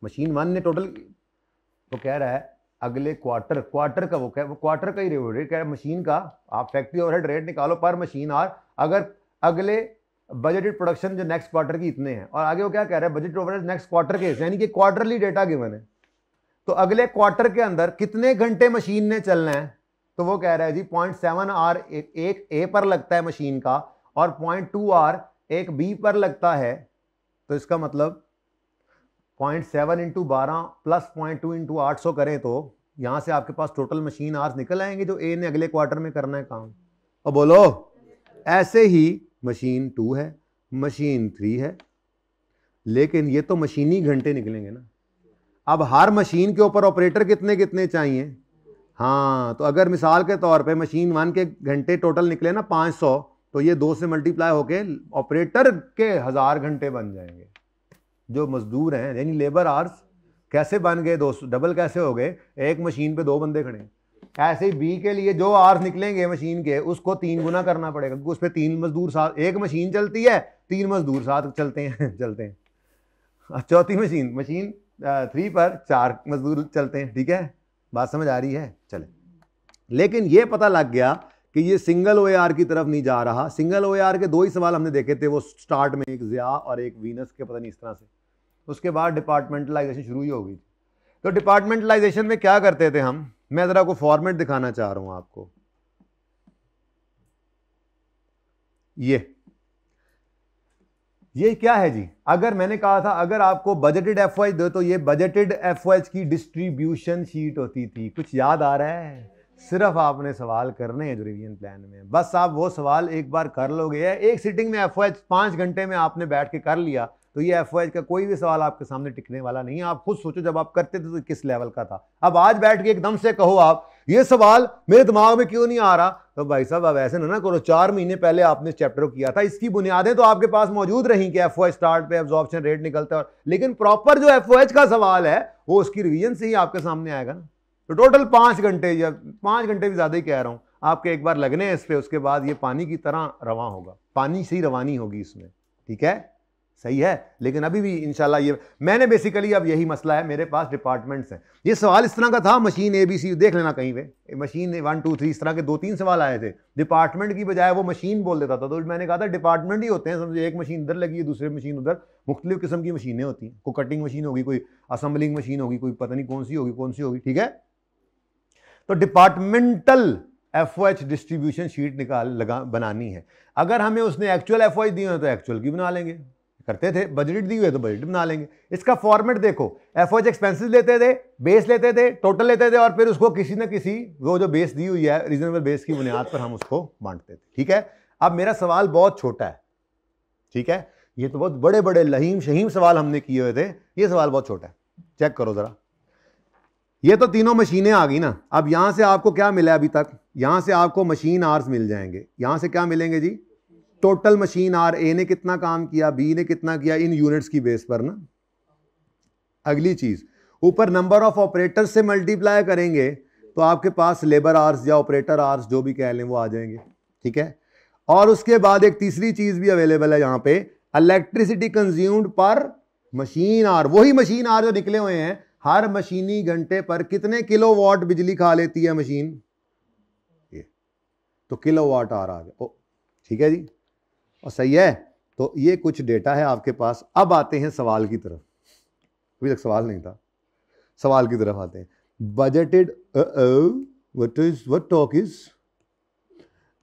[SPEAKER 1] मशीन 1 ने टोटल, तो कह रहा है अगले क्वार्टर का, वो क्वार्टर का ही रेट कह रहा है मशीन का। आप फैक्ट्री ओवरहेड रेट निकालो पर मशीन आवर, अगर अगले बजटेड प्रोडक्शन जो नेक्स्ट क्वार्टर की इतने हैं, और आगे वो क्या कह रहा है बजट ओवरहेड नेक्स्ट क्वार्टर के, यानी कि क्वार्टरली डेटा गिवन है। तो अगले क्वार्टर के अंदर कितने घंटे मशीन ने चलना है, तो वो कह रहा है जी 0.7 आवर एक A पर लगता है मशीन का, और 0.2 आवर एक B पर लगता है। तो इसका मतलब 0.7 × 12 प्लस 0.2 × 800 करें तो यहां से आपके पास टोटल मशीन आवर्स निकल आएंगे जो A ने अगले क्वार्टर में करना है काम। और बोलो, ऐसे ही मशीन 2 है, मशीन 3 है, लेकिन ये तो मशीनी घंटे निकलेंगे ना। अब हर मशीन के ऊपर ऑपरेटर कितने कितने चाहिए। हाँ, तो अगर मिसाल के तौर पे मशीन 1 के घंटे टोटल निकले ना 500, तो ये 2 से मल्टीप्लाई होके ऑपरेटर के 1000 घंटे बन जाएंगे। जो मजदूर हैं यानी लेबर आवर्स कैसे बन गए, 200 डबल कैसे हो गए, एक मशीन पे 2 बंदे खड़े। ऐसे ही B के लिए जो आवर्स निकलेंगे मशीन के, उसको 3 गुना करना पड़ेगा, क्योंकि उस पर 3 मजदूर साथ, एक मशीन चलती है 3 मजदूर साथ चलते हैं। चौथी मशीन 3 पर 4 मजदूर चलते हैं, ठीक है। बात समझ आ रही है? चले, लेकिन ये पता लग गया कि ये सिंगल OAR की तरफ नहीं जा रहा। सिंगल OAR के 2 ही सवाल हमने देखे थे, वो स्टार्ट में, एक ज़िया और एक वीनस के, पता नहीं इस तरह से। उसके बाद डिपार्टमेंटलाइजेशन शुरू ही हो गई। तो डिपार्टमेंटलाइजेशन में क्या करते थे हम, मैं ज़रा को फॉर्मेट दिखाना चाह रहा हूं आपको। ये क्या है जी, अगर मैंने कहा था अगर आपको बजटेड FOH दो तो ये बजटेड FOH की डिस्ट्रीब्यूशन शीट होती थी। कुछ याद आ रहा है? सिर्फ आपने सवाल करने हैं जो रिवीजन प्लान में, बस आप वो सवाल एक बार कर लोगे। एक सिटिंग में FOH 5 घंटे में आपने बैठ के कर लिया, तो ये FOH का कोई भी सवाल आपके सामने टिकने वाला नहीं है। आप खुद सोचो जब आप करते थे तो किस लेवल का था। अब आज बैठ के एकदम से कहो आप ये सवाल मेरे दिमाग में क्यों नहीं आ रहा, तो भाई साहब अब ऐसे ना करो। 4 महीने पहले आपने इस चैप्टर को किया था, इसकी बुनियादें तो आपके पास मौजूद रही कि FOH स्टार्ट पे एब्जॉर्प्शन रेट निकलता है, लेकिन प्रॉपर जो FOH का सवाल है वो उसकी रिवीजन से ही आपके सामने आएगा ना। तो टोटल 5 घंटे या 5 घंटे भी ज्यादा ही कह रहा हूं आपके, एक बार लगने हैं इस पे, उसके बाद ये पानी की तरह रवां होगा, पानी से ही रवानी होगी इसमें, ठीक है। सही है, लेकिन अभी भी इंशाल्लाह ये मैंने बेसिकली, अब यही मसला है मेरे पास डिपार्टमेंट्स हैं। ये सवाल इस तरह का था, मशीन ABC देख लेना कहीं पे, मशीन 1 2 3 इस तरह के 2-3 सवाल आए थे। डिपार्टमेंट की बजाय वो मशीन बोल देता था, तो मैंने कहा था डिपार्टमेंट ही होते हैं, समझो एक मशीन इधर लगी है दूसरी मशीन उधर, मुख्तलिफ किस्म की मशीनें होती हैं। कोई कटिंग मशीन होगी, कोई असेंबलिंग मशीन होगी, कोई पता नहीं कौन सी होगी, ठीक है। तो डिपार्टमेंटल FOH डिस्ट्रीब्यूशन शीट बनानी है। अगर हमें उसने एक्चुअल FOH दिए हो तो एक्चुअल की बना लेंगे, करते थे। बजट दी हुई है तो बजट बना लेंगे। इसका फॉर्मेट देखो, FOH एक्सपेंसेस लेते थे, बेस लेते थे, टोटल लेते थे, और फिर उसको किसी न किसी वो जो बेस दी हुई है रीजनेबल बेस की बुनियाद पर हम उसको बांटते थे, ठीक है। अब मेरा सवाल बहुत छोटा है, ठीक है। ये तो बहुत बड़े बड़े लहीम शहीम सवाल हमने किए हुए थे, ये सवाल बहुत छोटा है। चेक करो जरा, ये तो तीनों मशीनें आ गई ना। अब यहां से आपको क्या मिला अभी तक, यहां से आपको मशीन आवर्स मिल जाएंगे। यहां से क्या मिलेंगे जी, टोटल मशीन आवर, A ने कितना काम किया, B ने कितना किया, इन यूनिट्स की बेस पर ना। अगली चीज, ऊपर नंबर ऑफ ऑपरेटर्स से मल्टीप्लाई करेंगे तो आपके पास लेबर आवर्स या ऑपरेटर आवर्स जो भी कह लें वो आ जाएंगे, ठीक है। और उसके बाद एक तीसरी चीज भी अवेलेबल है यहाँ पे, इलेक्ट्रिसिटी कंज्यूम्ड पर मशीन आवर, वही मशीन आवर जो निकले हुए हैं, हर मशीनी घंटे पर कितने किलोवाट बिजली खा लेती है मशीन, ये तो किलोवाट आवर आ गया। ठीक है जी, और सही है। तो ये कुछ डेटा है आपके पास। अब आते हैं सवाल की तरफ, अभी तक सवाल नहीं था, सवाल की तरफ आते हैं। Budgeted what talk is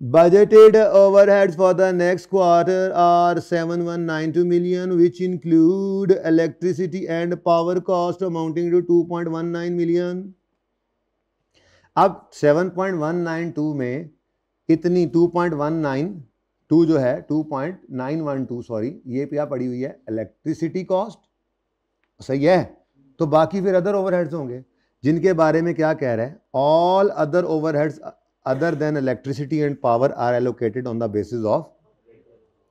[SPEAKER 1] budgeted overheads for the next quarter are 7192 million, which include electricity and power cost amounting to 2.19 million. अब 7.192 में इतनी 2.192 जो है 2.912 सॉरी, ये क्या पड़ी हुई है, इलेक्ट्रिसिटी कॉस्ट, सही है। तो बाकी फिर अदर ओवरहेड्स होंगे, जिनके बारे में क्या कह रहा है, all other overheads other than electricity and power are allocated on the basis of,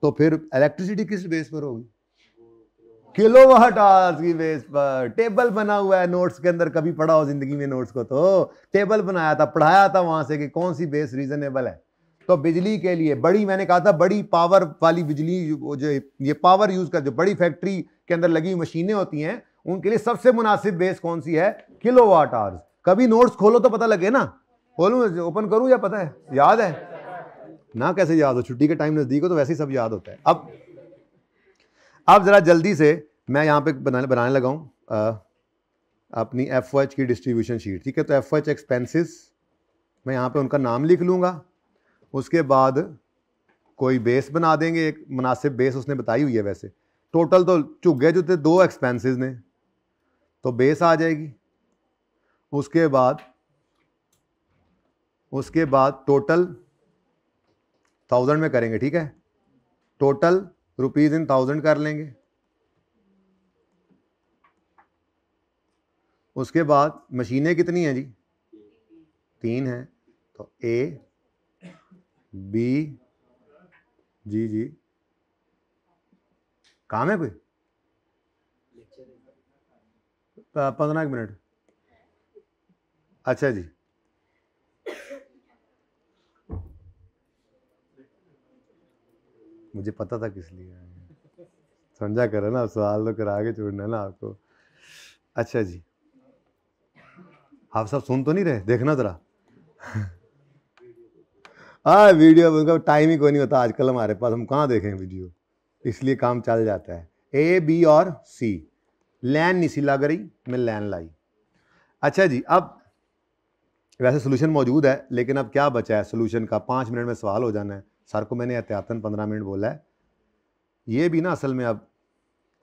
[SPEAKER 1] तो फिर इलेक्ट्रिसिटी किस बेस पर होगी, किलोवाट आवर्स की बेस पर। टेबल बना हुआ है नोट्स के अंदर, कभी पढ़ा हो जिंदगी में नोट्स को, तो टेबल बनाया था, पढ़ाया था वहां से कि कौन सी बेस रीजनेबल है। तो बिजली के लिए बड़ी, मैंने कहा था बड़ी पावर वाली बिजली, जो ये पावर यूज कर, जो बड़ी फैक्ट्री के अंदर लगी हुई मशीनें होती हैं, उनके लिए सबसे मुनासिब बेस कौन सी है, किलोवाट आवर्स। कभी नोट्स खोलो तो पता लगे ना, खोलूं ओपन करूं या पता है, याद है ना, कैसे याद हो, छुट्टी के टाइम नजदीक हो तो वैसे ही सब याद होता है। अब जरा जल्दी से मैं यहाँ पे बनाने लगा हूँ अपनी FOH की डिस्ट्रीब्यूशन शीट, ठीक है। तो FOH एक्सपेंसेस मैं यहाँ पे उनका नाम लिख लूँगा, उसके बाद कोई बेस बना देंगे, एक मुनासिब बेस उसने बताई हुई है वैसे। टोटल तो चुगे जो थे 2 एक्सपेंसेस ने, तो बेस आ जाएगी। उसके बाद टोटल 1000 में करेंगे, ठीक है, टोटल रुपीज इन 1000 कर लेंगे। उसके बाद मशीनें कितनी हैं जी, 3 हैं, तो A B जी काम है कोई 15 मिनट, अच्छा जी। मुझे पता था किस लिए, समझा करो ना, सवाल तो करा के छोड़ना ना आपको। अच्छा जी, आप सब सुन तो नहीं रहे, देखना जरा। हाँ वीडियो, उनका टाइम ही कोई नहीं होता आजकल हमारे पास, हम कहाँ देखें वीडियो, इसलिए काम चल जाता है। A B और C, लैन नहीं सी लग रही, मैं लैन लाई। अच्छा जी, अब वैसे सोल्यूशन मौजूद है, लेकिन अब क्या बचा है सोल्यूशन का, 5 मिनट में सवाल हो जाना है। सर को मैंने एहतियातन 15 मिनट बोला है, ये भी ना असल में अब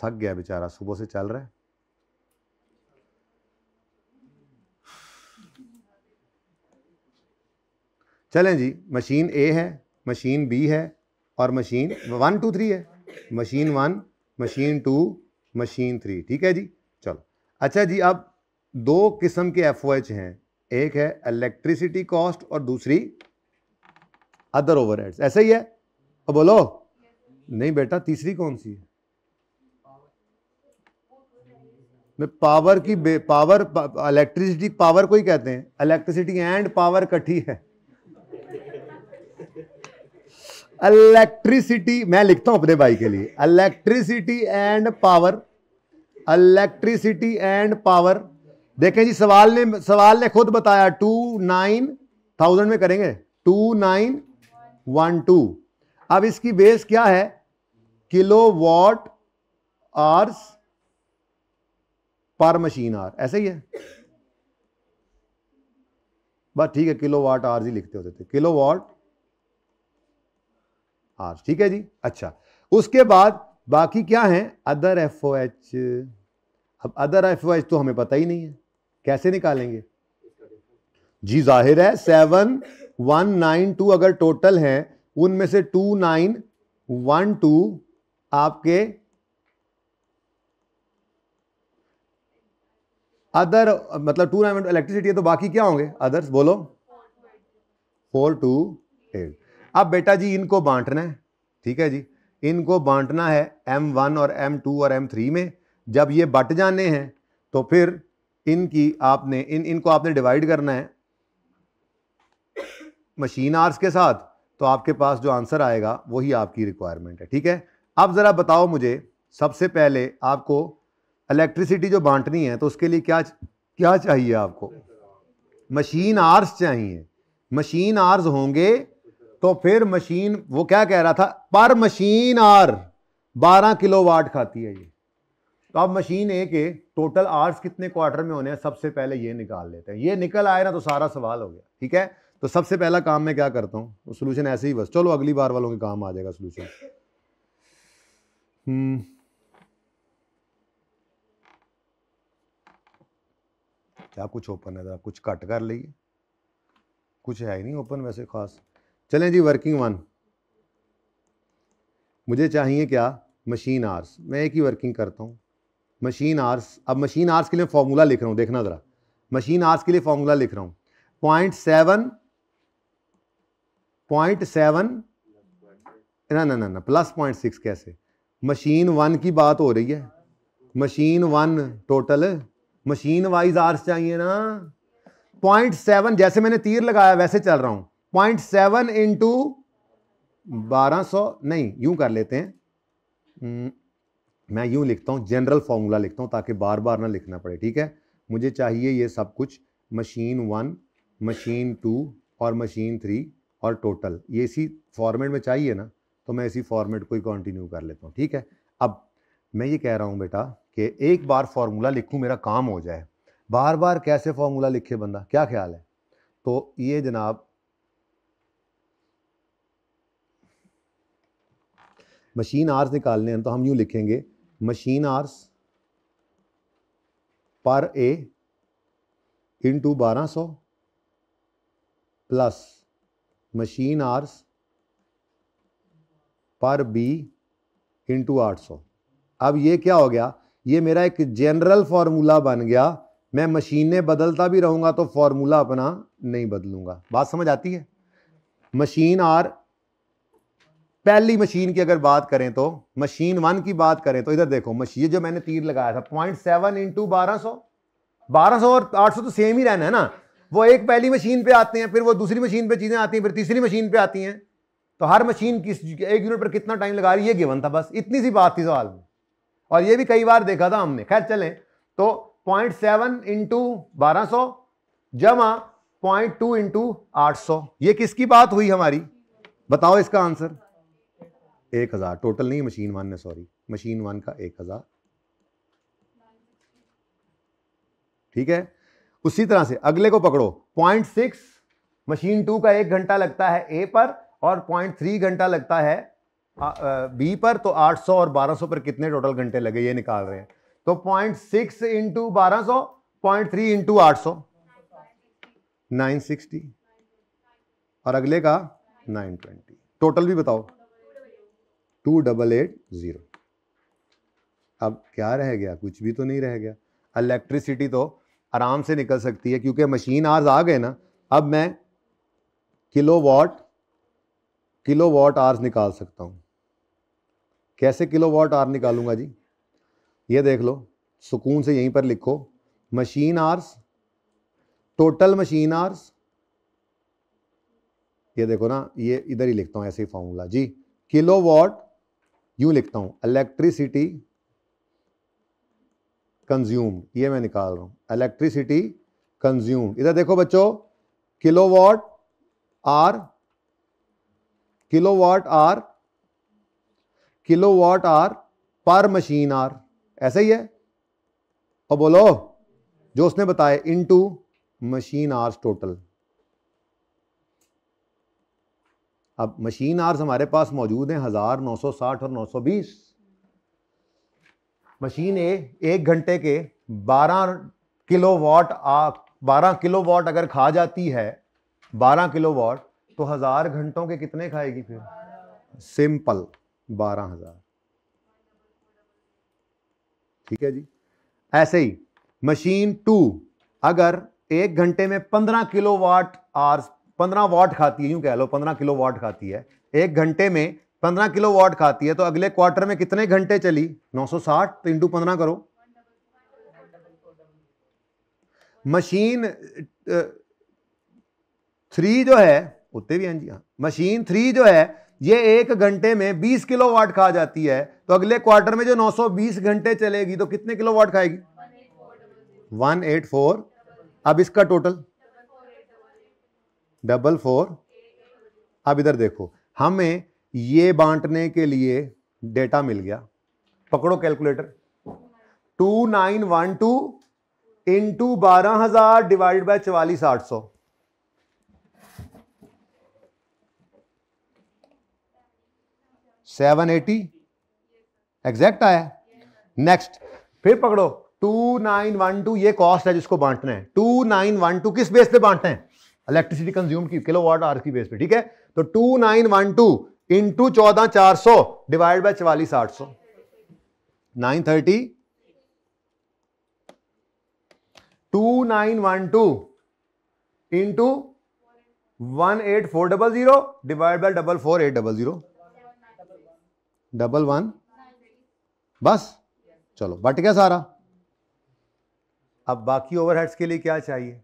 [SPEAKER 1] थक गया बेचारा, सुबह से चल रहा है। चलें जी, मशीन A है, मशीन B है और मशीन 1 2 3 है, मशीन 1, मशीन 2, मशीन 3, ठीक है जी। चलो अच्छा जी, अब 2 किस्म के FOH हैं, एक है इलेक्ट्रिसिटी कॉस्ट और दूसरी अदर ओवरहेड्स, ऐसा ही है। अब बोलो नहीं बेटा, तीसरी कौन सी है, मैं पावर की पावर, इलेक्ट्रिसिटी पावर को ही कहते हैं, इलेक्ट्रिसिटी एंड पावर इकट्ठी है। इलेक्ट्रिसिटी मैं लिखता हूं अपने भाई के लिए, electricity and power, electricity and power. देखें जी, सवाल ने खुद बताया 29,000 में करेंगे, 2912। अब इसकी बेस क्या है, kilowatt hours per machine our, ऐसे ही है बस, ठीक है, किलोवाट आवर्स ही लिखते होते थे, किलोवाट आवर्स, ठीक है जी। अच्छा, उसके बाद बाकी क्या है, अदर FOH। अब अदर FOH तो हमें पता ही नहीं है, कैसे निकालेंगे जी, जाहिर है 7192 अगर टोटल है, उनमें से 2912 आपके अदर, मतलब 2912 इलेक्ट्रिसिटी है, तो बाकी क्या होंगे अदर्स, बोलो 428। अब बेटा जी इनको बांटना है, ठीक है जी, इनको बांटना है M1 और M2 और M3 में। जब ये बट जाने हैं तो फिर इनकी आपने इनको आपने डिवाइड करना है मशीन आवर्स के साथ, तो आपके पास जो आंसर आएगा वही आपकी रिक्वायरमेंट है, ठीक है। अब ज़रा बताओ मुझे, सबसे पहले आपको इलेक्ट्रिसिटी जो बांटनी है तो उसके लिए क्या क्या चाहिए आपको? मशीन आवर्स चाहिए। मशीन आवर्स होंगे तो फिर मशीन, वो क्या कह रहा था, पर मशीन आवर 12 किलोवाट खाती है ये। तो अब मशीन ए के टोटल आवर्स कितने क्वार्टर में होने हैं, सबसे पहले ये निकाल लेते हैं। ये निकल आए ना तो सारा सवाल हो गया। ठीक है, तो सबसे पहला काम मैं क्या करता हूँ, सोल्यूशन ऐसे ही बस, चलो अगली बार वालों के काम आ जाएगा सोल्यूशन। क्या कुछ ओपन है, जरा कुछ कट कर लीजिए, कुछ है ही नहीं ओपन वैसे खास। चलें जी, वर्किंग वन, मुझे चाहिए क्या, मशीन आवर्स। मैं एक ही वर्किंग करता हूँ, मशीन आवर्स। अब मशीन आवर्स के लिए फॉर्मूला लिख रहा हूँ, देखना ज़रा, मशीन आवर्स के लिए फॉर्मूला लिख रहा हूँ 0.7 ना प्लस 0.6 कैसे, मशीन वन की बात हो रही है, machine one total, machine wise hours चाहिए ना। 0.7, जैसे मैंने तीर लगाया वैसे चल रहा हूं, 0.7 इंटू 1200, नहीं यूं कर लेते हैं, मैं यूं लिखता हूं, जनरल फॉर्मूला लिखता हूं ताकि बार बार ना लिखना पड़े। ठीक है, मुझे चाहिए ये सब कुछ, मशीन वन, मशीन टू और मशीन थ्री और टोटल, ये इसी फॉर्मेट में चाहिए ना, तो मैं इसी फॉर्मेट को ही कंटिन्यू कर लेता हूं। ठीक है, अब मैं ये कह रहा हूं बेटा कि एक बार फॉर्मूला लिखूं मेरा काम हो जाए, बार बार कैसे फॉर्मूला लिखे बंदा, क्या ख्याल है? तो ये जनाब मशीन आवर्स निकालने हैं तो हम यूं लिखेंगे, machine hours per A into 1200 plus machine hours per B into 800। अब ये क्या हो गया, ये मेरा एक जनरल फॉर्मूला बन गया। मैं मशीनें बदलता भी रहूंगा तो फॉर्मूला अपना नहीं बदलूंगा। बात समझ आती है? मशीन आर, पहली मशीन की अगर बात करें तो, मशीन वन की बात करें तो इधर देखो, मशीन जो मैंने तीर लगाया था 0.7 इंटू 1200 और 800 तो सेम ही रहना है ना। वो एक पहली मशीन पे आते हैं, फिर वो दूसरी मशीन पे चीजें आती हैं, फिर तीसरी मशीन पे आती हैं, तो हर मशीन किस एक यूनिट पर कितना टाइम लगा रही है ये गिवन था, बस इतनी सी बात थी सवाल में। और ये भी कई बार देखा था हमने। खैर चलें, तो 0.7 इंटू 1200 जमा 0.2 इंटू 800, ये किसकी बात हुई हमारी, बताओ इसका आंसर। 1000 टोटल नहीं, मशीन वन ने, सॉरी, मशीन वन का 1000। ठीक है, उसी तरह से अगले को पकड़ो, 0.6 मशीन टू का 1 घंटा लगता है ए पर और 0.3 घंटा लगता है बी पर, तो 800 और 1200 पर कितने टोटल घंटे लगे ये निकाल रहे हैं। तो 0.6 इंटू 1200, 0.3 इंटू 800, 960, और अगले का 920। टोटल भी बताओ, 2880। अब क्या रह गया, कुछ भी तो नहीं रह गया। इलेक्ट्रिसिटी तो आराम से निकल सकती है क्योंकि मशीन आवर्स आ गए ना। अब मैं किलोवाट आवर्स निकाल सकता हूं। कैसे किलोवाट आवर निकालूंगा जी, ये देख लो, सुकून से यहीं पर लिखो, machine hours, total machine hours, ये देखो ना, ये इधर ही लिखता हूं ऐसे ही फॉर्मूला जी, किलोवाट, यूं लिखता हूं इलेक्ट्रिसिटी कंज्यूम, ये मैं निकाल रहा हूं इलेक्ट्रिसिटी कंज्यूम। इधर देखो बच्चों, kilowatt hour, kilowatt hour, kilowatt hour पर मशीन आर, ऐसा ही है। और बोलो जो उसने बताया, इनटू मशीन आवर्स टोटल। अब मशीन आवर्स हमारे पास मौजूद हैं 1000, 960 और 920। मशीन ए 1 घंटे के 12 किलोवाट 12 किलोवाट अगर खा जाती है, 12 किलोवाट, तो 1000 घंटों के कितने खाएगी फिर? सिंपल 12000। ठीक है जी। ऐसे ही मशीन टू अगर 1 घंटे में 15 किलोवाट आवर्स, 15 वाट खाती है, यूं कह लो 15 किलोवाट खाती है, 1 घंटे में 15 किलोवाट खाती है, तो अगले क्वार्टर में कितने घंटे चली? 960, तो इंटू 15 करो। मशीन थ्री जो है, उत्ते भी हैं जी, हाँ, मशीन थ्री जो है ये 1 घंटे में 20 किलोवाट खा जाती है, तो अगले क्वार्टर में जो 920 घंटे चलेगी तो कितने किलोवाट खाएगी? 184। अब इसका टोटल 44। अब इधर देखो, हमें ये बांटने के लिए डेटा मिल गया, पकड़ो calculator. 2912 into 12,000 divide by 44,800, 780 exact आया। नेक्स्ट फिर पकड़ो 2912, ये कॉस्ट है जिसको बांटना है। 2912 किस बेस पे बांटना है? इलेक्ट्रिसिटी कंज्यूम की, किलोवाट आवर की बेस पे, ठीक है। तो 2912 into 14,400 divide by 44,800, 930। 2912 into 18400 divide by 44800, 11। बस चलो बट गया सारा। अब बाकी ओवरहेड्स के लिए क्या चाहिए?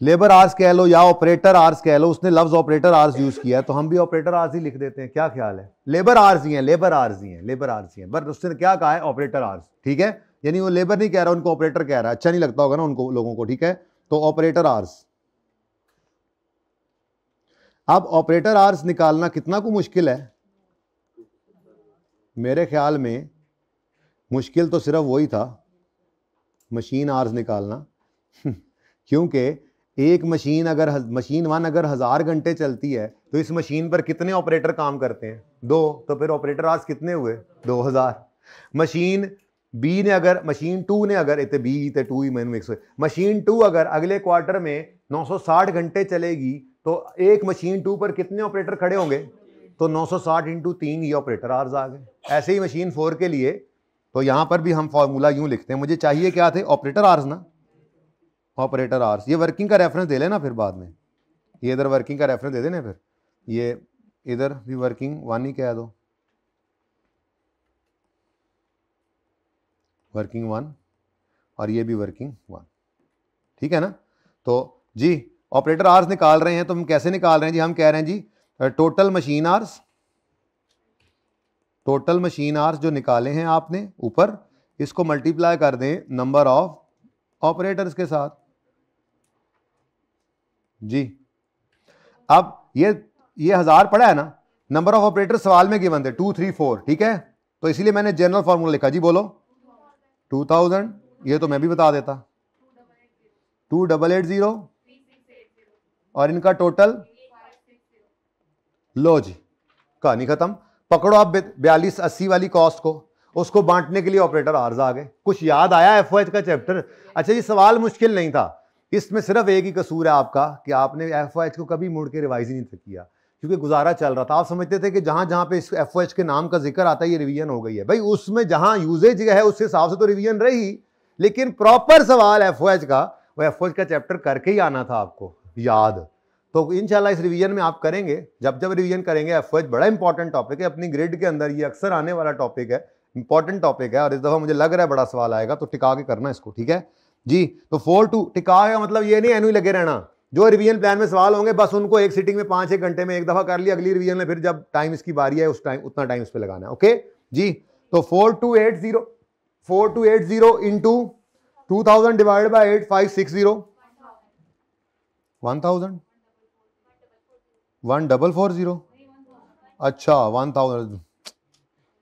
[SPEAKER 1] लेबर आवर्स कह लो या ऑपरेटर आवर्स कह लो, उसने लफ्ज ऑपरेटर आवर्स यूज किया है तो हम भी ऑपरेटर आवर्स ही लिख देते हैं। क्या ख्याल है? लेबर आवर्स ही हैं, लेबर आवर्स ही हैं, लेबर आवर्स ही हैं, बट उसने क्या कहा है? ऑपरेटर आवर्स, ठीक है। यानी वो लेबर नहीं कह रहा, उनको ऑपरेटर कह रहा है। अच्छा नहीं लगता होगा ना उनको, लोगों को, ठीक है। तो ऑपरेटर आवर्स। अब ऑपरेटर आवर्स निकालना कितना को मुश्किल है? मेरे ख्याल में मुश्किल तो सिर्फ वही था, मशीन आवर्स निकालना क्योंकि एक मशीन अगर मशीन 1 अगर 1000 घंटे चलती है तो इस मशीन पर कितने ऑपरेटर काम करते हैं? 2। तो फिर ऑपरेटर आवर्स कितने हुए? 2000। मशीन बी ने अगर, मशीन 2 ने अगर, इतने बी इतने 2 ही मैंने मिक्स हुए, मशीन 2 अगर अगले क्वार्टर में 960 घंटे चलेगी तो एक मशीन 2 पर कितने ऑपरेटर खड़े होंगे? तो 960 इंटू 3 ये ऑपरेटर आवर्स आ गए। ऐसे ही मशीन 4 के लिए, तो यहां पर भी हम फॉर्मूला यूं लिखते हैं। मुझे चाहिए क्या थे? ऑपरेटर आवर्स ना, ऑपरेटर आवर्स। ये वर्किंग का रेफरेंस दे लेना फिर बाद में, ये इधर वर्किंग का रेफरेंस दे देना, फिर ये इधर भी वर्किंग 1 ही कह दो, वर्किंग 1, और ये भी वर्किंग 1, ठीक है ना। तो जी ऑपरेटर आवर्स निकाल रहे हैं, तो हम कैसे निकाल रहे हैं जी? हम कह रहे हैं जी total machine hours, total machine hours जो निकाले हैं आपने ऊपर, इसको मल्टीप्लाई कर दें नंबर ऑफ ऑपरेटर्स के साथ जी। अब ये 1000 पड़ा है ना, नंबर ऑफ ऑपरेटर सवाल में गिवन थे 2 3 4, ठीक है। तो इसीलिए मैंने जनरल फॉर्मूला लिखा जी, बोलो 2000। ये तो मैं भी बता देता, 2880 और इनका टोटल। लो जी, कहानी खत्म। पकड़ो आप 4280 वाली कॉस्ट को, उसको बांटने के लिए ऑपरेटर आवर्स आ गए। कुछ याद आया एफओएच का चैप्टर? अच्छा जी, सवाल मुश्किल नहीं था, इसमें सिर्फ एक ही कसूर है आपका कि आपने एफओएच को कभी मुड़ के रिवाइज ही नहीं किया, क्योंकि गुजारा चल रहा था। आप समझते थे कि जहां जहां पे इस एफओएच के नाम का जिक्र आता है ये रिवीजन हो गई है। भाई उसमें जहां यूजेज है उस हिसाब से तो रिवीजन रही, लेकिन प्रॉपर सवाल एफओएच का, वो एफओएच का चैप्टर करके ही आना था आपको याद। तो इंशाल्लाह इस रिवीजन में आप करेंगे, जब जब रिवीजन करेंगे। एफओएच बड़ा इंपॉर्टेंट टॉपिक है अपनी ग्रिड के अंदर, ये अक्सर आने वाला टॉपिक है, इंपॉर्टेंट टॉपिक है, और इस दफा मुझे लग रहा है बड़ा सवाल आएगा, तो टिका के करना इसको, ठीक है जी। तो 4-2 टिका का मतलब ये नहीं एनू लगे रहना, जो रिवीजन प्लान में सवाल होंगे बस उनको एक सिटिंग में 5-1 घंटे में एक दफा कर लिया, अगली रिवीजन में फिर जब टाइम इसकी बारी है उस टाइम उतना टाइम इस पे लगाना है, ओके जी। तो 4280 इंटू 2000 डिवाइड बाय 8560, 1000, 1440। अच्छा 1000,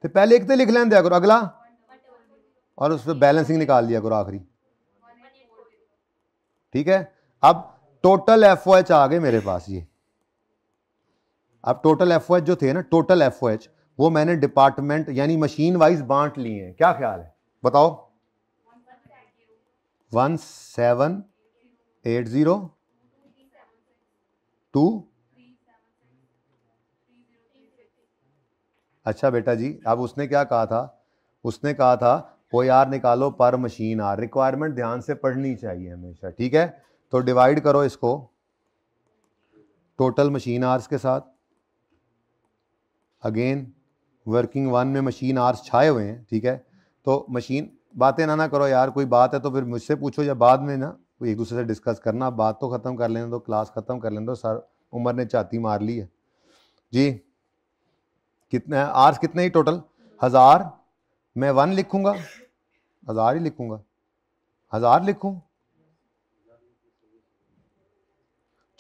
[SPEAKER 1] तो पहले एक तो लिख लें दिया करो अगला, और उस पर बैलेंसिंग निकाल दिया करो आखिरी, ठीक है। अब टोटल एफओएच आ गए मेरे पास ये। अब टोटल एफओएच जो थे ना, टोटल एफओएच वो मैंने डिपार्टमेंट यानी मशीन वाइज बांट लिए हैं। क्या ख्याल है बताओ? 1780 2। अच्छा बेटा जी, अब उसने क्या कहा था? उसने कहा था वो यार निकालो पर मशीन आर, रिक्वायरमेंट ध्यान से पढ़नी चाहिए हमेशा, ठीक है। तो डिवाइड करो इसको टोटल मशीन आर्स के साथ, अगेन वर्किंग 1 में मशीन आर्स छाए हुए हैं, ठीक है। तो मशीन, बातें ना करो यार, कोई बात है तो फिर मुझसे पूछो या बाद में ना एक दूसरे से डिस्कस करना। बात तो खत्म कर लेने दो, क्लास खत्म कर लेने दो, सर उमर ने छाती मार ली है। जी कितने आर्स कितने ही टोटल 1000, मैं 1 लिखूंगा, 1000 ही लिखूंगा, 1000 लिखूं,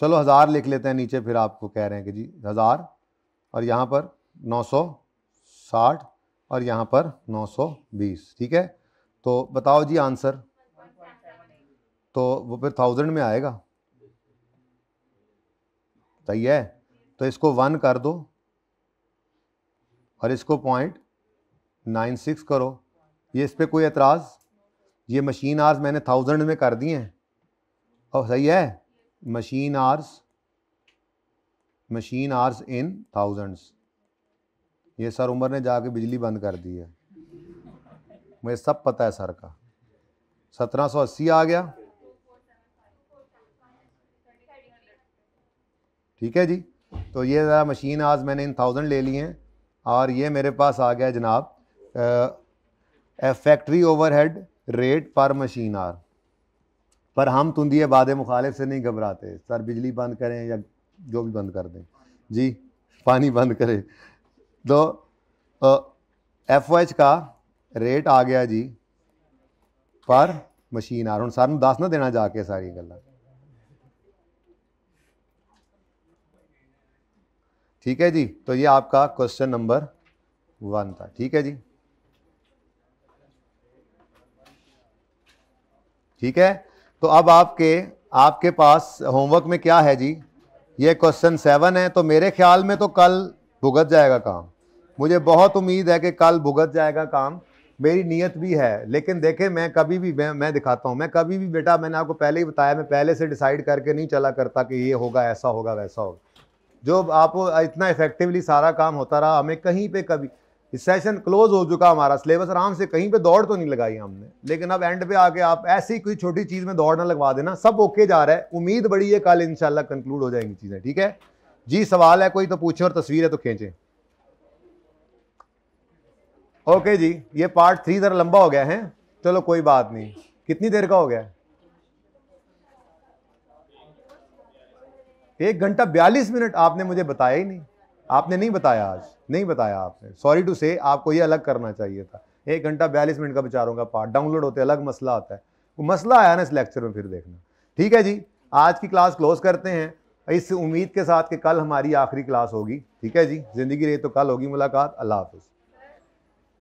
[SPEAKER 1] चलो 1000 लिख लेते हैं नीचे, फिर आपको कह रहे हैं कि जी 1000 और यहाँ पर 960 और यहाँ पर 920, ठीक है। तो बताओ जी आंसर, तो वो फिर 1000 में आएगा, सही है। तो इसको 1 कर दो और इसको 0.96 करो, ये इस पर कोई एतराज़? ये मशीन आर्स मैंने 1000 में कर दिए हैं, और सही है, मशीन आर्स इन थाउजेंड्स। ये सर उमर ने जाके बिजली बंद कर दी है, मुझे सब पता है सर का। 1780 आ गया, ठीक है जी। तो ये ज़रा मशीन आर्स मैंने इन 1000 ले लिए हैं, और ये मेरे पास आ गया जनाब factory overhead rate per machine are. पर हम तुंदिए बाद मुखालिफ से नहीं घबराते, सर बिजली बंद करें या जो भी बंद कर दें जी, पानी बंद करें। तो FOH का रेट आ गया जी पर मशीन आर। हुण सर नूं दस ना देना जाके सारी गल्लां, ठीक है जी। तो ये आपका क्वेश्चन नंबर 1 था, ठीक है जी, ठीक है। तो अब आपके पास होमवर्क में क्या है जी, ये क्वेश्चन 7 है। तो मेरे ख्याल में तो कल भुगत जाएगा काम, मुझे बहुत उम्मीद है कि कल भुगत जाएगा काम, मेरी नीयत भी है। लेकिन देखें, मैं कभी भी मैं दिखाता हूँ, मैं कभी भी बेटा, मैंने आपको पहले ही बताया, मैं पहले से डिसाइड करके नहीं चला करता कि ये होगा, ऐसा होगा, वैसा होगा। जो आपको इतना इफेक्टिवली सारा काम होता रहा, हमें कहीं पे कभी सेशन क्लोज हो चुका, हमारा सिलेबस आराम से, कहीं पे दौड़ तो नहीं लगाई हमने। लेकिन अब एंड पे आके आप ऐसी कोई छोटी चीज़ में दौड़ ना लगवा देना, सब ओके जा रहा है, उम्मीद बड़ी है कल इंशाल्लाह कंक्लूड हो जाएंगी चीज़ें, ठीक है जी। सवाल है कोई तो पूछें, और तस्वीर है तो खींचें। ओके जी, ये पार्ट 3 जरा लंबा हो गया है, चलो कोई बात नहीं। कितनी देर का हो गया? 1 घंटा 42 मिनट। आपने मुझे बताया ही नहीं, आपने नहीं बताया, आज नहीं बताया आपने, सॉरी टू से, आपको ये अलग करना चाहिए था। 1 घंटा 42 मिनट का बेचारों का पार्ट डाउनलोड होते अलग मसला आता है, वो मसला आया ना इस लेक्चर में, फिर देखना, ठीक है जी। आज की क्लास क्लोज करते हैं इस उम्मीद के साथ कि कल हमारी आखिरी क्लास होगी, ठीक है जी। जिंदगी रही तो कल होगी मुलाकात। अल्लाह हाफ़िज़।